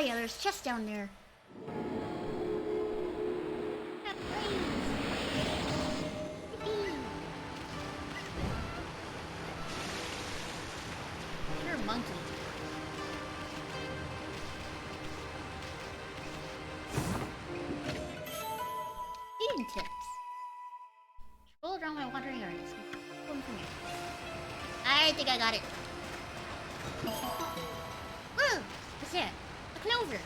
yeah, there's chests down there. You're a monkey. Eating tips. Roll around my wandering areas. Come from here. I think I got it. Woo! What's that? A clover.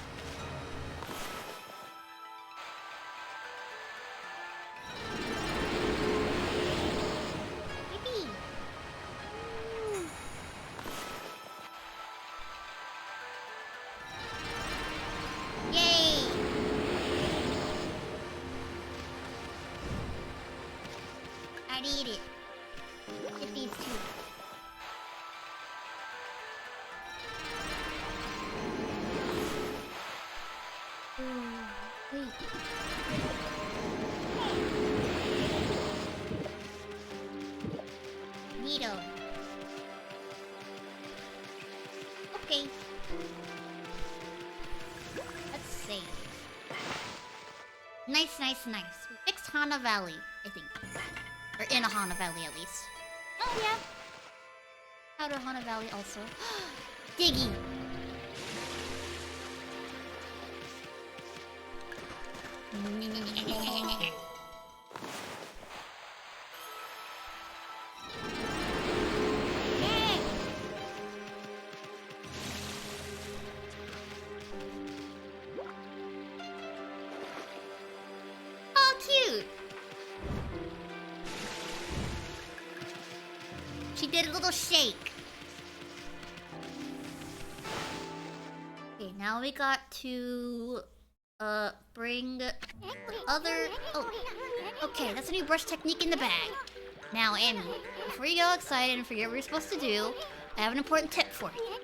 Yippee! Yay! I'd eat it. Get these too. Wait. Neato. Okay. Let's see. Nice, nice, nice. We fixed Hana Valley, I think. Or in a Hana Valley, at least. Oh, yeah. Out of Hana Valley, also. Diggy! Oh, cute! She did a little shake. Okay, now we got to bring the other... Oh, okay, that's a new brush technique in the bag. Now, Amy, before you get all excited and forget what you're supposed to do, I have an important tip for you.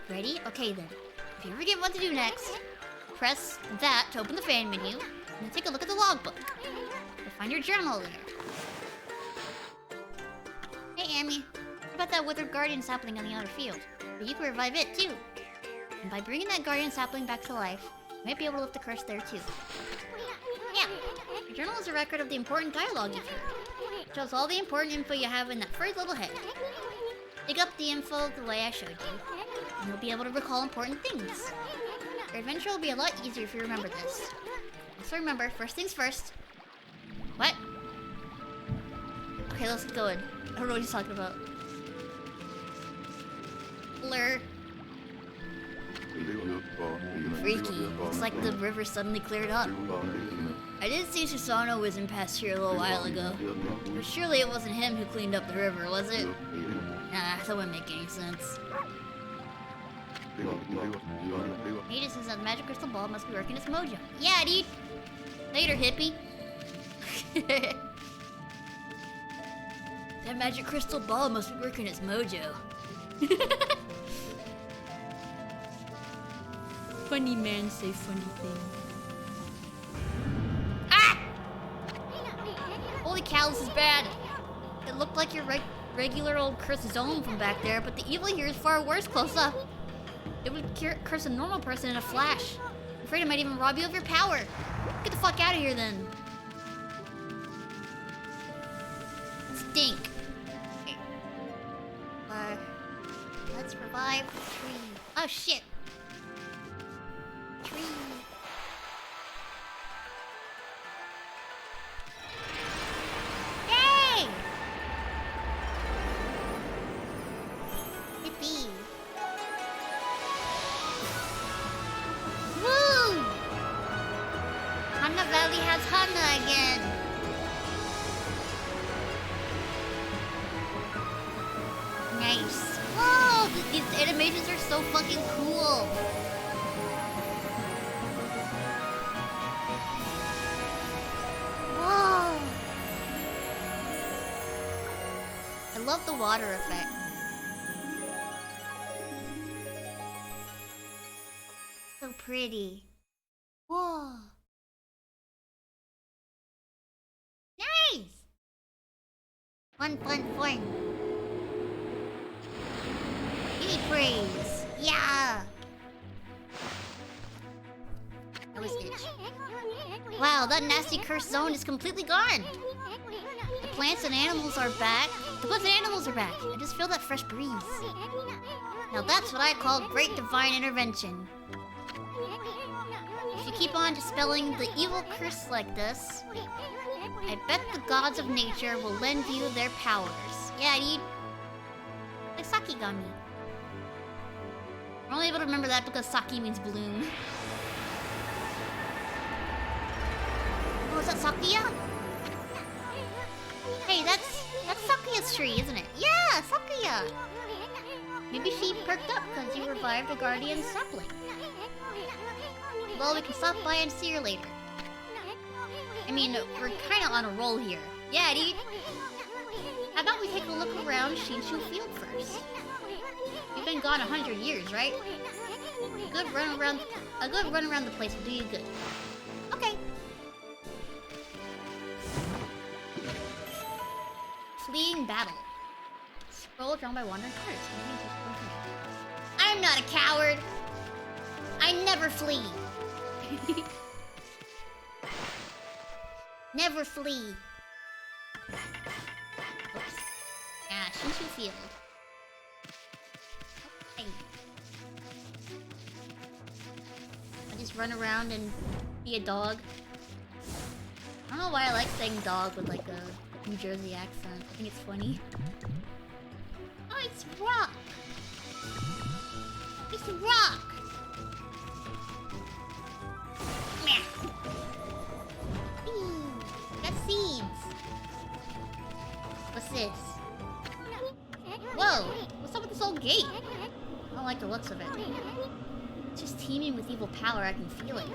Ready? Okay then. If you forget what to do next, press that to open the fan menu, and then take a look at the logbook. You'll find your journal there. Hey, Amy. What about that withered guardian sapling on the other field? But you can revive it, too. And by bringing that guardian sapling back to life, you might be able to lift the curse there, too. Yeah. Your journal is a record of the important dialogue you've heard. It shows all the important info you have in that first little head. Dig up the info the way I showed you, and you'll be able to recall important things. Your adventure will be a lot easier if you remember this. Also remember, first things first. What? Okay, let's go in. I don't know what he's talking about. Blur. Freaky. Looks like the river suddenly cleared up. I did see Susano whizzing past here a little while ago. But surely it wasn't him who cleaned up the river, was it? Nah, that wouldn't make any sense. Hey, this is a magic crystal ball must be working its mojo. Yeah, dude! Later, hippie! That magic crystal ball must be working its mojo. Funny man say funny thing. Ah! Holy cow, this is bad. It looked like your regular old curse zone from back there, but the evil here is far worse close up. It would curse a normal person in a flash. I'm afraid it might even rob you of your power. Get the fuck out of here then. Stink. Okay. Let's revive the tree. Oh shit. Tree. Yay! Yippee. Woo! Hana Valley has Hana again. Nice. Whoa! These animations are so fucking cool. Whoa! I love the water effect. So pretty. Whoa! Nice! Fun, fun, fun. Give me praise. Yeah! was itch. Wow, that nasty cursed zone is completely gone. The plants and animals are back. The plants and animals are back. I just feel that fresh breeze. Now that's what I call great divine intervention. If you keep on dispelling the evil curse like this, I bet the gods of nature will lend you their powers. Yeah, dude. Like Sakigami. I'm only able to remember that because Saki means bloom. Oh, is that Sakuya? Hey, that's Sakuya's tree, isn't it? Yeah, Sakuya! Maybe she perked up because you revived a guardian sapling. Well, we can stop by and see her later. I mean, we're kinda on a roll here. Yeah, dude. How about we take a look around Shinshu Field first? You've been gone 100 years, right? A good run around the place will do you good. Okay. Fleeing battle. Scroll drawn by wandering cards. I'm not a coward. I never flee. Never flee. Oops. Yeah, Shinshu Field. Okay. I just run around and be a dog. I don't know why I like saying dog with like a New Jersey accent. I think it's funny. Oh, it's rock! It's rock! Meh. Ooh, got seeds. What's this? Whoa! What's up with this old gate? I don't like the looks of it. It's just teeming with evil power, I can feel it.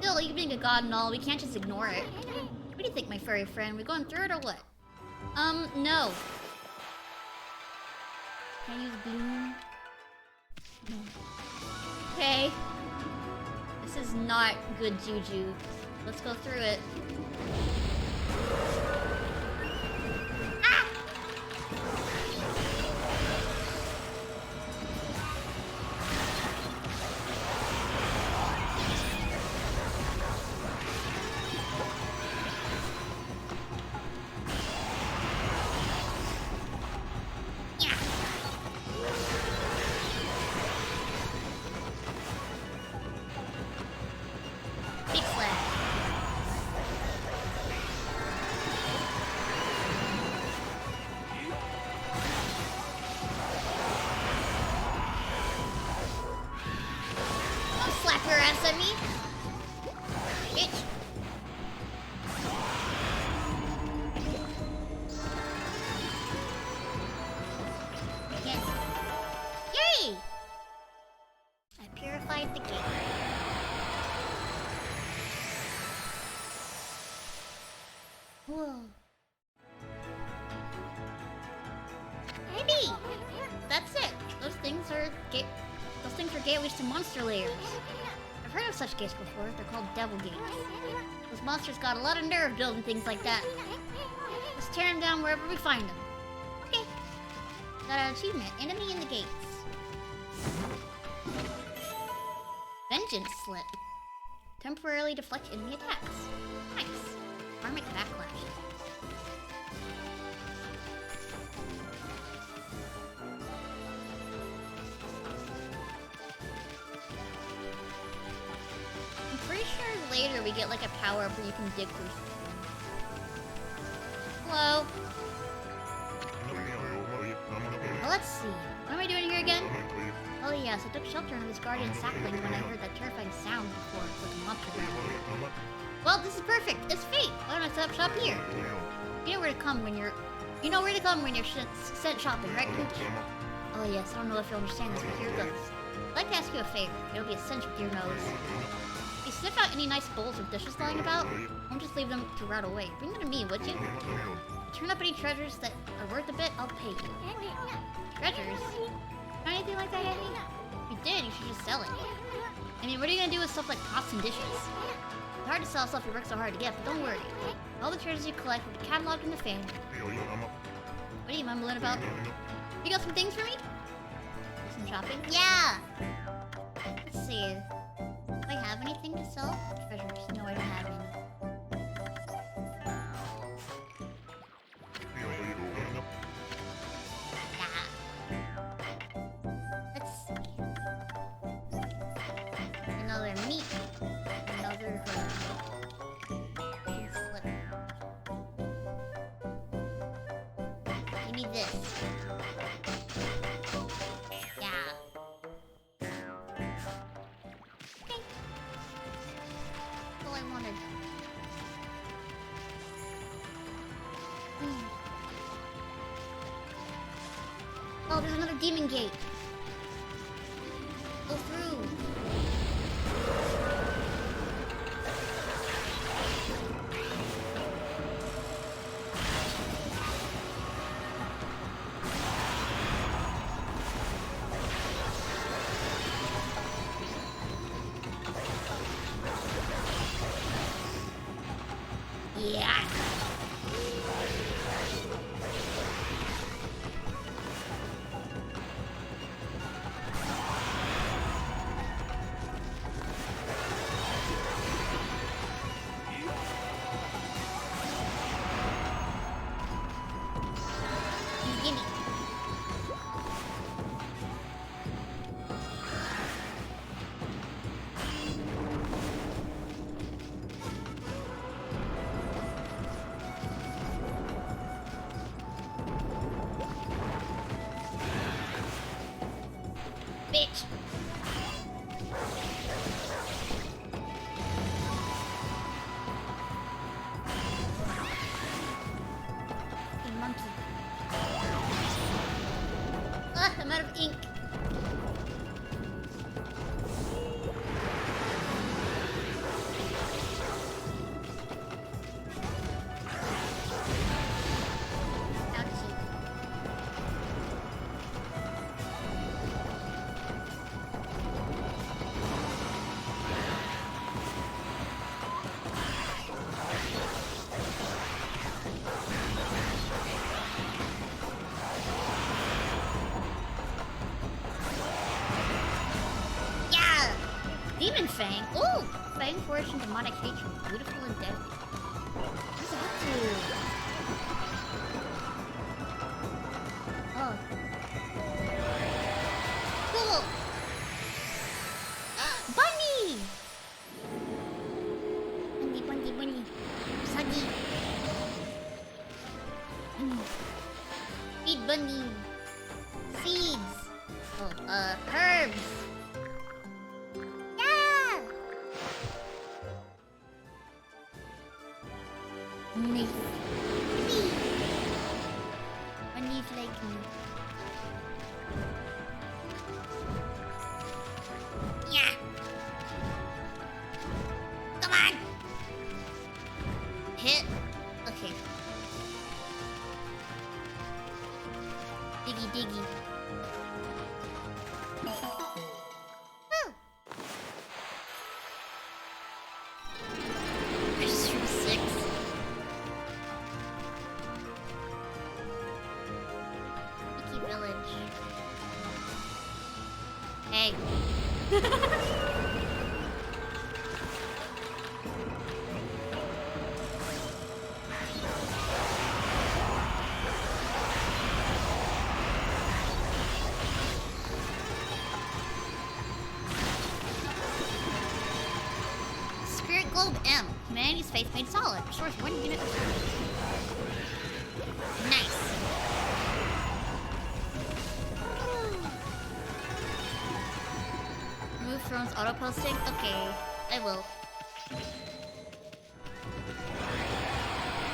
Still, you being a god and all, we can't just ignore it. What do you think, my furry friend? We going through it or what? No. Can I use bloom? No. Okay. This is not good juju. Let's go through it. Ah! Yeah. Big slap. Don't slap your ass at me, bitch. Yes. Yay! I purified the gate. Whoa. Maybe that's it. Those things are gateways to monster layers. I've heard of such gates before. They're called devil gates. Those monsters got a lot of nerve building things like that. Let's tear them down wherever we find them. Okay. Got an achievement. Enemy in the gates. Vengeance slip. Temporarily deflect enemy attacks. Nice. Karmic backlash. I'm pretty sure later we get like a power up where you can dig through something. Hello. Well, let's see. What am I doing here again? Oh yes, I took shelter under this guardian sapling when I heard that terrifying sound before with a monster ground. Well, this is perfect. It's fate. Why don't I set up shop here? You know where to come when you're sent shopping, right, Pooch? Oh yes, I don't know if you'll understand this, but here it goes. I'd like to ask you a favor. It'll be a cinch with your nose. If you sniff out any nice bowls or dishes lying about, don't just leave them to rot away. Bring them to me, would you? Turn up any treasures that are worth a bit, I'll pay you. Treasures? Got anything like that handy? If you did, you should just sell it. I mean, what are you gonna do with stuff like pots and dishes? It's hard to sell stuff you work so hard to get, but don't worry. All the treasures you collect will be cataloged in the family. What are you mumbling about? You got some things for me? Some shopping? Yeah! Let's see. What do I have anything to sell? Treasures. No, I don't have any. Yeah. Let's see. Another meat. Another herb. Slip. Give me this. Yeah. Okay. That's all I wanted. Oh, there's another demon gate. Go through. Yeah. Gimme. Bitch. Fucking monkey. Ah, I'm out of ink. Ouchie. Yeah! Demon Fang. Ooh! Fang fortune demonic hatred. Beautiful and deadly. What does that do? Oh. Cool! Bunny! Bunny, bunny, bunny. Saggy. Feed bunny. Seeds. Oh, herbs. Yeah! Nice. Bunnies like me. Yeah! Come on! Hit. Okay. Diggy diggy. Woo! Restroom 6. Mickey Village. Hey. Spirit Globe M. Humanity's faith made solid. Restores 1 unit of strength. Nice. Remove Throne's auto posting? Okay, I will.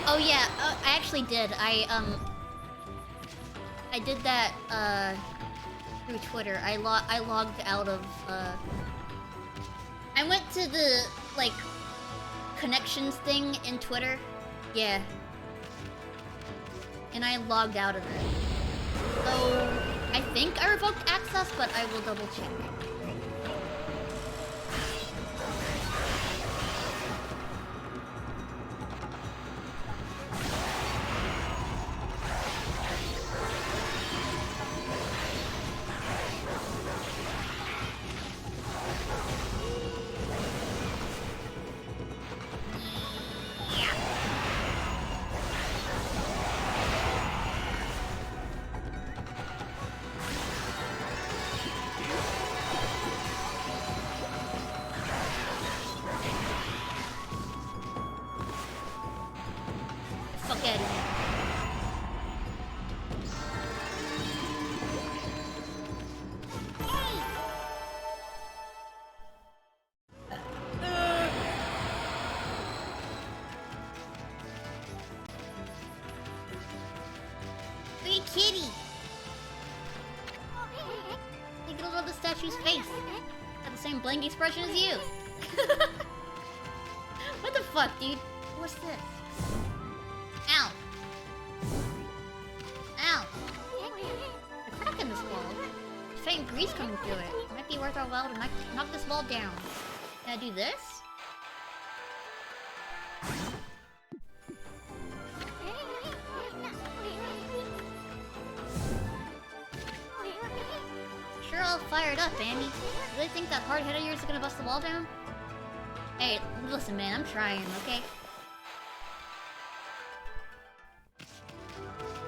Oh yeah, I actually did. I did that through Twitter. I logged out of I went to the like connections thing in Twitter. Yeah. And I logged out of it. So I think I revoked access, but I will double check. Get it. Hey, kitty! Take a look at the statue's face. Got the same blank expression as you. What the fuck, dude? What's this? Ow! Ow! A crack in this wall. There's faint grease coming through it. Might be worth our while to knock this wall down. Can I do this? Sure, all fired up, Andy. You really think that hard head of yours is gonna bust the wall down? Hey, listen, man, I'm trying, okay?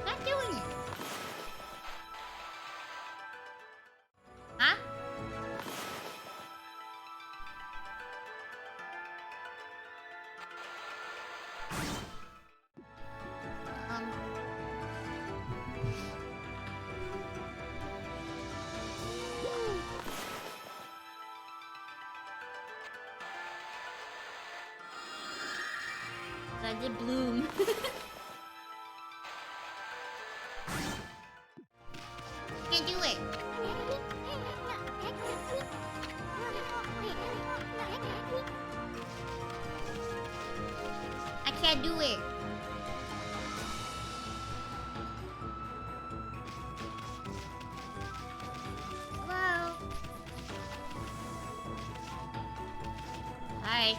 Not doing it. Huh? I did bloom. Can't do it. I can't do it. Hello. Hi.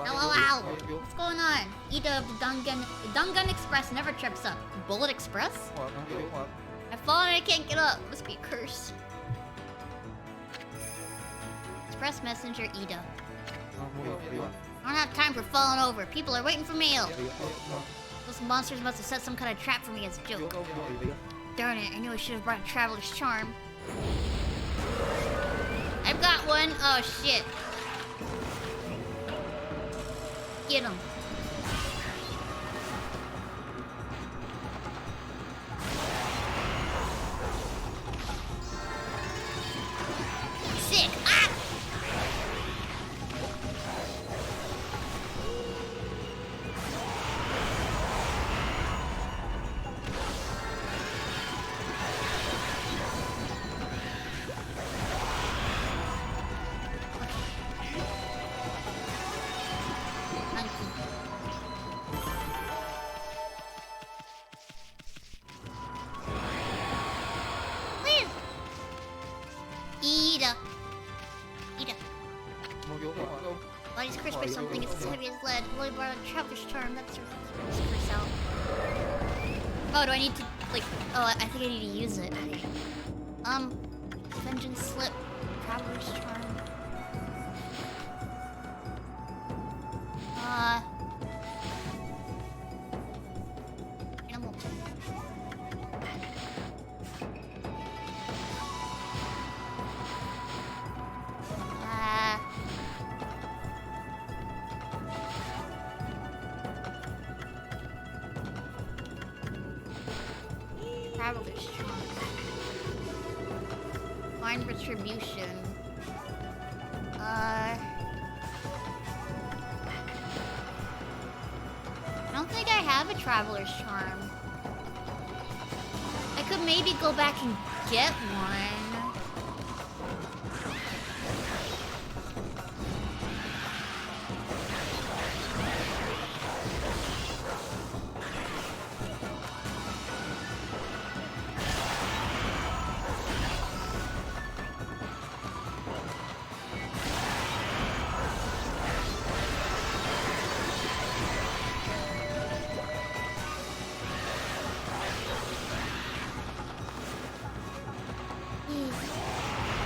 Ow. What's going on? Ida, the Dungan Express never trips up. Bullet Express? I've fallen and I can't get up. Must be a curse. Express Messenger Ida. I don't have time for falling over. People are waiting for mail. Those monsters must have set some kind of trap for me as a joke. Darn it, I knew I should have brought a traveler's charm. I've got one. Oh shit. Get him. Sick. Ah! Body's crispy something, it's as heavy as lead. Really borrowed a traveler's charm, that's curse out. Oh, do I need to, like, oh, I think I need to use it. Okay. Vengeance slip, traveler's charm. Animal. Traveler's charm. Find retribution. I don't think I have a traveler's charm. I could maybe go back and get one.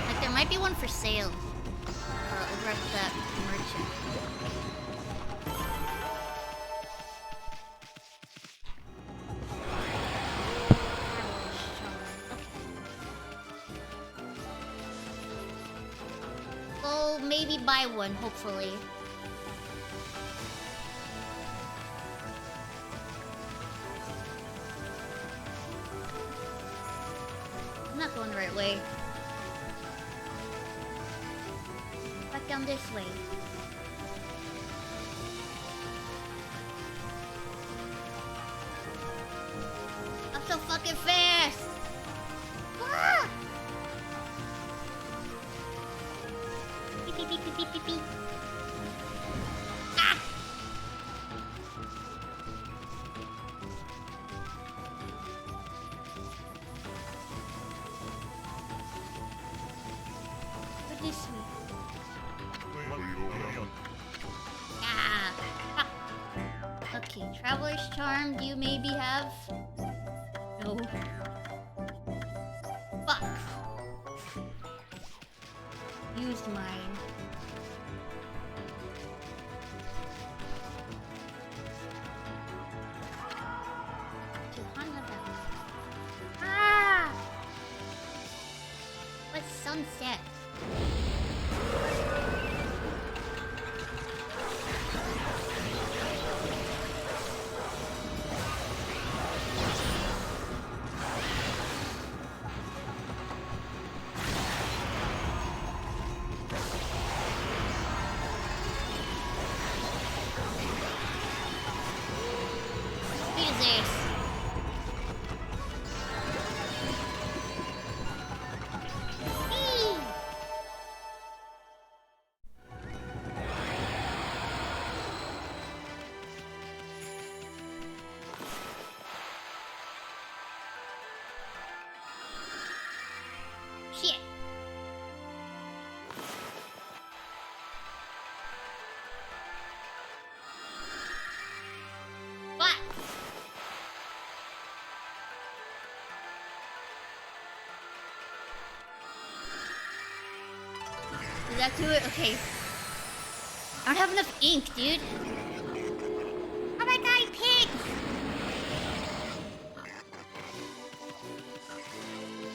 Like, there might be one for sale over at that merchant. Well, maybe buy one, hopefully. going the right way. Back down this way. I'm so fucking fast! Ah! Beep, beep, beep, beep, beep, beep, beep. Ah! Go this way. Ah! Ah. Okay, Traveler's Charm, do you maybe have? No. Fuck. Used mine. Ah! What's sunset? What is this? Eee! Shit. What? Did that do it? Okay. I don't have enough ink, dude. Oh my god, pigs!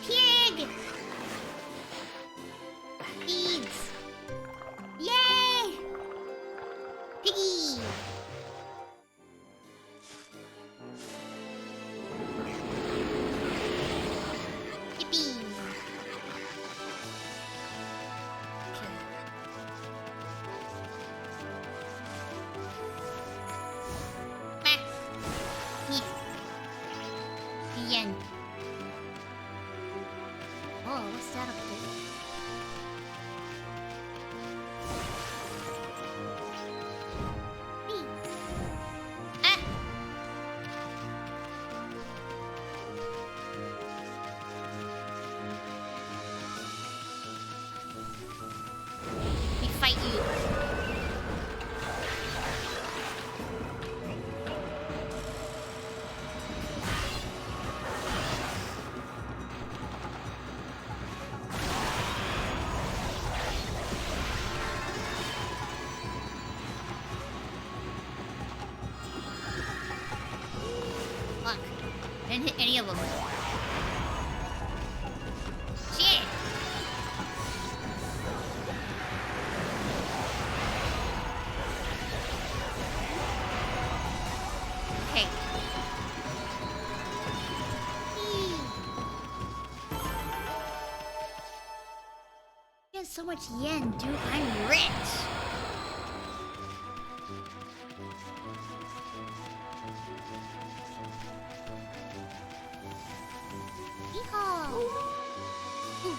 Pig! Beads! Yay! Piggy! Yippee! Okay. Ah. Yeah. The end. Oh, what's that up there? Whee. Ah! We fight you. Fuck. I didn't hit any of them. Shit! Okay. Eee. You have so much yen, dude. I'm rich. Yeehaw! Ooh.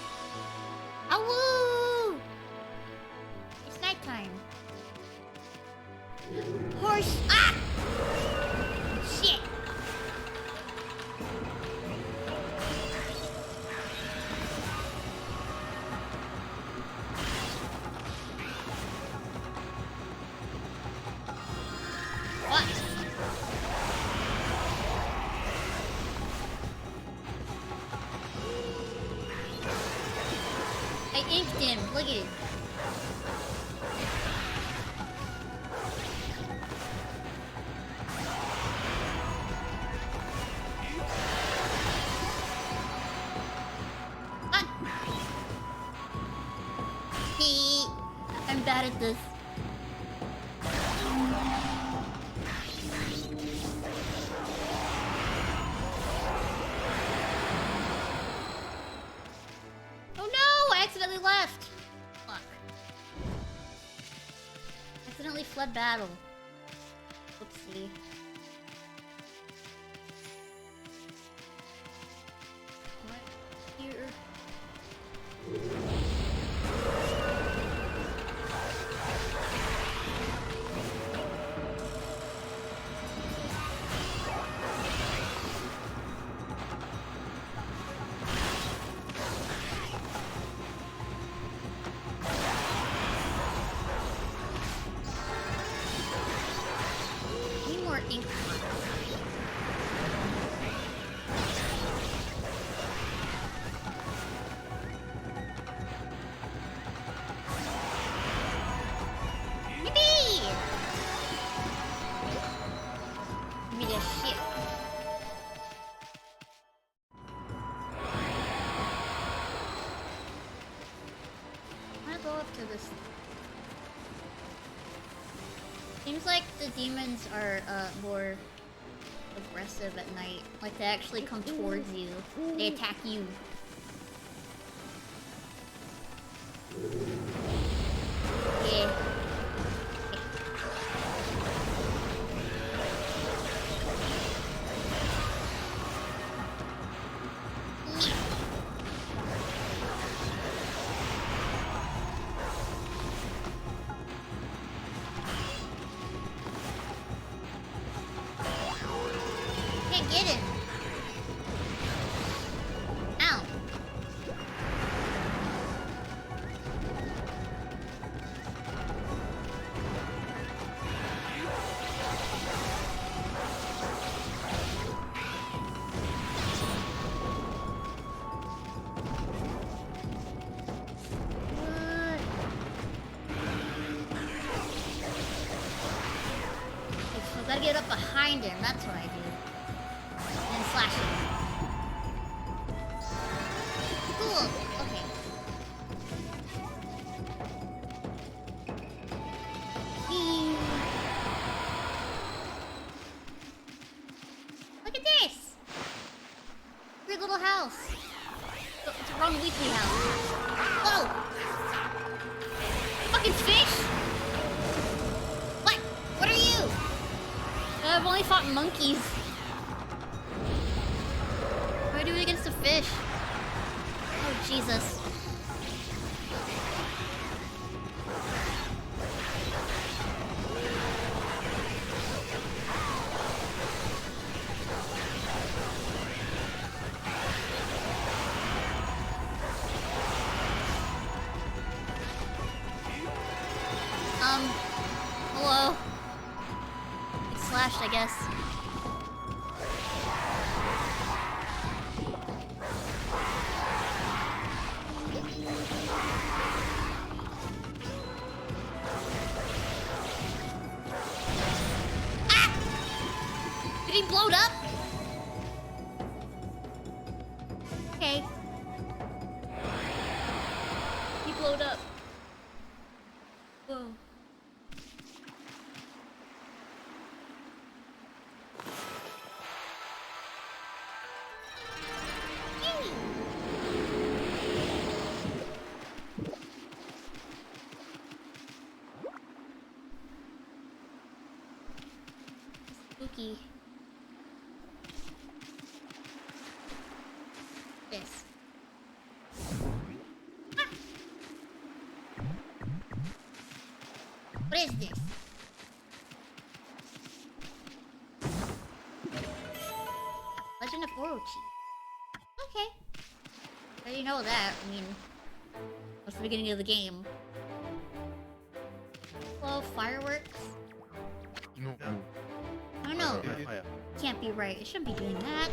Awoo! It's nighttime. Horse! Ah! Shit! What? I inked him. Look at it. Ah! I'm bad at this. battle. Oopsie. What? Here. Need more ink. Yippee! Give me this shit. I'm gonna go up to this. Seems like the demons are more aggressive at night. Like they actually come towards you. They attack you. Yeah. Can't get it. Ow. So I gotta get up behind him, that's what I do. And then slash him. Cool, okay. Eee. Look at this! Weird little house. Oh, it's a wrong weekly house. Whoa! Fucking fish? What? What are you? I've only fought monkeys. What do I do against a fish? Oh, Jesus. Hello? It's slashed, I guess. Ah! Did he blow it up? Okay. He blowed up. Whoa. Spooky. This. Ah! What is this? Legend of Orochi. Okay. I didn't know that. I mean, that's the beginning of the game. Well, fireworks? No. I don't know. Can't be right. It shouldn't be doing that.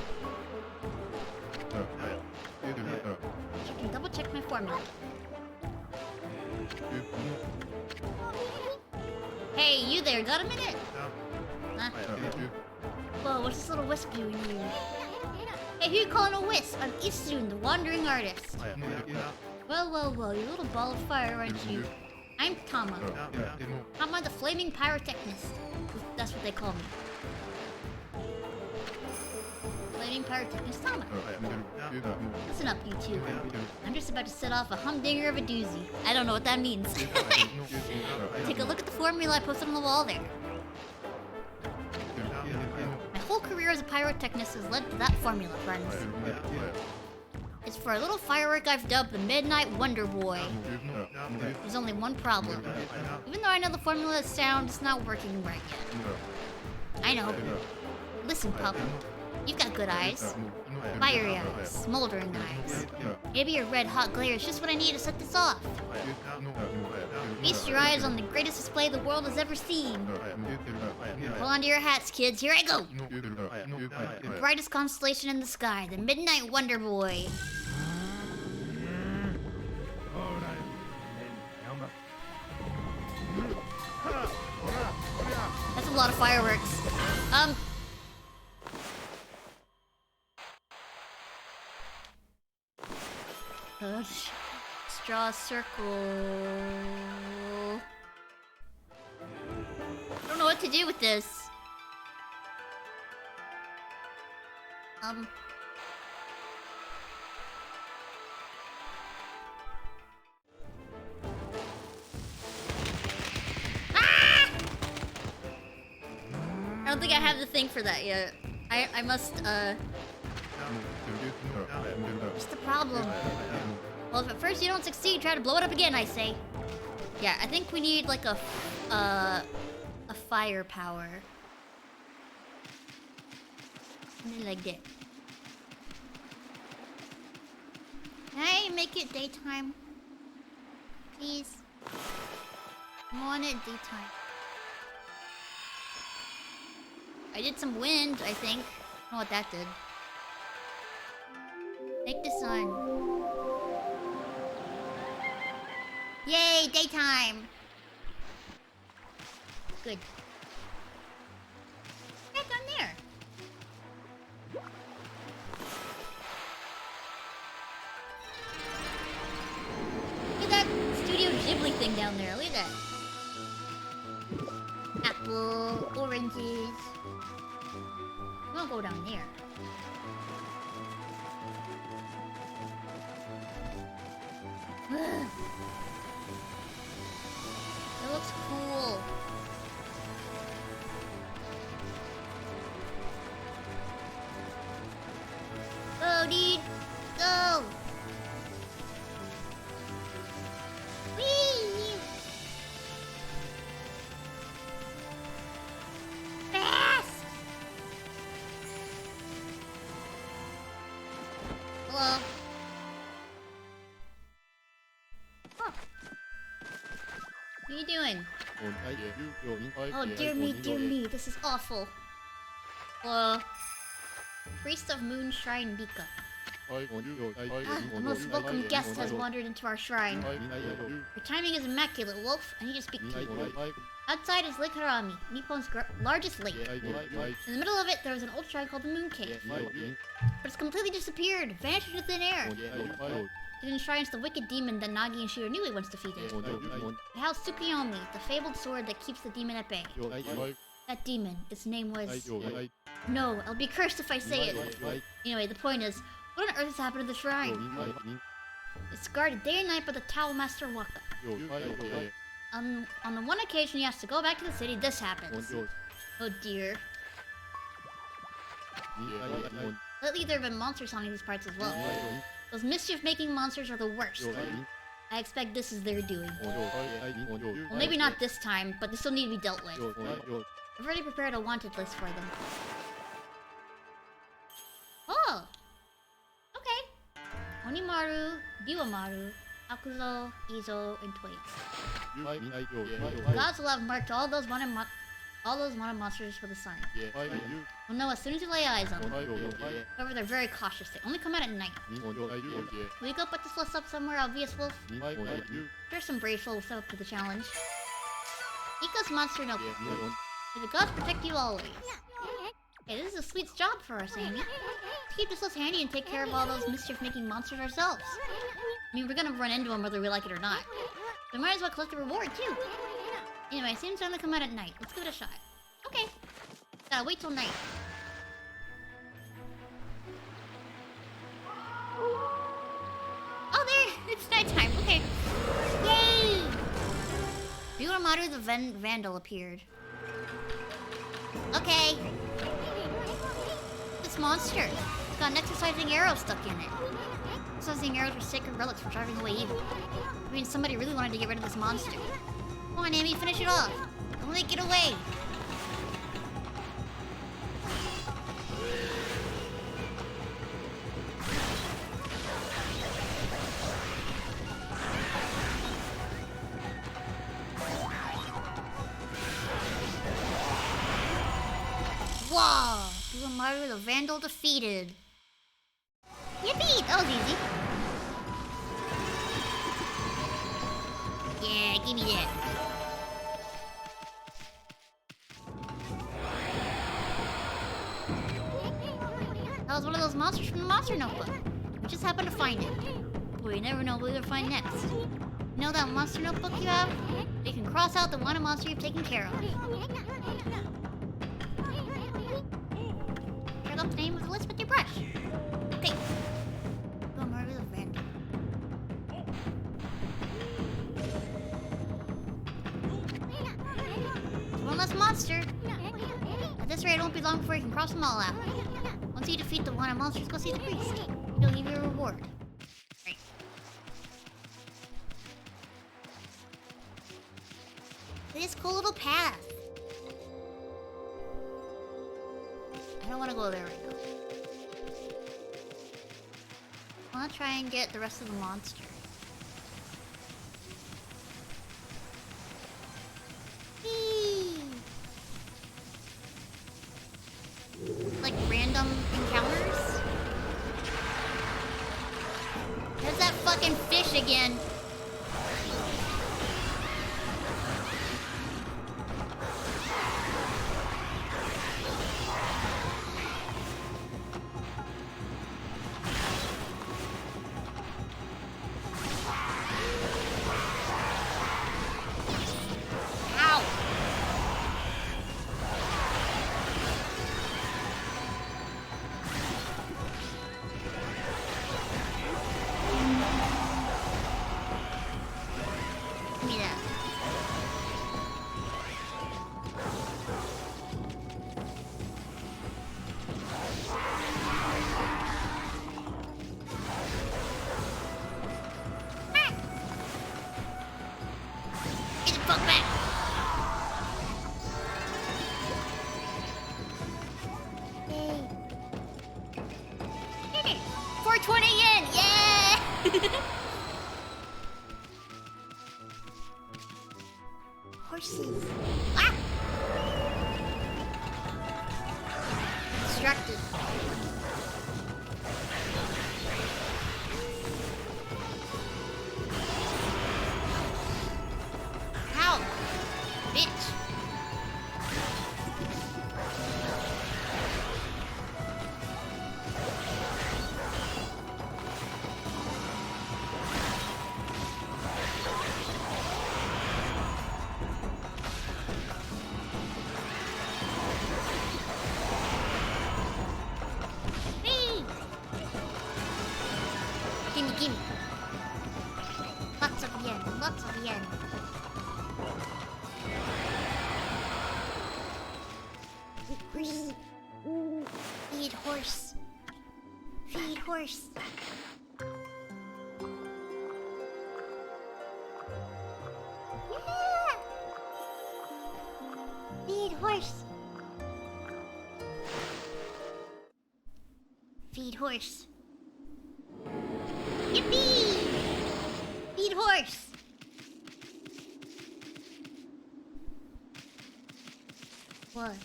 I can double check my formula. Hey, you there, got a minute? Huh? Whoa, what's this little wisp doing here? Hey, who you calling a wisp? I'm Issun, the wandering artist. Well, you little ball of fire, aren't you? I'm Tama. Tama the flaming pyrotechnist. That's what they call me. Flying Pyrotechnics Tama. Listen up, you two. I'm just about to set off a humdinger of a doozy. I don't know what that means. Take a look at the formula I posted on the wall there. My whole career as a pyrotechnist has led to that formula, friends. It's for a little firework I've dubbed the Midnight Wonder Boy. There's only one problem. Even though I know the formula is sound, it's not working right yet. I know. Listen, pup. You've got good eyes. Fiery eyes. Smoldering eyes. Maybe your red-hot glare is just what I need to set this off. Feast your eyes on the greatest display the world has ever seen. Hold on to your hats, kids. Here I go! The brightest constellation in the sky, the Midnight Wonder Boy. That's a lot of fireworks. Let's draw a circle. I don't know what to do with this. I don't think I have the thing for that yet. I must, What's the problem? Well, if at first you don't succeed, try to blow it up again, I say. Yeah, I think we need, like, a firepower. Something like that. Can I make it daytime? Please? I want it daytime. I did some wind, I think. I don't know what that did. Make the sun. Yay, daytime! Good. Heck, I'm there! Look at that Studio Ghibli thing down there, look at that! Apple, oranges... I'm gonna go down there. It looks cool. Go, dude! Go! Whee! Fast! Hello? Huh. What are you doing? Oh, dear me, this is awful. Priest of Moon Shrine Bika. The most welcome guest has wandered into our shrine. Your timing is immaculate, Wolf. I need to speak to you. Outside is Lake Harami, Nippon's largest lake. In the middle of it, there is an old shrine called the Moon Cave. But it's completely disappeared, vanished into thin air. It enshrines the wicked demon that Nagi and Shiranui once defeated. It housed Tsukuyomi, the fabled sword that keeps the demon at bay. That demon, its name was... No, I'll be cursed if I say it. Anyway, the point is, what on earth has happened to the shrine? It's guarded day and night by the Tao Master Waka. On the one occasion he has to go back to the city, this happens. Oh dear. Lately there have been monsters haunting these parts as well. Those mischief-making monsters are the worst. I expect this is their doing. Well, maybe not this time, but they still need to be dealt with. I've already prepared a wanted list for them. Oh! Okay. Onimaru, Biwamaru, Akuzo, Izo, and Toei. The gods will have marked all those wanted monsters with a sign. We'll know as soon as you lay eyes on them. However, they're very cautious. They only come out at night. Will you go put this list up somewhere, obvious Wolf? There's some brave souls set up to the challenge. Iko's monster notebook. May the gods protect you always. Hey, this is a sweet job for us, Amy. Let's keep this list handy and take care of all those mischief-making monsters ourselves. I mean, we're gonna run into them whether we like it or not. We might as well collect the reward, too. Anyway, seems to only come out at night. Let's give it a shot. Okay. Gotta wait till night. It's nighttime. Okay. Yay! Vtuber the Vandal appeared. Okay. This monster. It's got an exercising arrow stuck in it. Exercising arrows are sacred relics for driving away evil. I mean, somebody really wanted to get rid of this monster. Come on, Amy, finish it off. Don't let it get away. Whoa! Vtuber the Vandal defeated. Yippee! That was easy. Yeah, give me that. That was one of those monsters from the Monster Notebook. We just happened to find it. But we never know what we're gonna find next. You know that Monster Notebook you have? You can cross out the one monster you've taken care of. Check out the name of the list with your brush. Okay. Go murder the Vandal. One less monster. At this rate, it won't be long before you can cross them all out. Once you defeat the one monsters, go see the priest. He'll give you a reward. Right. This cool little path. I don't want to go there right now. I want to try and get the rest of the monster. Whee! Like random encounters? There's that fucking fish again. Ow! Give me that. Ah! Get the fuck back! Yay! 420 yen! Yeah! Horses. Ah! Distracted. Ow! Bitch! Whee! Gimme, gimme. Lots of yen, lots of yen. Feed horse. Feed horse. Yeah! Feed horse. Feed horse. Yippee! Feed horse. What?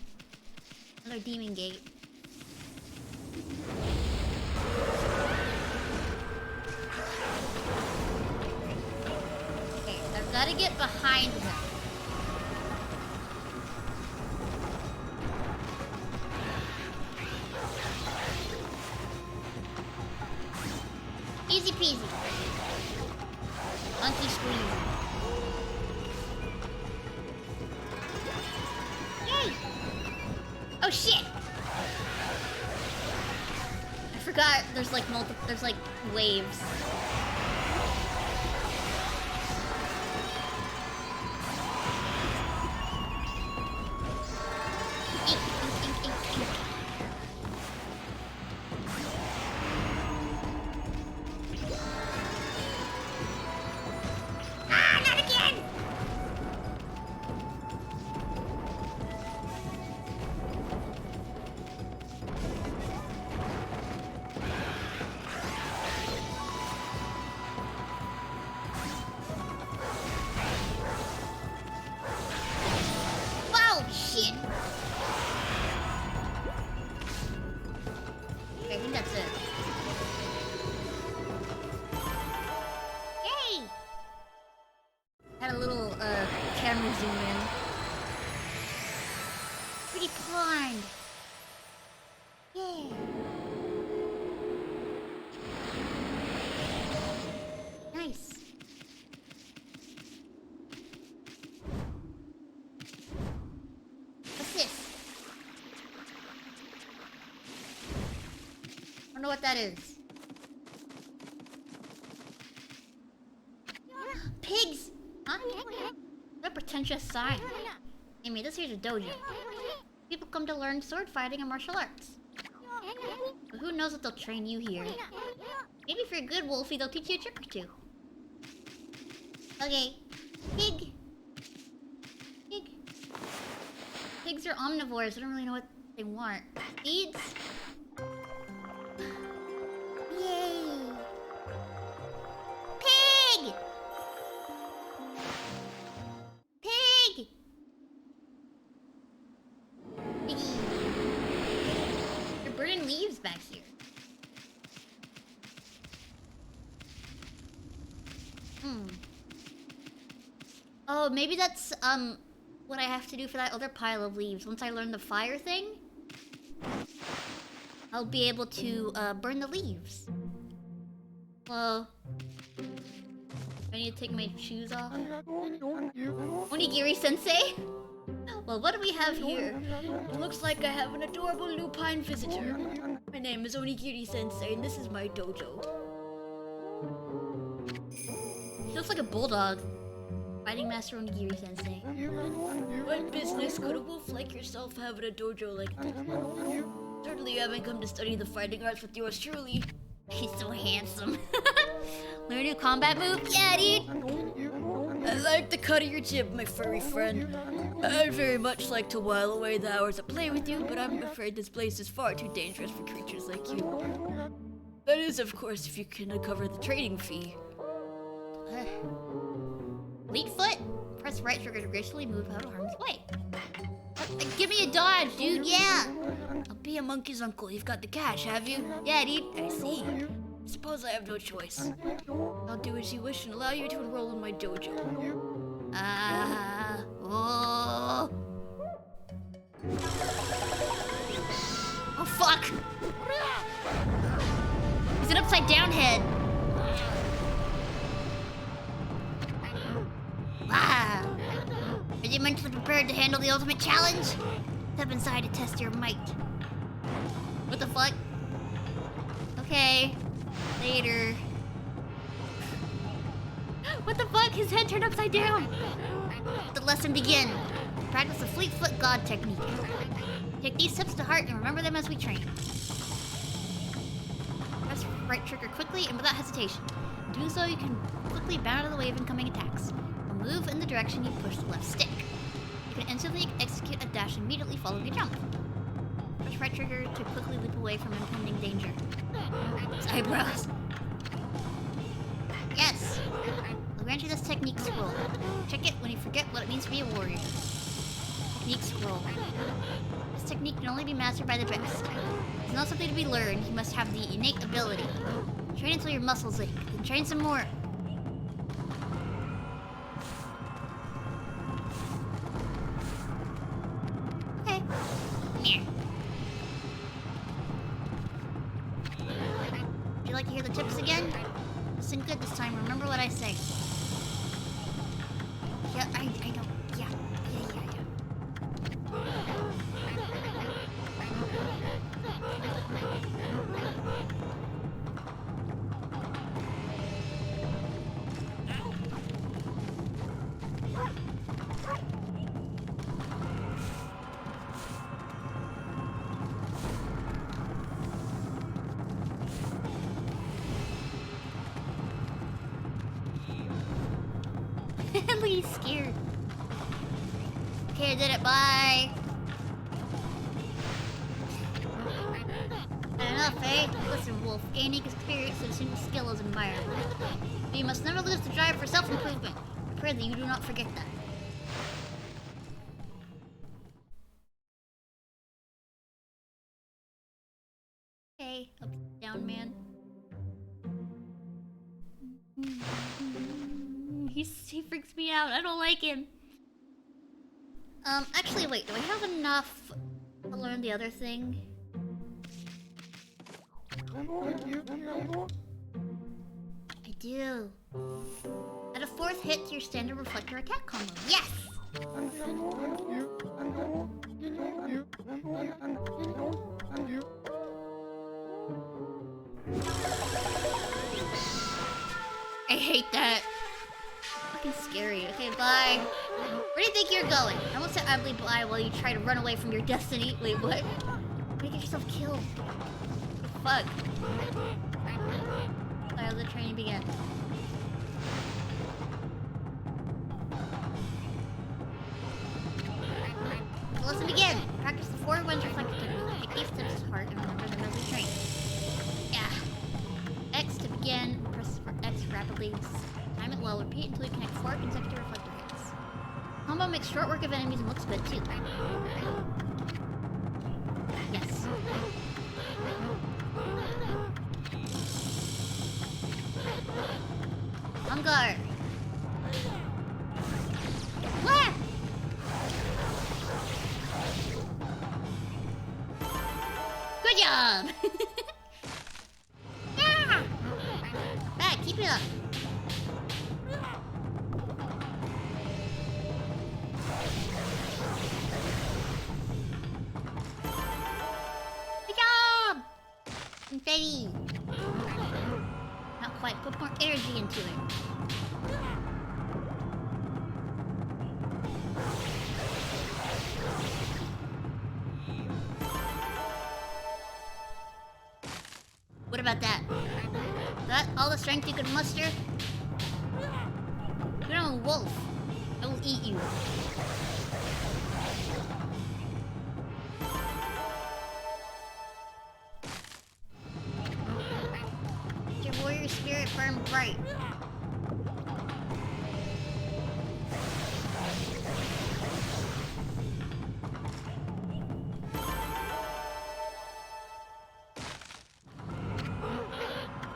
Another demon gate. Okay, I've got to get behind him. Easy peasy. Monkey squeeze. Yay! Oh shit! I forgot there's like waves. zoom in. Pretty pond. Yeah. Nice. What's this? I don't know what that is. Pigs! Huh? What a pretentious sign. Amy, this here's a dojo. People come to learn sword fighting and martial arts. But who knows what they'll train you here. Maybe if you're a good Wolfie, they'll teach you a trick or two. Okay. Pig. Pig. Pigs are omnivores. I don't really know what they want. Seeds? Yay! Pig! Pig! Piggy. They're burning leaves back here. Oh, maybe that's, what I have to do for that other pile of leaves. Once I learn the fire thing, I'll be able to, burn the leaves. Well, I need to take my shoes off. Onigiri-sensei? Well, what do we have here? It looks like I have an adorable lupine visitor. My name is Onigiri-sensei, and this is my dojo. He looks like a bulldog. Fighting Master Onigiri-sensei. What business could a wolf like yourself have in a dojo like this? Certainly you haven't come to study the fighting arts with yours truly. He's so handsome. Learn a new combat move? Yeah, dude! I like the cut of your jib, my furry friend. I'd very much like to while away the hours of play with you, but I'm afraid this place is far too dangerous for creatures like you. That is, of course, if you can cover the trading fee. Fleetfoot? Press right trigger to gracefully move out of harm's way. Give me a dodge, dude, yeah! I'll be a monkey's uncle. You've got the cash, have you? Yeah, dude. I see. I suppose I have no choice. I'll do as you wish and allow you to enroll in my dojo. Oh. Oh, fuck! He's an upside down head. Wow! Are you mentally prepared to handle the ultimate challenge? Step inside to test your might. What the fuck? Okay. Later. What the fuck? His head turned upside down! Let the lesson begin. Practice the Fleetfoot God technique. Take these steps to heart and remember them as we train. Press right trigger quickly and without hesitation. Do so, you can quickly bound out of the way of incoming attacks. Move in the direction you push the left stick. You can instantly execute a dash immediately following a jump. Push right trigger to quickly leap away from impending danger. His eyebrows. Yes! I'll grant you this technique scroll. Check it when you forget what it means to be a warrior. Technique scroll. This technique can only be mastered by the best. It's not something to be learned. You must have the innate ability. Train until your muscles ache. Then train some more. Would you like to hear the tips again? Listen good this time. Remember what I say. Yeah, I know. Yeah. Look, he's scared. Okay, I did it. Bye. Enough, eh? Listen, Wolf. Gaining experience is a single skill is admired. But you must never lose the drive for self-improvement. I pray that you do not forget that. Okay, up down, man. He freaks me out. I don't like him. Actually, wait. Do I have enough to learn the other thing? I do. Add a fourth hit to your standard reflector attack combo. Yes! I hate that. Fucking scary. Okay, bye. Where do you think you're going? I almost said idly bye while you try to run away from your destiny. Wait, what? Why do you get yourself killed? Fuck. Alright, the training began. The lesson begin. Practice the 4 winds reflected technique. Take these steps to heart and remember the moves you train. Yeah. X to begin. Press for X rapidly. Time it well. Repeat until you connect 4 consecutive reflector hits. Combo makes short work of enemies and looks good too. Yes. On guard. Where? Good job! Yeah! Back, keep it up. Good job! Confetti. Not quite. Put more energy into it. What about that? That all the strength you could muster? You're a wolf. I will eat you. Get your warrior spirit burn bright.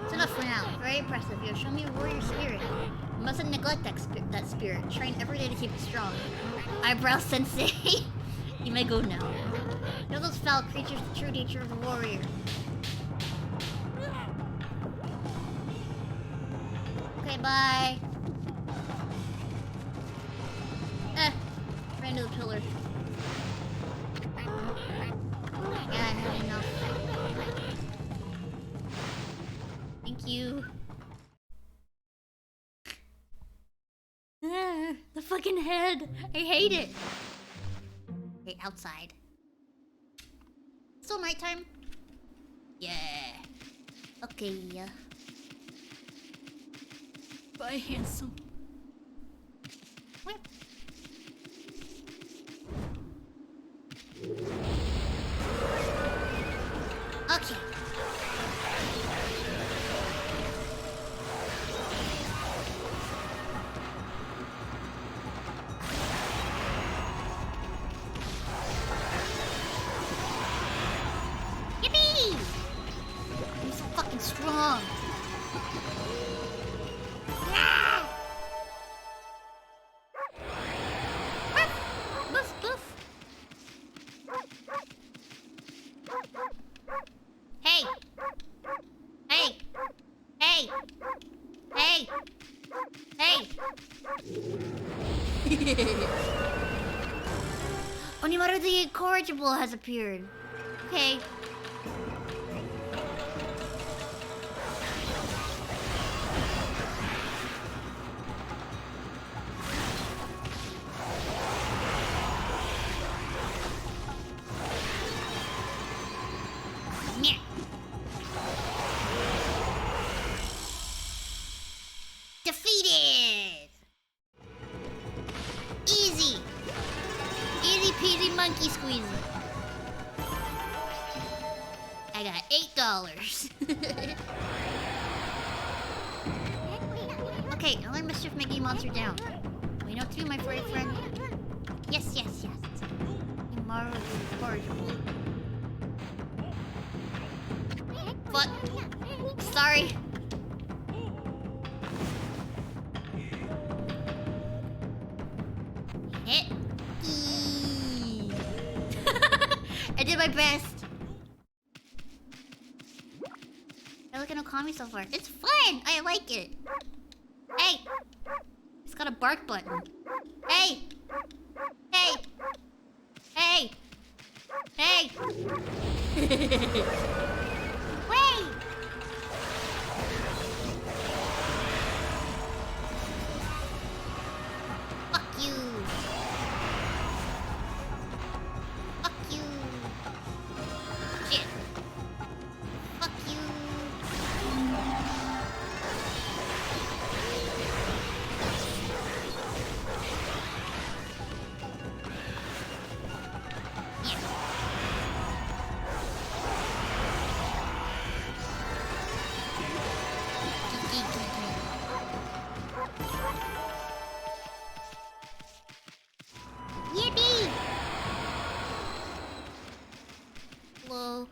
It's enough for now. Very impressive. You have shown me your warrior spirit. You mustn't neglect that spirit. Train every day to keep it strong. Eyebrow sensei. You may go now. Know those foul creatures the true nature of the warrior. Okay, bye. Ran into the pillar. Yeah, I had enough. Thank you. The fucking head. I hate it. Okay, outside. Still nighttime? Yeah. Okay, yeah. Bye, handsome. What? Okay. Yippee! I'm so fucking strong. Ah! Boof, boof. Hey! Hey! Hey! Hey! Hey! Onimaru the Incorrigible has appeared. Okay. Meh. Defeated! Easy! Easy peasy monkey squeezy. I got $8. Okay, now let Mischief Making Monster down. We know too, my furry friend. Yes, yes, yes. Tomorrow is incorrigible. What? Sorry. Hit. I did my best. I look at OKAMI so far. It's fun! I like it. Hey! It's got a bark button. Hey! Hey! Hey! Hey! Wait! Fuck you! Fuck you! Shit! Fuck you! Yippee! Hello.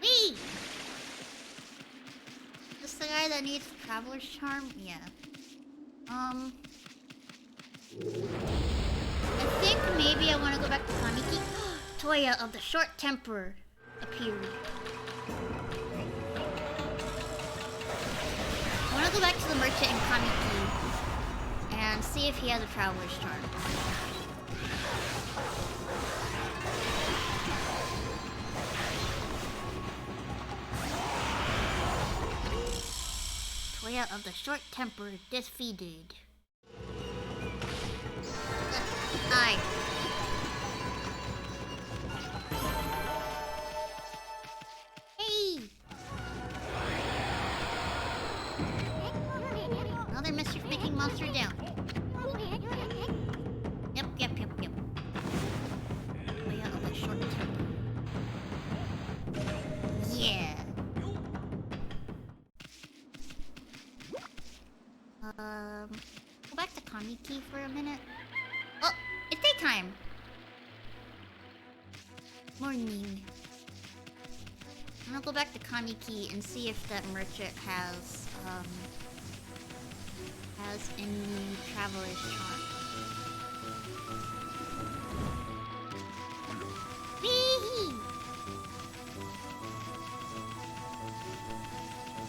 Wee! This the guy that needs Traveler's Charm? Yeah. I think maybe I want to go back to Kamiki. Toya of the Short Temper appeared. I want to go back to the merchant in Kamiki and see if he has a Traveler's Charm. Toya of the Short Temper defeated. Aye. Hey! Another mischief-making monster down. Yep. Toya of the Short Temper. Yeah. Go back to Kamiki for a minute. Oh, it's daytime. Morning. I'm gonna go back to Kamiki and see if that merchant has any Traveler's Charm. Wee-hee!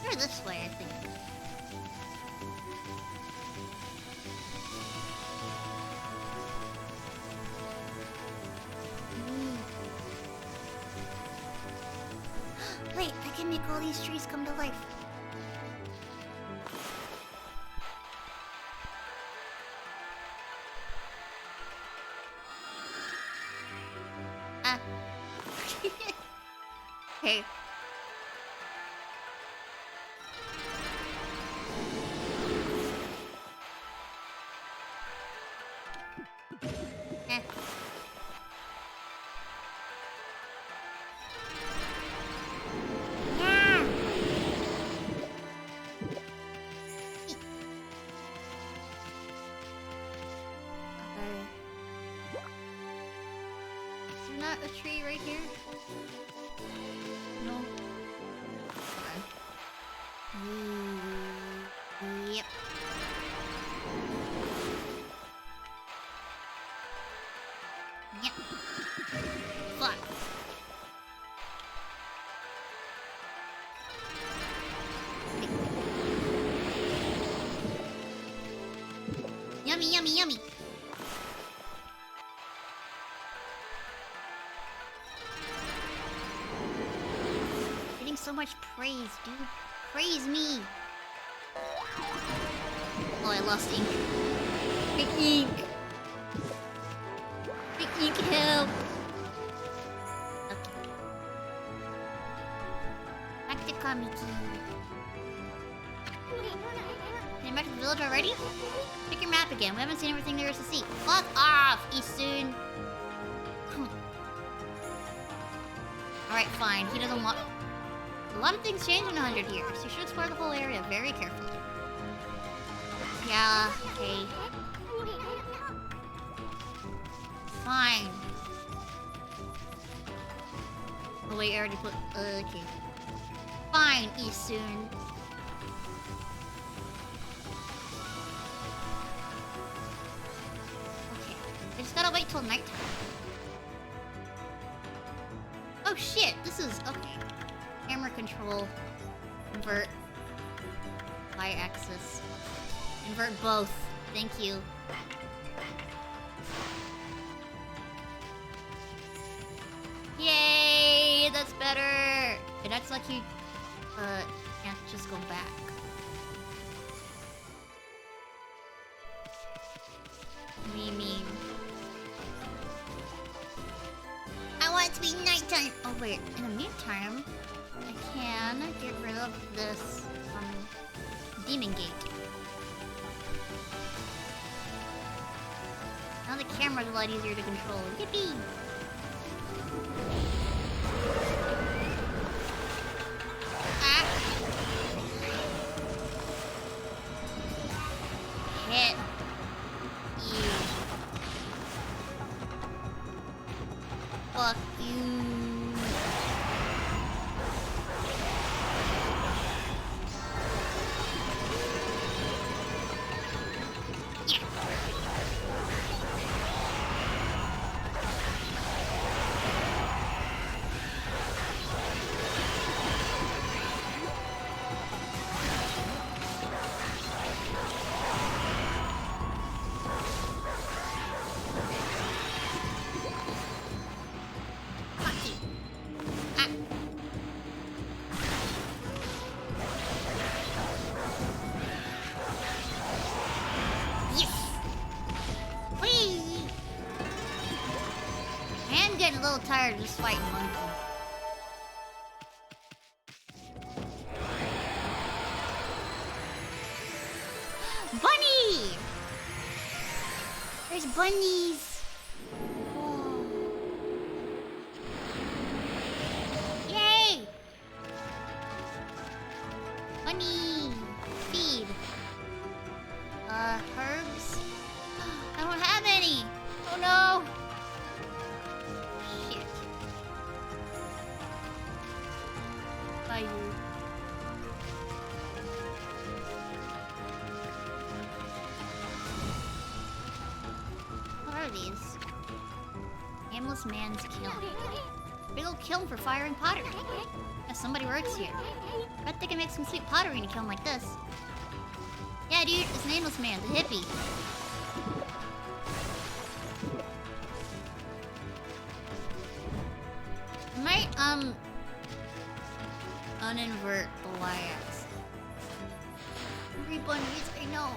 They're this way, I think. Wait, I can make all these trees come to life. Hey. Not a tree right here? No. Yep. Yep. Fuck. Yummy, yummy, yummy. So much praise, dude. Praise me. Oh, I lost ink. Big ink. Big ink, help. Okay. Back to Kamiki. Came back to the village already? Check your map again. We haven't seen everything there is to see. Fuck off, Isun. Alright, fine. He doesn't want... A lot of things change in 100 years. You should explore the whole area very carefully. Yeah, okay. Fine. Oh wait, I already put... okay. Fine, Isun. Gotta wait till nighttime. Oh shit, this is okay. Camera control. Invert. Y-axis. Invert both. Thank you. Yay! That's better! It acts like you can't just go back. Me. I want it to be nighttime! Oh wait, in the meantime, I can get rid of this demon gate. Now the camera's a lot easier to control. Yippee! Ah! Hit you. Fuck you. Yeah. Fuck you. Ah. Yes. Whee! I am getting a little tired of just fighting monkey. Bunny! There's bunnies! Oh. Yay! Bunny! Feed. Herbs? I don't have any! Oh no! Shit. Bye, you. What are these? Aimless man's kiln. Big ol' kiln for firing pottery. Yeah, somebody works here. Bet they can make some sweet pottery in a kiln like this. Yeah, dude, it's an aimless man, the hippie. I might, uninvert the y-axis. 3 bunnies, I know.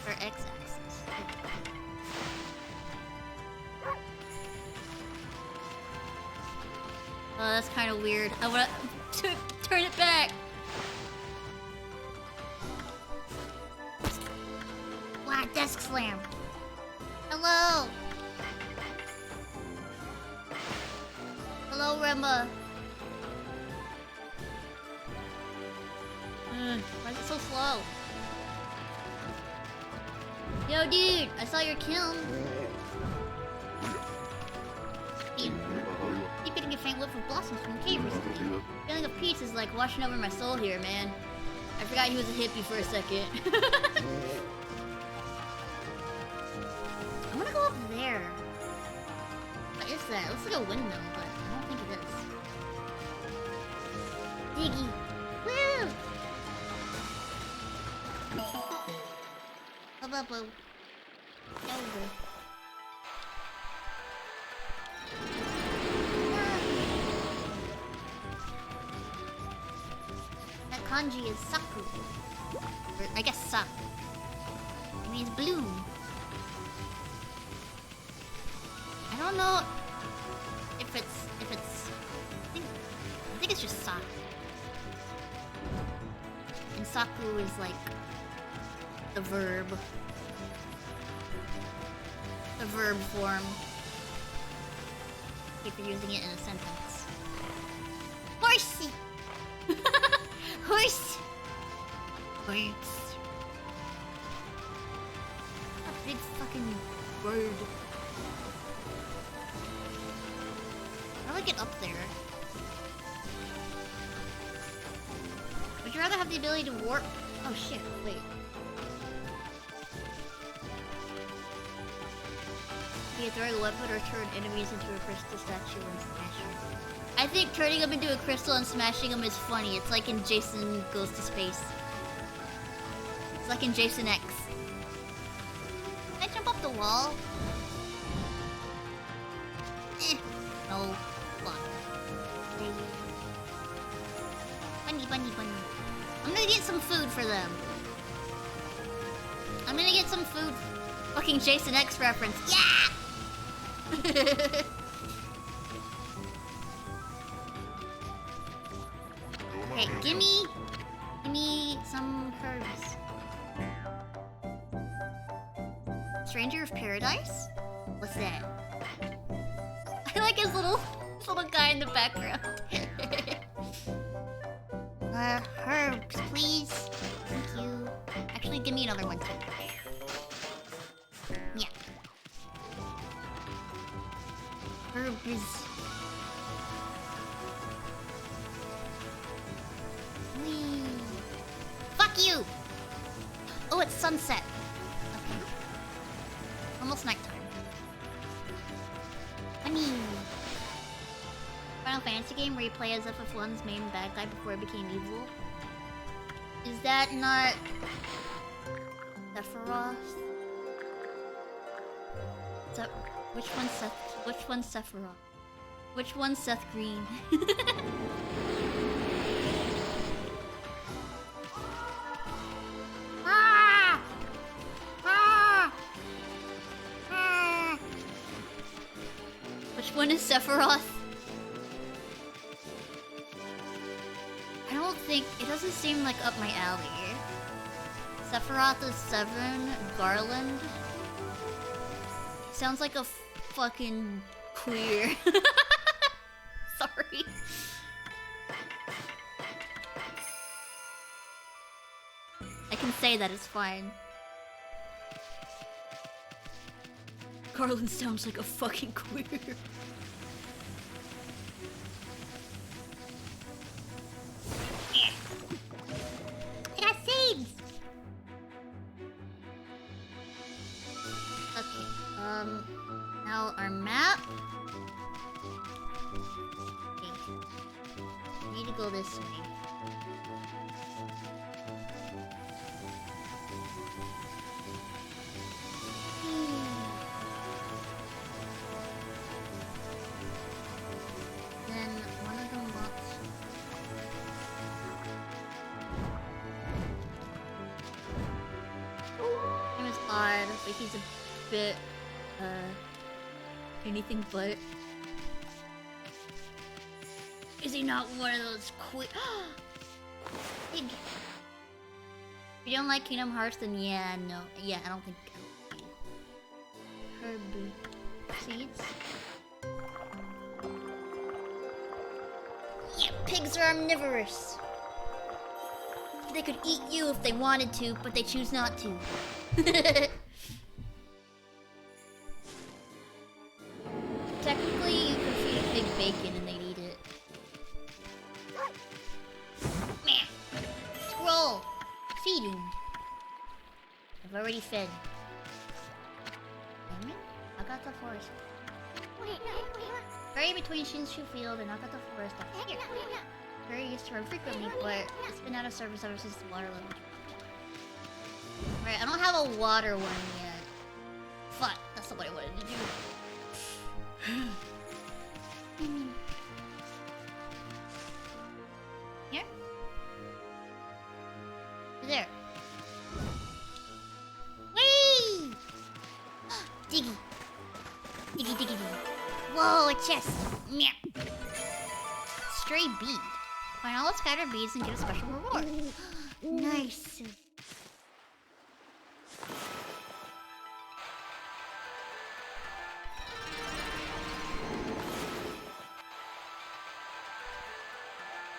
Or x-axis. Oh, that's kind of weird. I wanna turn it back. Wow, desk slam. Hello. Hello, Remba. Why is it so slow? Yo, dude, I saw your kiln. Keep getting a faint whiff of blossoms from the cave recently. Feeling of peace is like washing over my soul here, man. I forgot he was a hippie for a second. I'm gonna go up there. What is that? It looks like a windmill, but I don't think it is. Diggy. Woo! Bubble. Over. That kanji is saku. Or, I guess sa. It means bloom. I don't know if it's I think it's just sa. And saku is like the verb. The verb form. If you're using it in a sentence. Horsey! Horse! Horse. A big fucking bird. How do I get up there? Would you rather have the ability to warp? Oh shit, wait. Can you throw a weapon or turn enemies into a crystal statue and smash them? I think turning them into a crystal and smashing them is funny. It's like in Jason Goes to Space. It's like in Jason X. Can I jump up the wall? No. Fuck. Bunny, bunny, bunny. I'm gonna get some food for them. I'm gonna get some food. Fucking Jason X reference. Yeah! Okay, gimme some herbs. Stranger of Paradise? What's that? I like his little guy in the background. Herbs, please. Thank you. Actually, give me another one too. Yeah. Herbs. Whee. Fuck you! Oh, it's sunset. Okay. Almost nighttime. Final Fantasy game where you play as if one's main bad guy before it became evil. Is that not Sephiroth? Which one's Sephiroth? Which one's Seth Green? Ah! Ah! Ah! Which one is Sephiroth? I don't think... It doesn't seem like up my alley. Sephiroth is 7, Garland. Sounds like a fucking queer. Sorry. I can say that, it's fine. Garland sounds like a fucking queer. I got saves! Okay, now our map. Okay. We need to go this way. Then one of them wants... His name is odd, but he's a bit, anything but. Is he not one of those quick? Pig. If you don't like Kingdom Hearts, then yeah, no. Yeah, I don't think. Herb seeds. Yeah, pigs are omnivorous. They could eat you if they wanted to, but they choose not to. Technically, you could feed a pig bacon and they'd eat it. Meh. Scroll. Feeding. I've already fed. I got the forest. Very between Shinshu Field and Nakata Forest. Very used to run frequently, but it's been out of service ever since the water level. Right, I don't have a water one yet. Fuck, that's not what I wanted to do. Here? There. Whee! Diggy. Diggy, diggy, diggy. Whoa, a chest. Meow. Stray bead. Find all the scattered beads and get a special reward. Nice.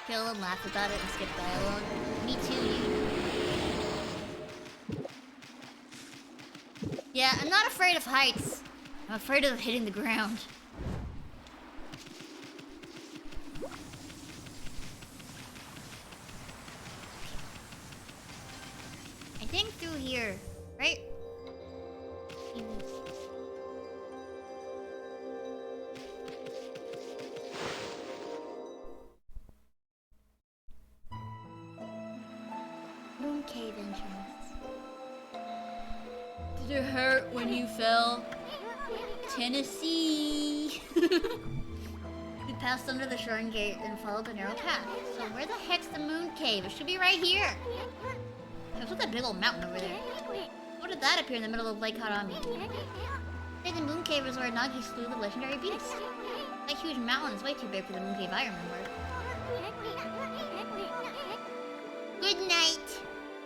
Kill and laugh about it and skip dialogue. Me too, dude. Yeah, I'm not afraid of heights. I'm afraid of hitting the ground. I think through here, right? cave entrance. Did it hurt when you fell? Tennessee. We passed under the shrine gate and followed the narrow path. So where the heck's the moon cave? It should be right here. There's like a big old mountain over there. How did that appear in the middle of Lake Harami? Hey, the moon cave is where Nagi slew the legendary beast. That huge mountain is way too big for the moon cave I remember. Good night.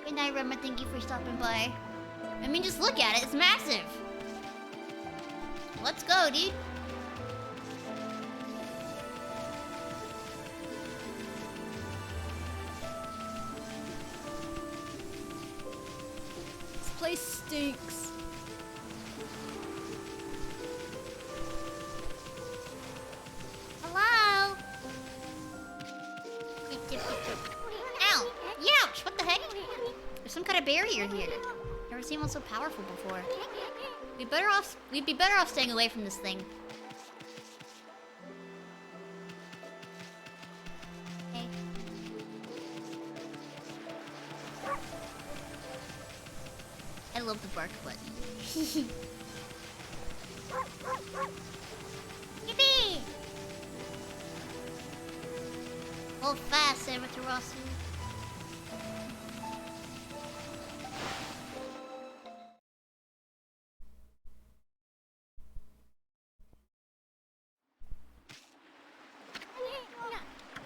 Good night, Rema. Thank you for stopping by. I mean, just look at it. It's massive. Let's go, dude. This place stinks. Hello? Ow! Youch! What the heck? There's some kind of barrier here. Never seen one so powerful before. We'd be better off staying away from this thing. Okay. I love the bark button. Yippee! Hold fast, Amaterasu.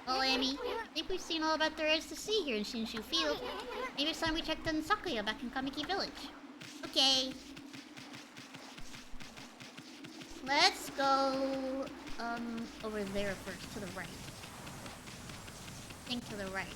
Well, Amy, I think we've seen all about there is to see here in Shinshu Field. Maybe it's time we checked on Sakuya back in Kamiki Village. Okay. Let's go, over there first, to the right. I think to the right.